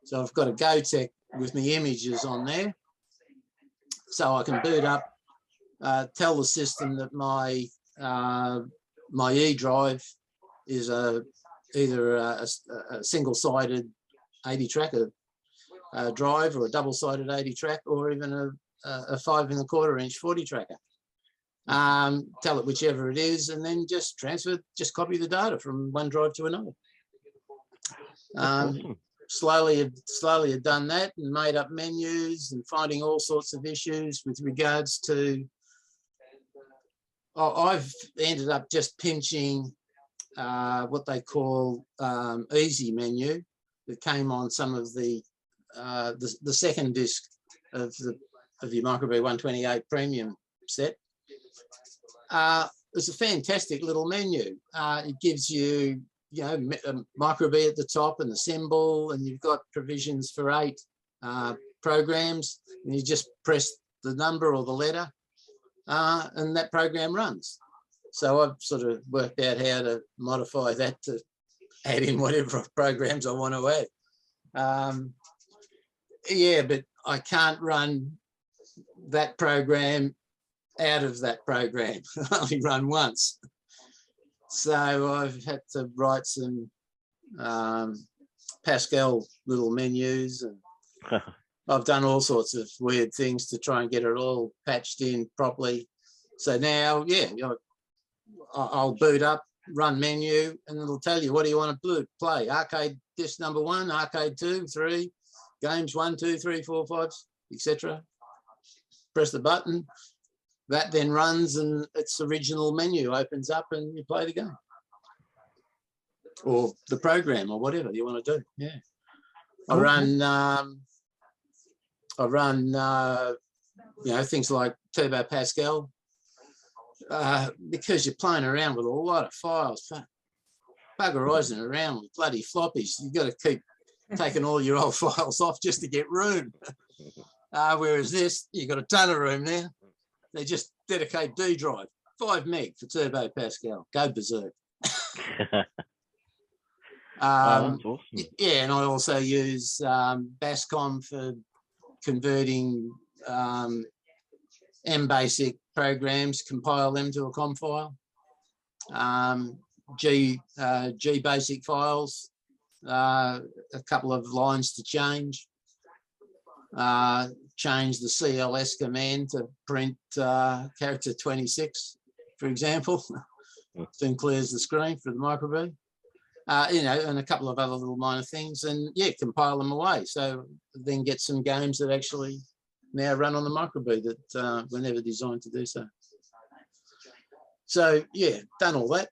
So I've got a GoTech with my images on there. So I can boot up, tell the system that my E drive is either a single-sided 80-track drive, or a double-sided 80-track, or even a 5 1/4 inch 40-tracker. Tell it whichever it is, and then just copy the data from one drive to another. Slowly have done that and made up menus and finding all sorts of issues with regards to. I've ended up just pinching what they call easy menu that came on some of the second disc of your micro B 128 premium set. It's a fantastic little menu. It gives you, micro B at the top and the symbol, and you've got provisions for 8 programs, and you just press the number or the letter, and that program runs. So I've sort of worked out how to modify that to add in whatever programs I want to add. But I can't run that program out of that program. I only run once. So I've had to write some Pascal little menus, and I've done all sorts of weird things to try and get it all patched in properly. So now, I'll boot up, run menu, and it'll tell you, what do you want to play? Arcade disc number 1, arcade 2, 3, games 1, 2, 3, 4, 5, etc. Press the button. That then runs, and its original menu opens up, and you play the game. Or the program, or whatever you want to do. Yeah. I run things like Turbo Pascal, because you're playing around with a lot of files, buggerizing around with bloody floppies. You've got to keep taking all your old files off just to get room. Whereas this, you've got a ton of room there. They just dedicate D drive, 5 meg for Turbo Pascal. Go berserk. That's awesome. Yeah, and I also use Bascom for converting MBasic programs, compile them to a COM file. GBasic files, a couple of lines to change. Change the CLS command to print character 26, for example. Then clears the screen for the micro B. And a couple of other little minor things, and yeah, compile them away. So then get some games that actually now run on the micro B that were never designed to do so. So yeah, done all that.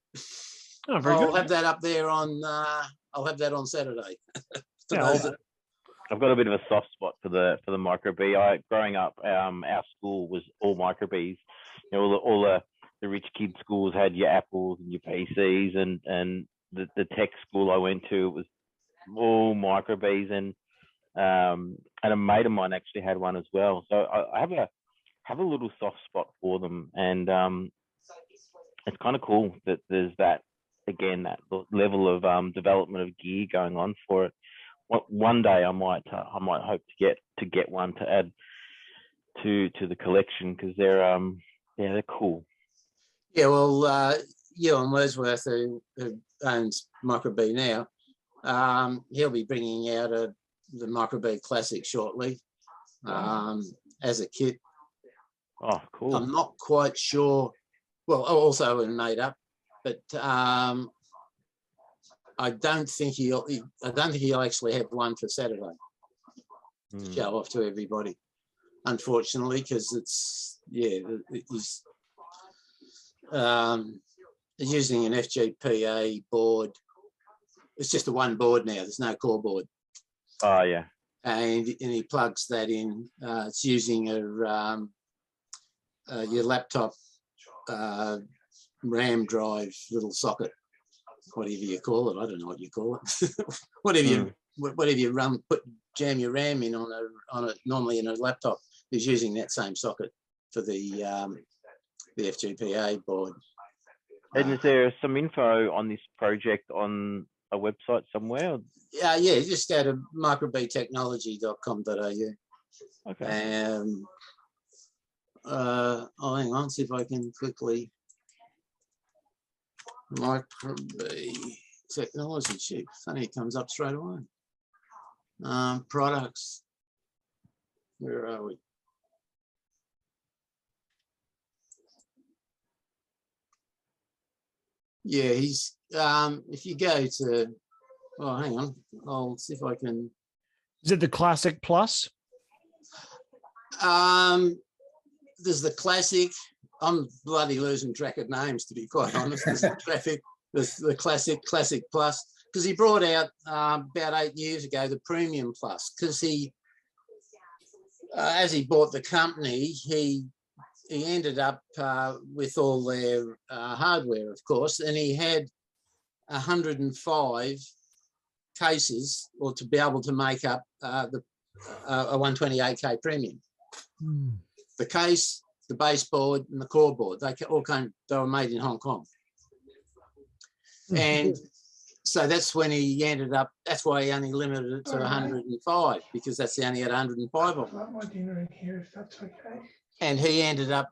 Oh, very I'll good. have that up there on. I'll have that on Saturday. I've got a bit of a soft spot for the micro B. Growing up, our school was all micro Bs. All the rich kid schools had your Apples and your PCs, and the tech school I went to was all micro Bs, and a mate of mine actually had one as well. So I have a little soft spot for them, and it's kind of cool that there's that level of development of gear going on for it. One day I might hope to get one to add to the collection, because they're cool. Yeah, well, Ewan Wordsworth, who owns Micro B now, he'll be bringing out the Micro B Classic shortly as a kit. Oh, cool. I'm not quite sure. Well, also in made up, but I don't think he'll actually have one for Saturday to show off to everybody, unfortunately, because he's using an FGPA board. It's just a one board now. There's no core board. Oh yeah. And he plugs that in. It's using your laptop RAM drive little socket, whatever you call it. I don't know what you call it. whatever you jam your RAM in on a normally in a laptop is using that same socket for the FGPA board. And is there some info on this project on a website somewhere? Yeah, just go to microbtechnology.com.au. Okay. Hang on, see if I can quickly. Micro B technology sheet. Funny, it comes up straight away. Products. Where are we? Yeah, he's. If you go to, oh, hang on, I'll see if I can. Is it the Classic Plus? There's the Classic. I'm bloody losing track of names, to be quite honest. There's the Classic Plus, because he brought out about 8 years ago the Premium Plus, because he, as he bought the company, he ended up with all their hardware, of course, and he had 105 cases, or to be able to make up a 128K Premium. The case, the baseboard, and the core board, they were made in Hong Kong. And so that's when he ended up, that's why he only limited it to 105, because that's the only had 105 of them. I've got my dinner in here, if that's okay. And he ended up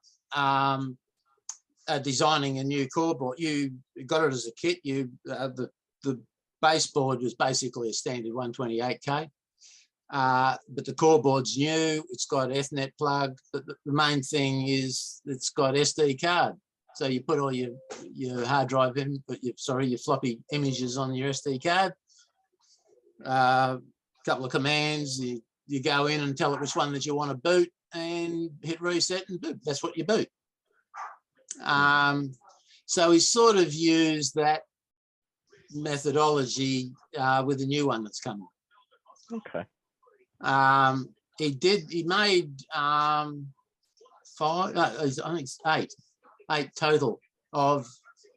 designing a new core board. You got it as a kit. The baseboard was basically a standard 128K. But the core board's new. It's got Ethernet plug. But the main thing is it's got SD card. So you put all your hard drive in, your floppy images on your SD card. A couple of commands. You go in and tell it which one that you want to boot, and hit reset and boot. That's what you boot. So he sort of used that methodology with the new one that's coming. Okay. He made five, no, I think it's eight total of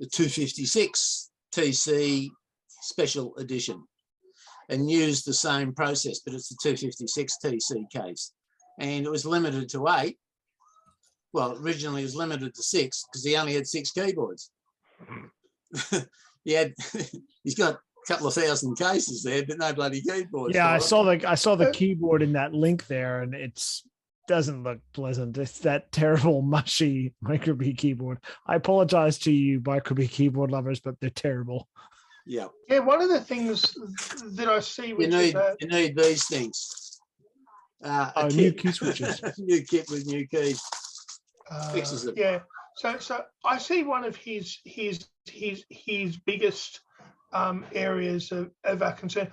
the 256 TC special edition, and used the same process, but it's the 256 TC case. And it was limited to 8. Well, originally it was limited to 6 because he only had 6 keyboards. He's got a couple of thousand cases there, but no bloody keyboards. Yeah, I saw the keyboard in that link there, and it's doesn't look pleasant. It's that terrible mushy micro:bit keyboard. I apologize to you micro:bit keyboard lovers, but they're terrible. Yeah. Yeah, one of the things that I see, which you need these things. new key switches. New kit with new keys. Fixes it. Yeah. So I see one of his biggest areas of our concern.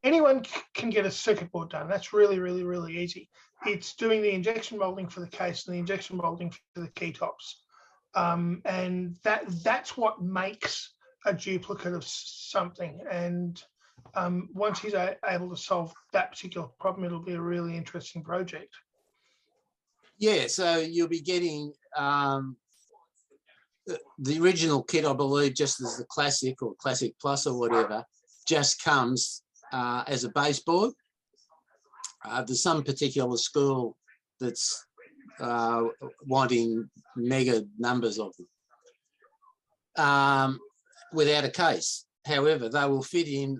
Anyone can get a circuit board done. That's really, really, really easy. It's doing the injection molding for the case and the injection molding for the key tops. And that's what makes a duplicate of something. And once he's able to solve that particular problem, it'll be a really interesting project. Yeah, so you'll be getting the original kit, I believe, just as the Classic or Classic Plus or whatever, just comes as a baseboard. There's some particular school that's wanting mega numbers of them without a case. However, they will fit in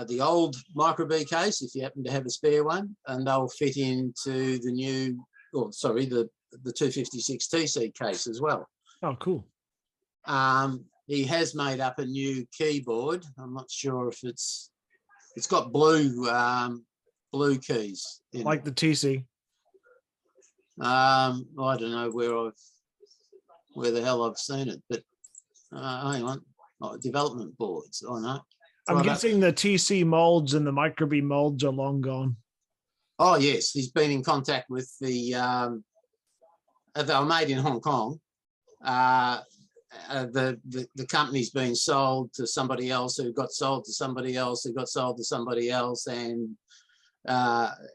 the old micro:bit case if you happen to have a spare one, and they'll fit into the new, the 256 TC case as well. Oh, cool. He has made up a new keyboard. I'm not sure if it's got blue keys in like the TC. I don't know where the hell I've seen it, but hang on. Development boards. Oh no. I'm guessing the TC molds and the micro:bit molds are long gone. Oh yes, he's been in contact with the. They were made in Hong Kong. The company's been sold to somebody else, who got sold to somebody else, who got sold to somebody else, and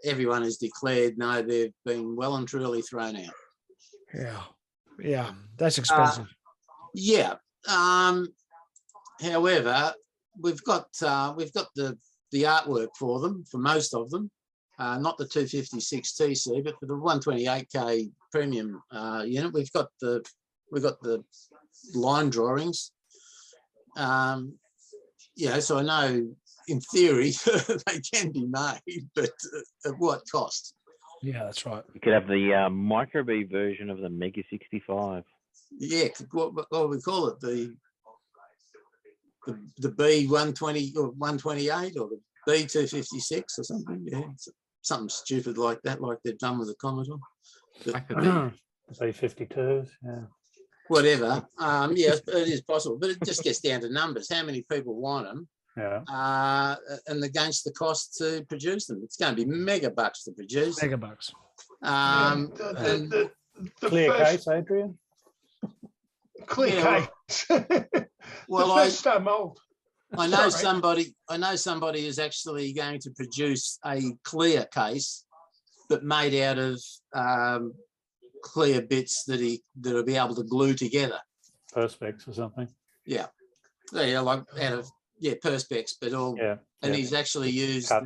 everyone has declared no, they've been well and truly thrown out. Yeah, that's expensive. Yeah. However, we've got the artwork for them, for most of them. Not the 256 TC, but for the 128K premium unit, we've got the line drawings. So I know in theory they can be made, but at what cost? Yeah, that's right. You could have the micro:bit version of the Mega 65. Yeah, what we call it, the B120 or 128 or the B256 or something. Yeah, something stupid like that, like they've done with the Commodore. B52s, yeah. Whatever. Yeah, it is possible, but it just gets down to numbers. How many people want them? Yeah. And against the cost to produce them, it's going to be mega bucks to produce. Mega bucks. The Clear case, Adrian. Clear case. Well, first mold. I know somebody is actually going to produce a clear case, but made out of clear bits that'll be able to glue together. Perspex or something. Yeah, like out of Perspex, but all. Yeah. And he's actually used I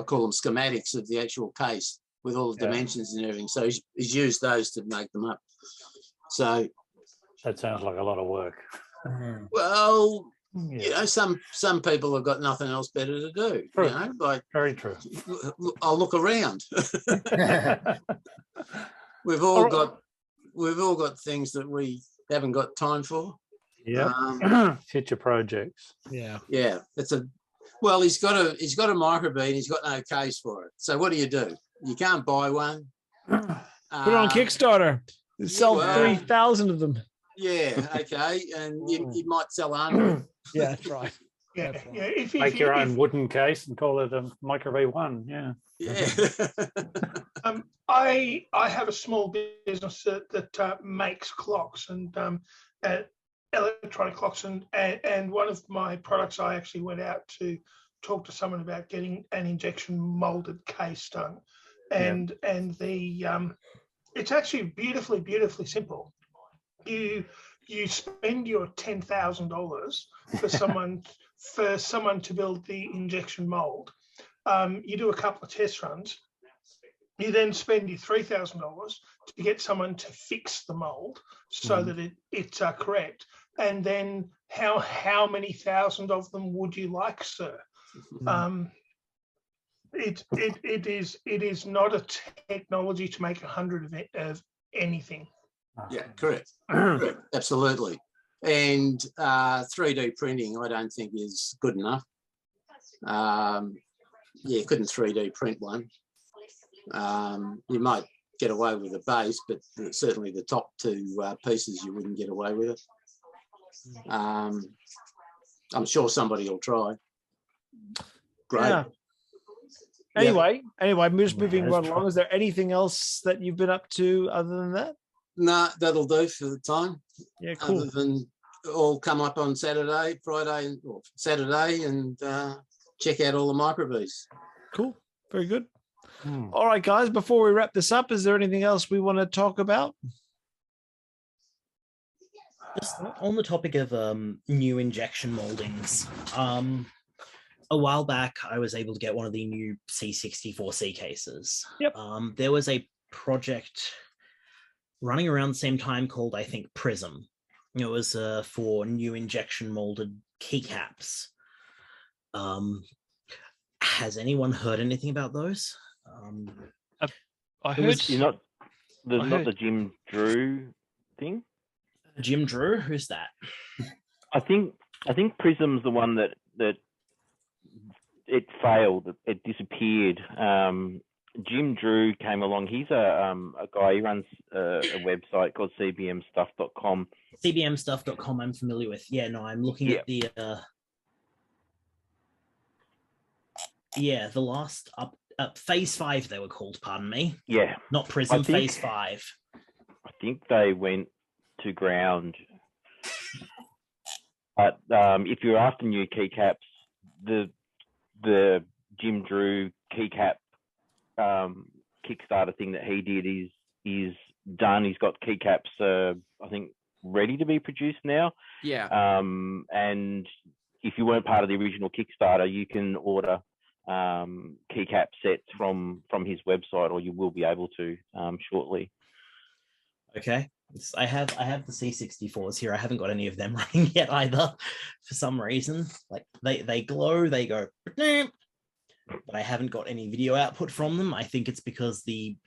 call them schematics of the actual case with all the dimensions and everything. So he's used those to make them up. So that sounds like a lot of work. Well, some people have got nothing else better to do. True. Like very true. I'll look around. We've all got things that we haven't got time for. Yeah. Future projects. Yeah. Yeah. He's got a micro:bit and he's got no case for it. So what do? You can't buy one. Put it on Kickstarter. Sell 3,000 of them. Yeah, okay. And you might sell 100. Yeah, that's right. Yeah. Make your own wooden case and call it a micro:bit 1. Yeah. Yeah. I have a small business that makes clocks, and electronic clocks, and one of my products, I actually went out to talk to someone about getting an injection molded case done, and the it's actually beautifully simple. You spend your $10,000 for someone to build the injection mold. You do a couple of test runs. You then spend your $3,000 to get someone to fix the mold so that it's correct. And then how many thousand of them would you like, sir? It is not a technology to make 100 of anything. Yeah, correct. Correct. Absolutely. And 3D printing, I don't think is good enough. You couldn't 3D print one. You might get away with the base, but certainly the top two pieces you wouldn't get away with it. I'm sure somebody will try. Great. Yeah. Anyway, I'm just moving right along. Is there anything else that you've been up to other than that? No, that'll do for the time. Yeah, cool. Other than all come up on Saturday, Friday, or Saturday, and check out all the microbees. Cool. Very good. All right, guys, before we wrap this up, is there anything else we want to talk about? Just on the topic of new injection moldings, a while back, I was able to get one of the new C64C cases. Yep. There was a project running around the same time called, I think, Prism. It was for new injection molded keycaps. Has anyone heard anything about those? I heard. There's not the Jim Drew thing. Jim Drew, who's that? I think Prism's the one that it failed. It disappeared. Jim Drew came along. He's a guy. He runs a website called cbmstuff.com. cbmstuff.com I'm familiar with. Yeah, no, I'm looking at the the last phase 5 they were called, pardon me. Yeah. Not Prism, phase 5. I think they went to ground. But if you're after new keycaps, the Jim Drew keycap Kickstarter thing that he did is done. He's got keycaps I think ready to be produced now. Yeah. And if you weren't part of the original Kickstarter, you can order keycap sets from his website, or you will be able to shortly. Okay. I have the C64s here. I haven't got any of them running yet either, for some reason. Like they glow, they go, but I haven't got any video output from them. I think it's because the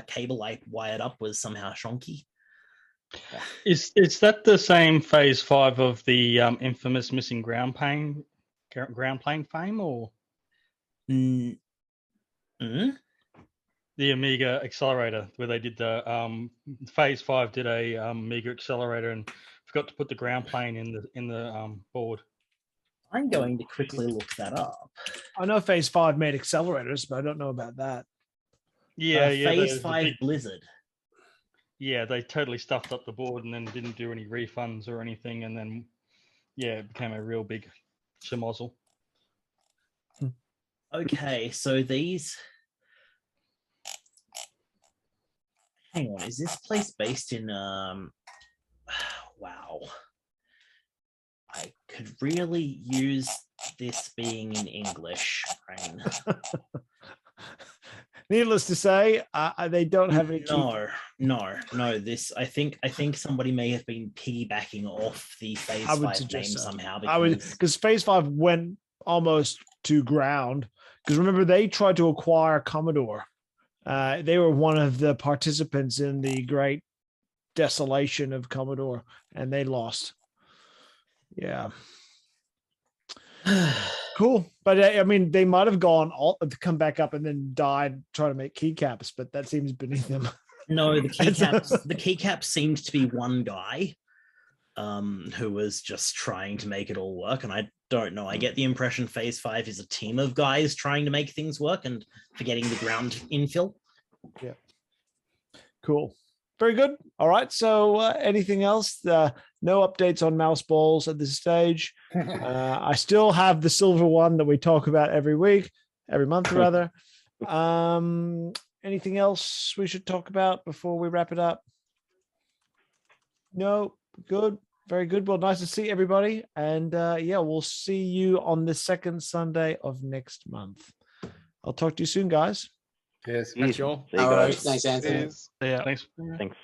cable I wired up was somehow shonky. Is that the same phase 5 of the infamous missing ground plane fame, or the Amiga accelerator, where they did the phase 5 did a Amiga accelerator and forgot to put the ground plane in the board? I'm going to quickly look that up. I know phase 5 made accelerators, but I don't know about that. Yeah, phase 5 Blizzard. Yeah, they totally stuffed up the board and then didn't do any refunds or anything, and then it became a real big schmozzle. Okay, so these. Hang on, is this place based in wow. I could really use this being in English, Rain. Needless to say, they don't have any. No. This I think somebody may have been piggybacking off the phase 5 name somehow. Because phase 5 went almost to ground. Because remember, they tried to acquire Commodore. They were one of the participants in the great desolation of Commodore, and they lost. Yeah. Cool. But I mean, they might have come back up and then died trying to make keycaps, but that seems beneath them. No, the keycaps seemed to be one guy who was just trying to make it all work. And I don't know. I get the impression phase 5 is a team of guys trying to make things work and forgetting the ground infill. Yeah. Cool. Very good. All right. So anything else? No updates on mouse balls at this stage. I still have the silver one that we talk about every month rather. Anything else we should talk about before we wrap it up? No. Good. Very good. Well, nice to see everybody. And yeah, we'll see you on the second Sunday of next month. I'll talk to you soon, guys. Yes. Thanks, Joel. All right. Thanks, Anthony. Yeah. Thanks. Thanks.